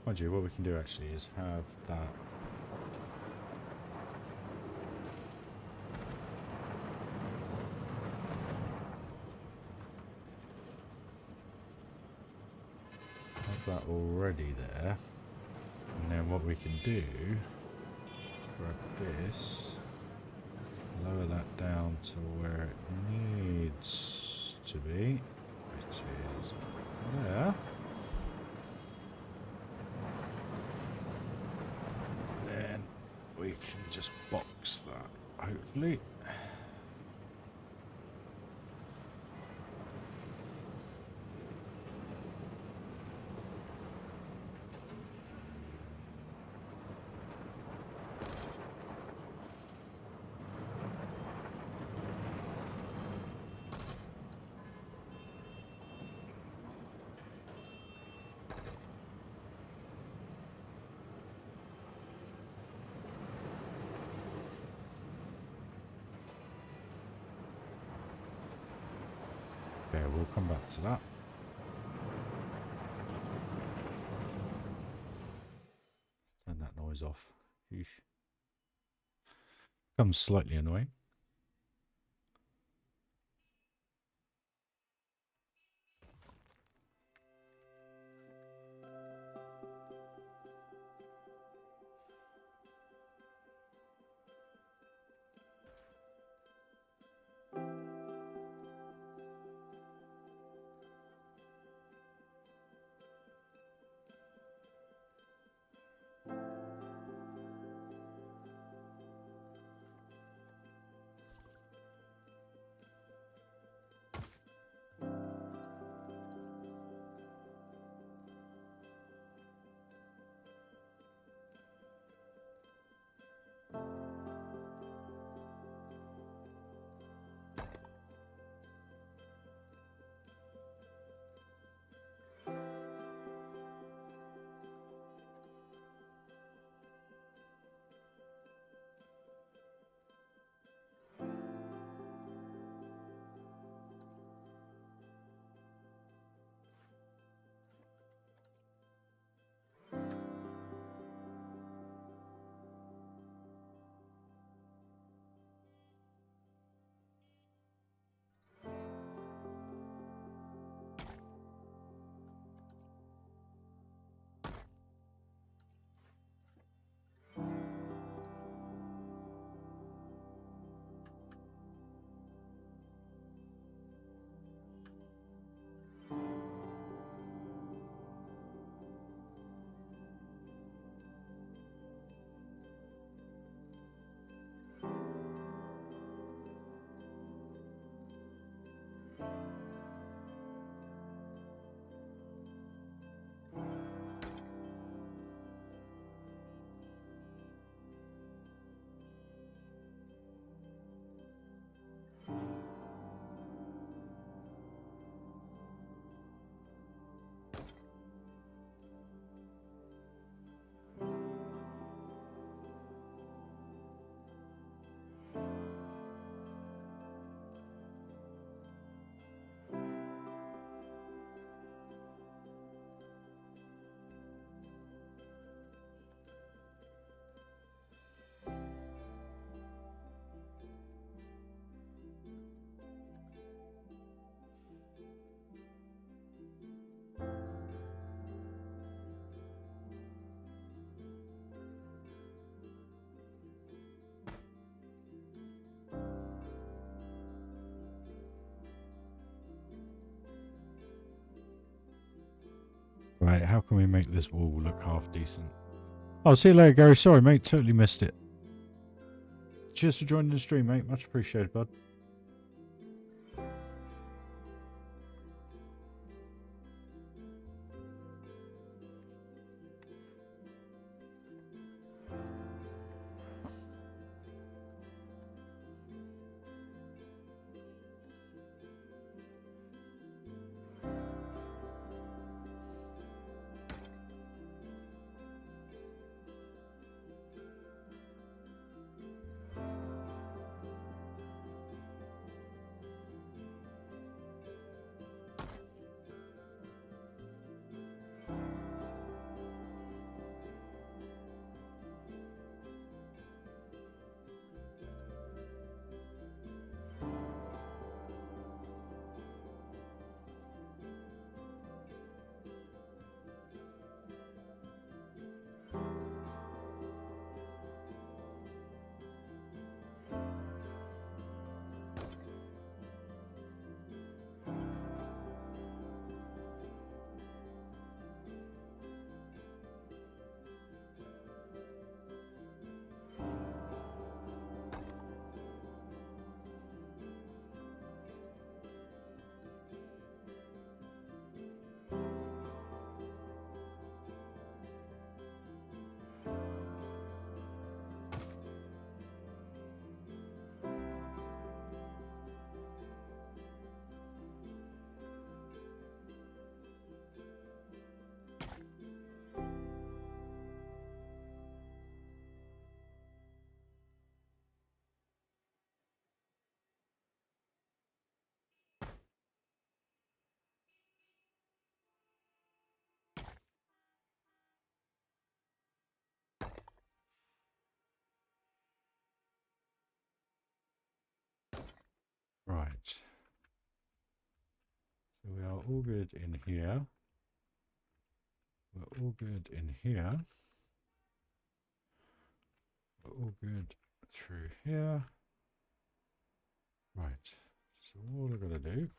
S1: Mind you, what we can do actually is have that. That already there, and then what we can do, grab this, lower that down to where it needs to be, which is there. Then we can just box that, hopefully. Okay, we'll come back to that. Turn that noise off. Yeesh. Becomes slightly annoying. Right, how can we make this wall look half decent? Oh, see you later, Gary. Sorry, mate. Totally missed it. Cheers for joining the stream, mate. Much appreciated, bud. Right. So we are all good in here. We're all good in here. We're all good through here. Right. So all I've got to do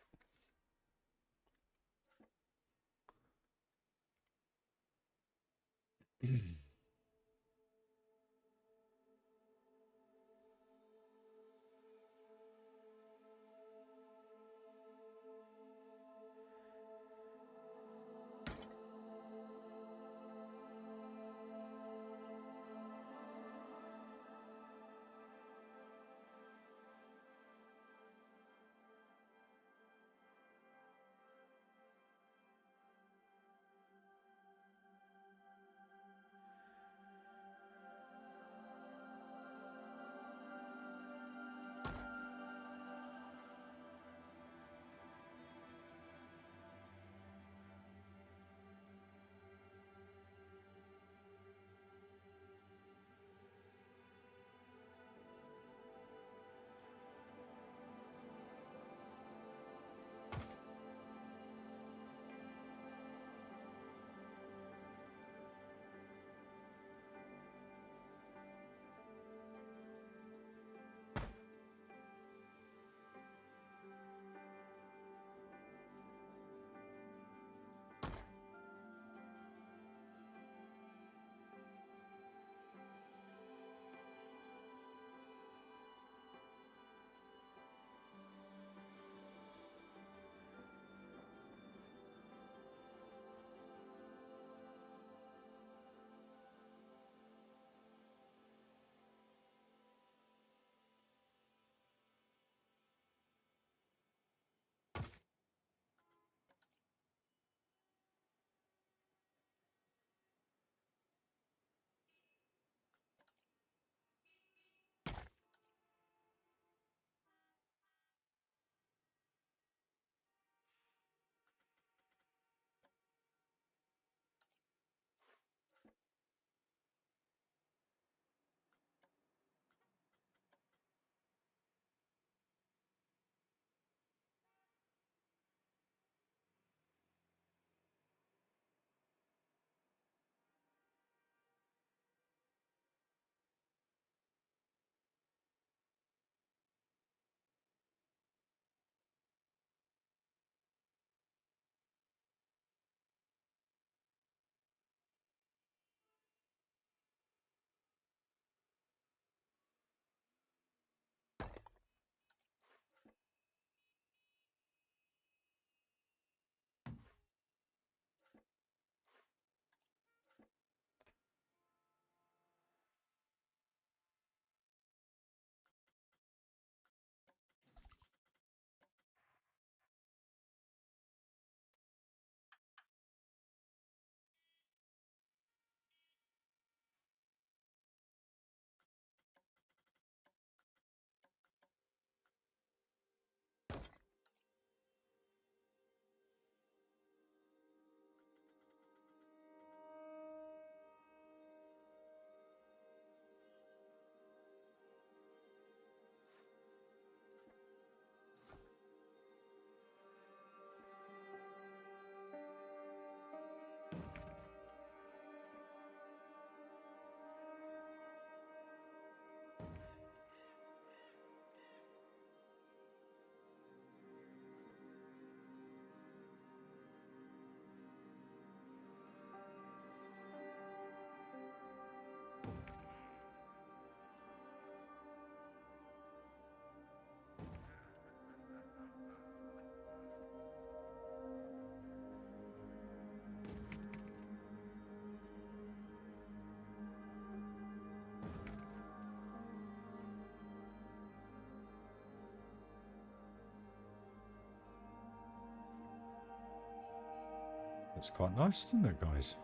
S1: It's quite nice, isn't it, guys?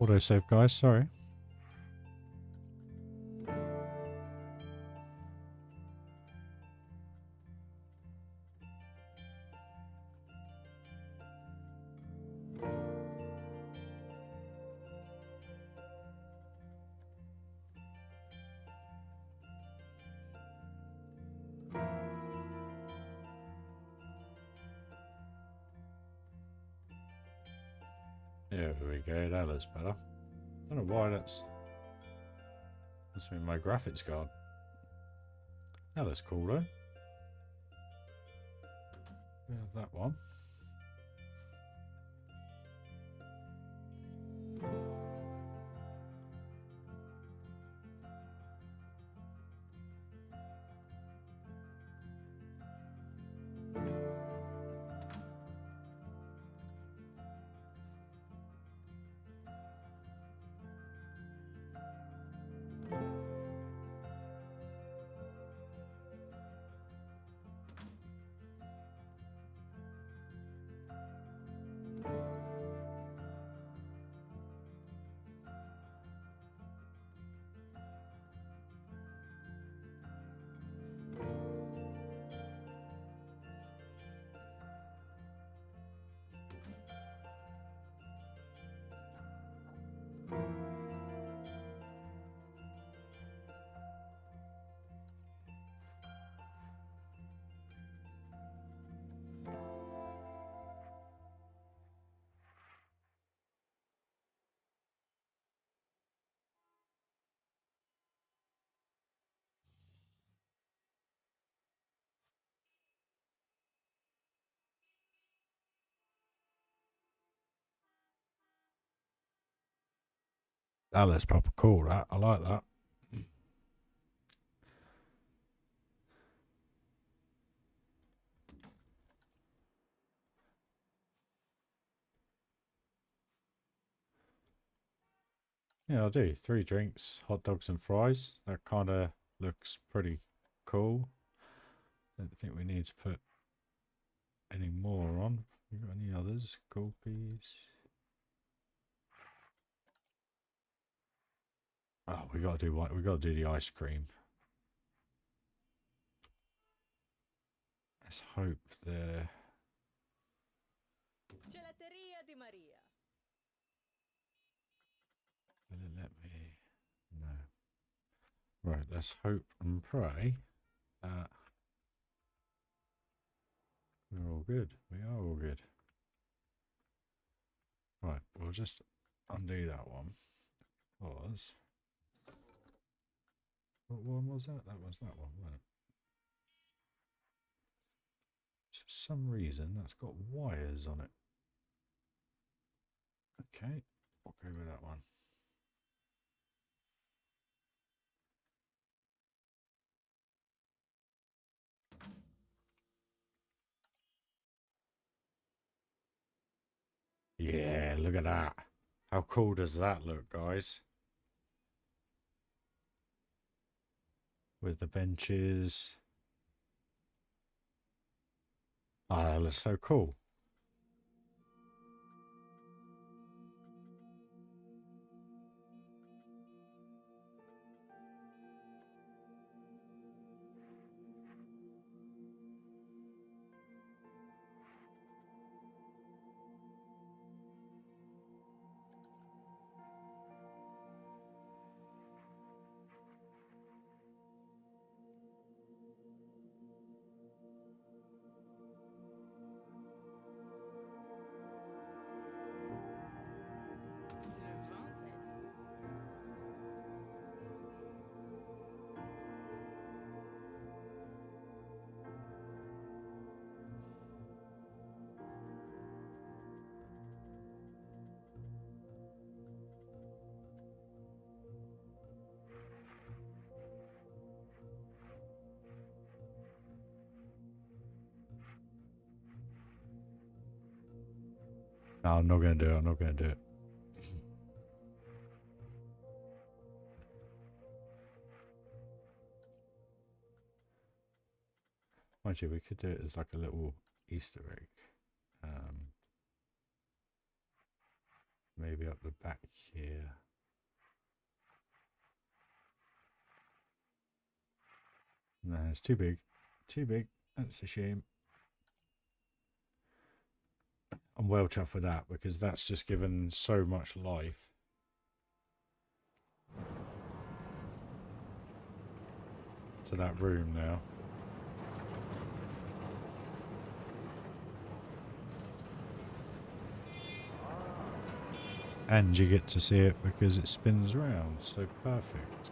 S1: Autosave, guys, sorry. There we go, that looks better. I don't know why that's been my graphics card. That looks cool though. We have that one. That looks proper cool, that. I like that. Yeah, I'll do 3 drinks, hot dogs and fries. That kind of looks pretty cool. Don't think we need to put any more on. You got any others? Gulpies. Oh, we gotta do what? We gotta do the ice cream. Let's hope they're.
S2: Gelateria di Maria.
S1: Will it let me? No. Right. Let's hope and pray that we're all good. We are all good. Right. We'll just undo that one. Because. What one was that? That was that one, wasn't it? For some reason, that's got wires on it. Okay, we'll go with that one. Yeah, look at that. How cool does that look, guys? With the benches. Ah, that looks so cool. No, I'm not going to do it. I'm not going to do it. Mind you, we could do it as like a little Easter egg. Maybe up the back here. No, it's too big. Too big. That's a shame. I'm well chuffed with that because that's just given so much life to that room now. And you get to see it because it spins around, so perfect.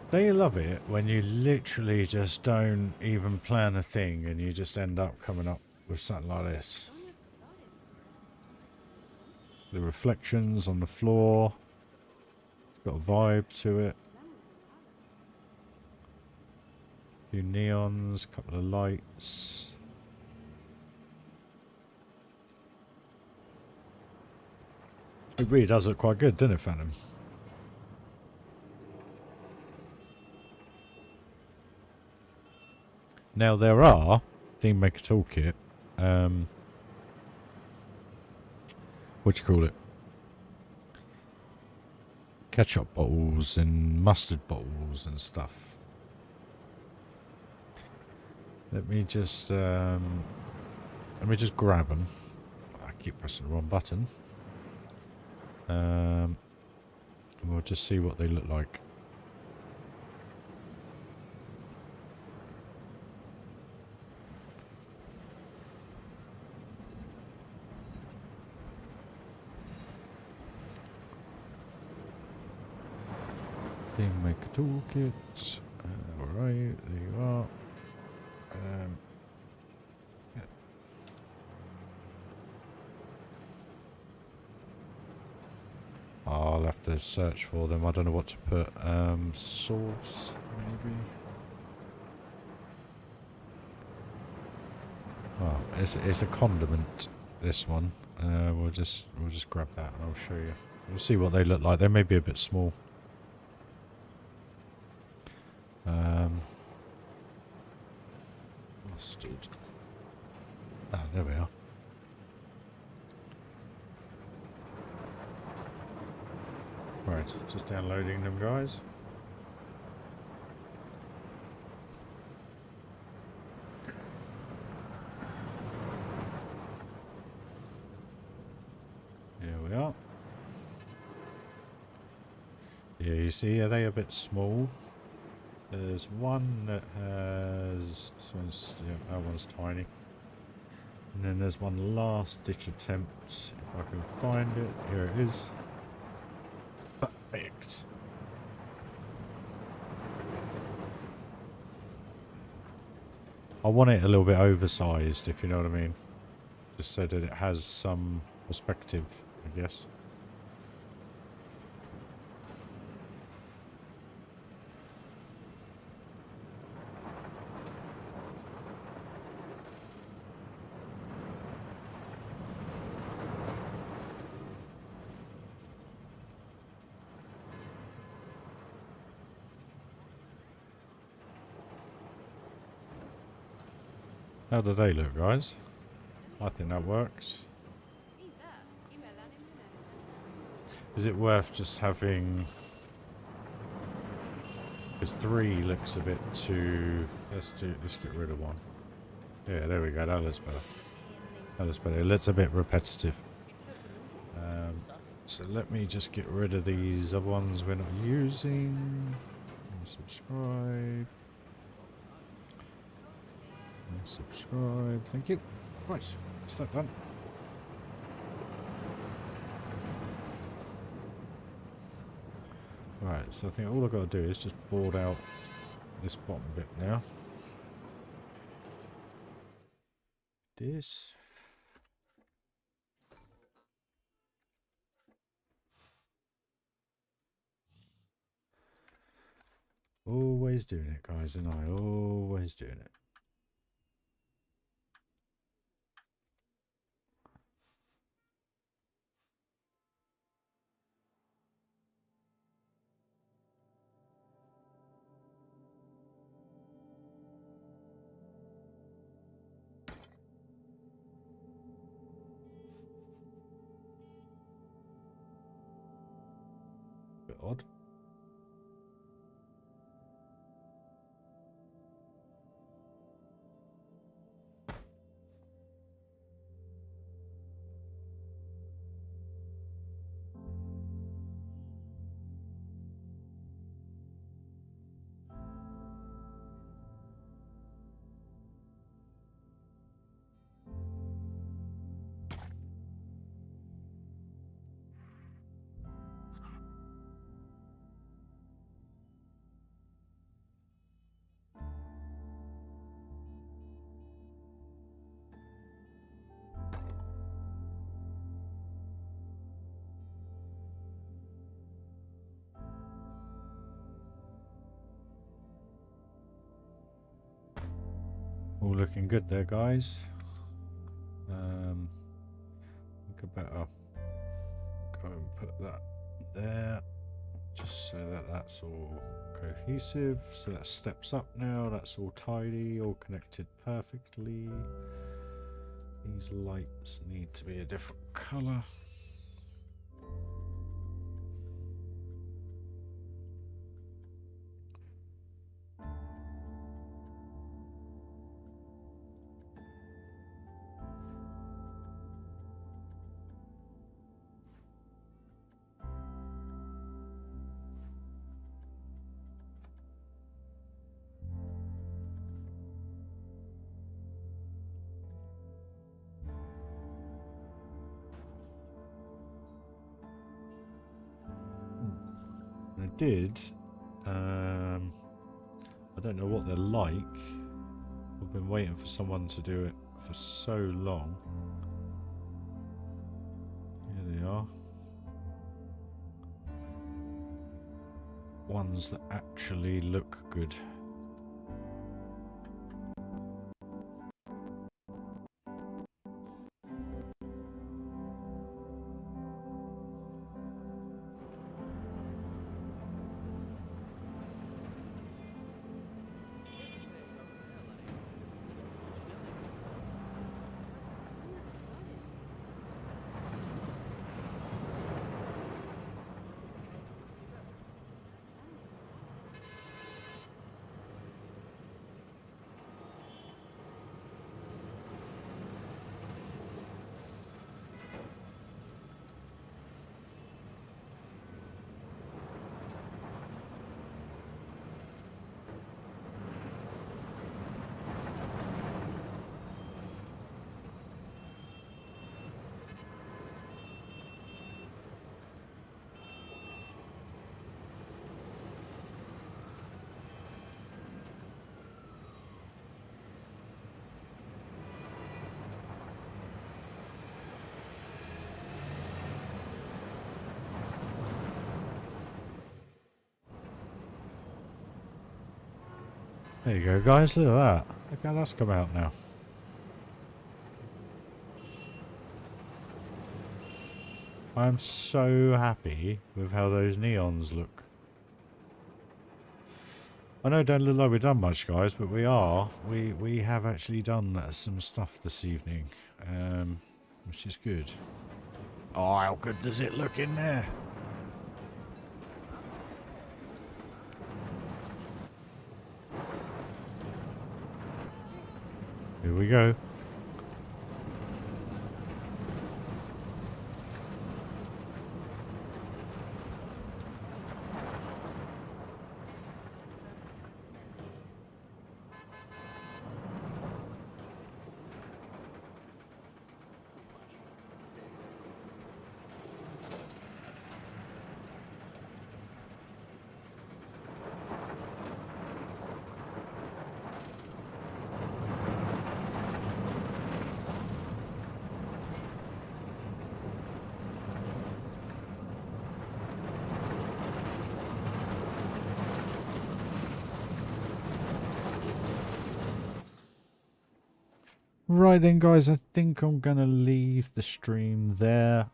S1: Don't you love it when you literally just don't even plan a thing and you just end up coming up with something like this? The reflections on the floor, it's got a vibe to it. A few neons, a couple of lights. It really does look quite good, doesn't it, Phantom? Now there are Theme Maker Toolkit. What do you call it? Ketchup bottles and mustard bottles and stuff. Let me just grab them. I keep pressing the wrong button. And we'll just see what they look like. Theme Maker Toolkit. Alright, there you are. Yeah. I'll have to search for them. I don't know what to put. Sauce, maybe. Oh, it's a condiment, this one. We'll just grab that and I'll show you. We'll see what they look like. They may be a bit small. Mustard. Ah, there we are. Right, just downloading them, guys. Here we are. Yeah, you see, are they a bit small? There's one that has... This one's... Yeah, that one's tiny. And then there's one last ditch attempt. If I can find it. Here it is. Perfect. I want it a little bit oversized, if you know what I mean. Just so that it has some perspective, I guess. How do they look, guys? I think that works. Is it worth just having... Because 3 looks a bit too... Let's get rid of 1. Yeah, there we go. That looks better. That looks better. It looks a bit repetitive. So let me just get rid of these other ones we're not using. Subscribe. Subscribe. Thank you. Right. Is that done? Right, so I think all I've got to do is just board out this bottom bit now. This. Always doing it, guys, and I always doing it. Bit odd. All looking good there, guys. I could better go and put that there, just so that that's all cohesive. So that steps up now. That's all tidy, all connected perfectly. These lights need to be a different colour. I did. I don't know what they're like. I've been waiting for someone to do it for so long. Here they are. Ones that actually look good. There you go, guys. Look at that. Look how that's come out now. I'm so happy with how those neons look. I know it don't look like we've done much, guys, but we are. We have actually done some stuff this evening, which is good. Oh, how good does it look in there? Here we go. Right then, guys, I think I'm going to leave the stream there.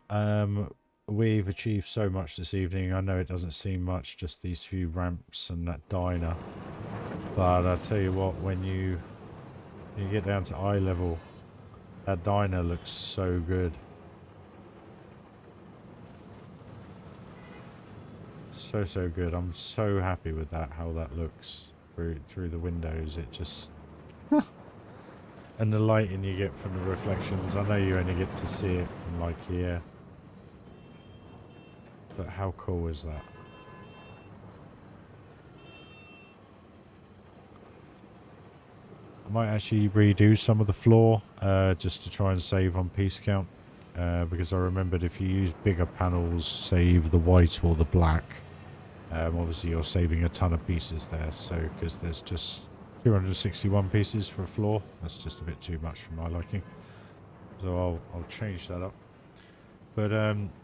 S1: We've achieved so much this evening. I know it doesn't seem much, just these few ramps and that diner. But I'll tell you what, when you get down to eye level, that diner looks so good. So good. I'm so happy with that, how that looks through the windows. It just... And the lighting you get from the reflections, I know you only get to see it from like here. But how cool is that? I might actually redo some of the floor just to try and save on piece count. Because I remembered if you use bigger panels, save the white or the black, obviously you're saving a ton of pieces there. So, because there's just 261 pieces for a floor. That's just a bit too much for my liking. So I'll change that up. But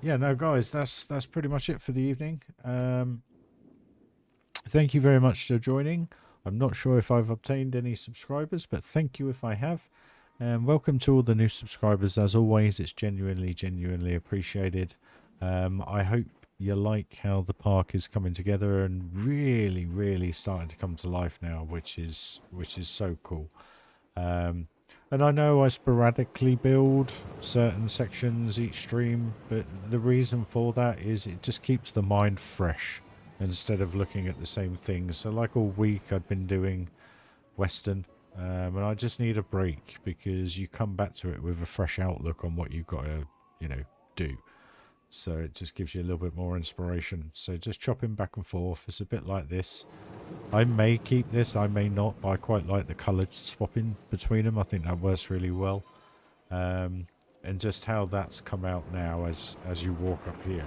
S1: yeah, no guys, that's pretty much it for the evening. Thank you very much for joining. I'm not sure if I've obtained any subscribers, but thank you if I have. And welcome to all the new subscribers. As always, it's genuinely appreciated. I hope you like how the park is coming together and really starting to come to life now, which is so cool. And I know I sporadically build certain sections each stream, but the reason for that is it just keeps the mind fresh instead of looking at the same things. So like all week I've been doing Western, and I just need a break because you come back to it with a fresh outlook on what you've got to, do. So it just gives you a little bit more inspiration. So just chopping back and forth. It's a bit like this. I may keep this, I may not, but I quite like the colour swapping between them. I think that works really well. And just how that's come out now as you walk up here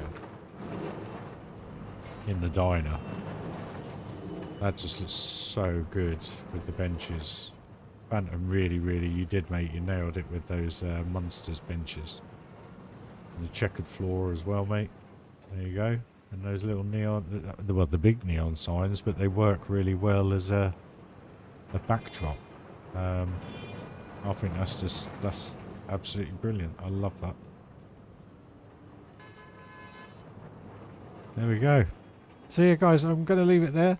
S1: in the diner. That just looks so good with the benches. Phantom, really, you did, mate. You nailed it with those Monsters benches. And the checkered floor as well, mate. There you go. And those little neon, well, the big neon signs, but they work really well as a backdrop. I think that's absolutely brilliant. I love that. There we go. So yeah, guys, I'm going to leave it there.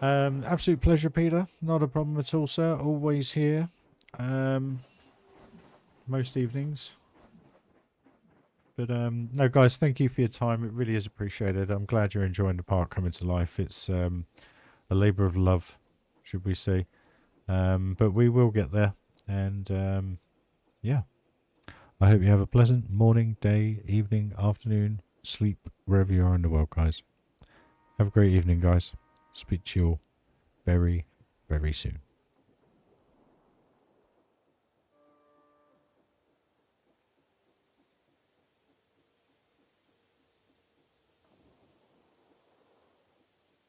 S1: Absolute pleasure, Peter. Not a problem at all, sir. Always here. Most evenings. But no, guys, thank you for your time. It really is appreciated. I'm glad you're enjoying the park coming to life. It's a labour of love, should we say. But we will get there. And yeah, I hope you have a pleasant morning, day, evening, afternoon, sleep, wherever you are in the world, guys. Have a great evening, guys. Speak to you all very soon.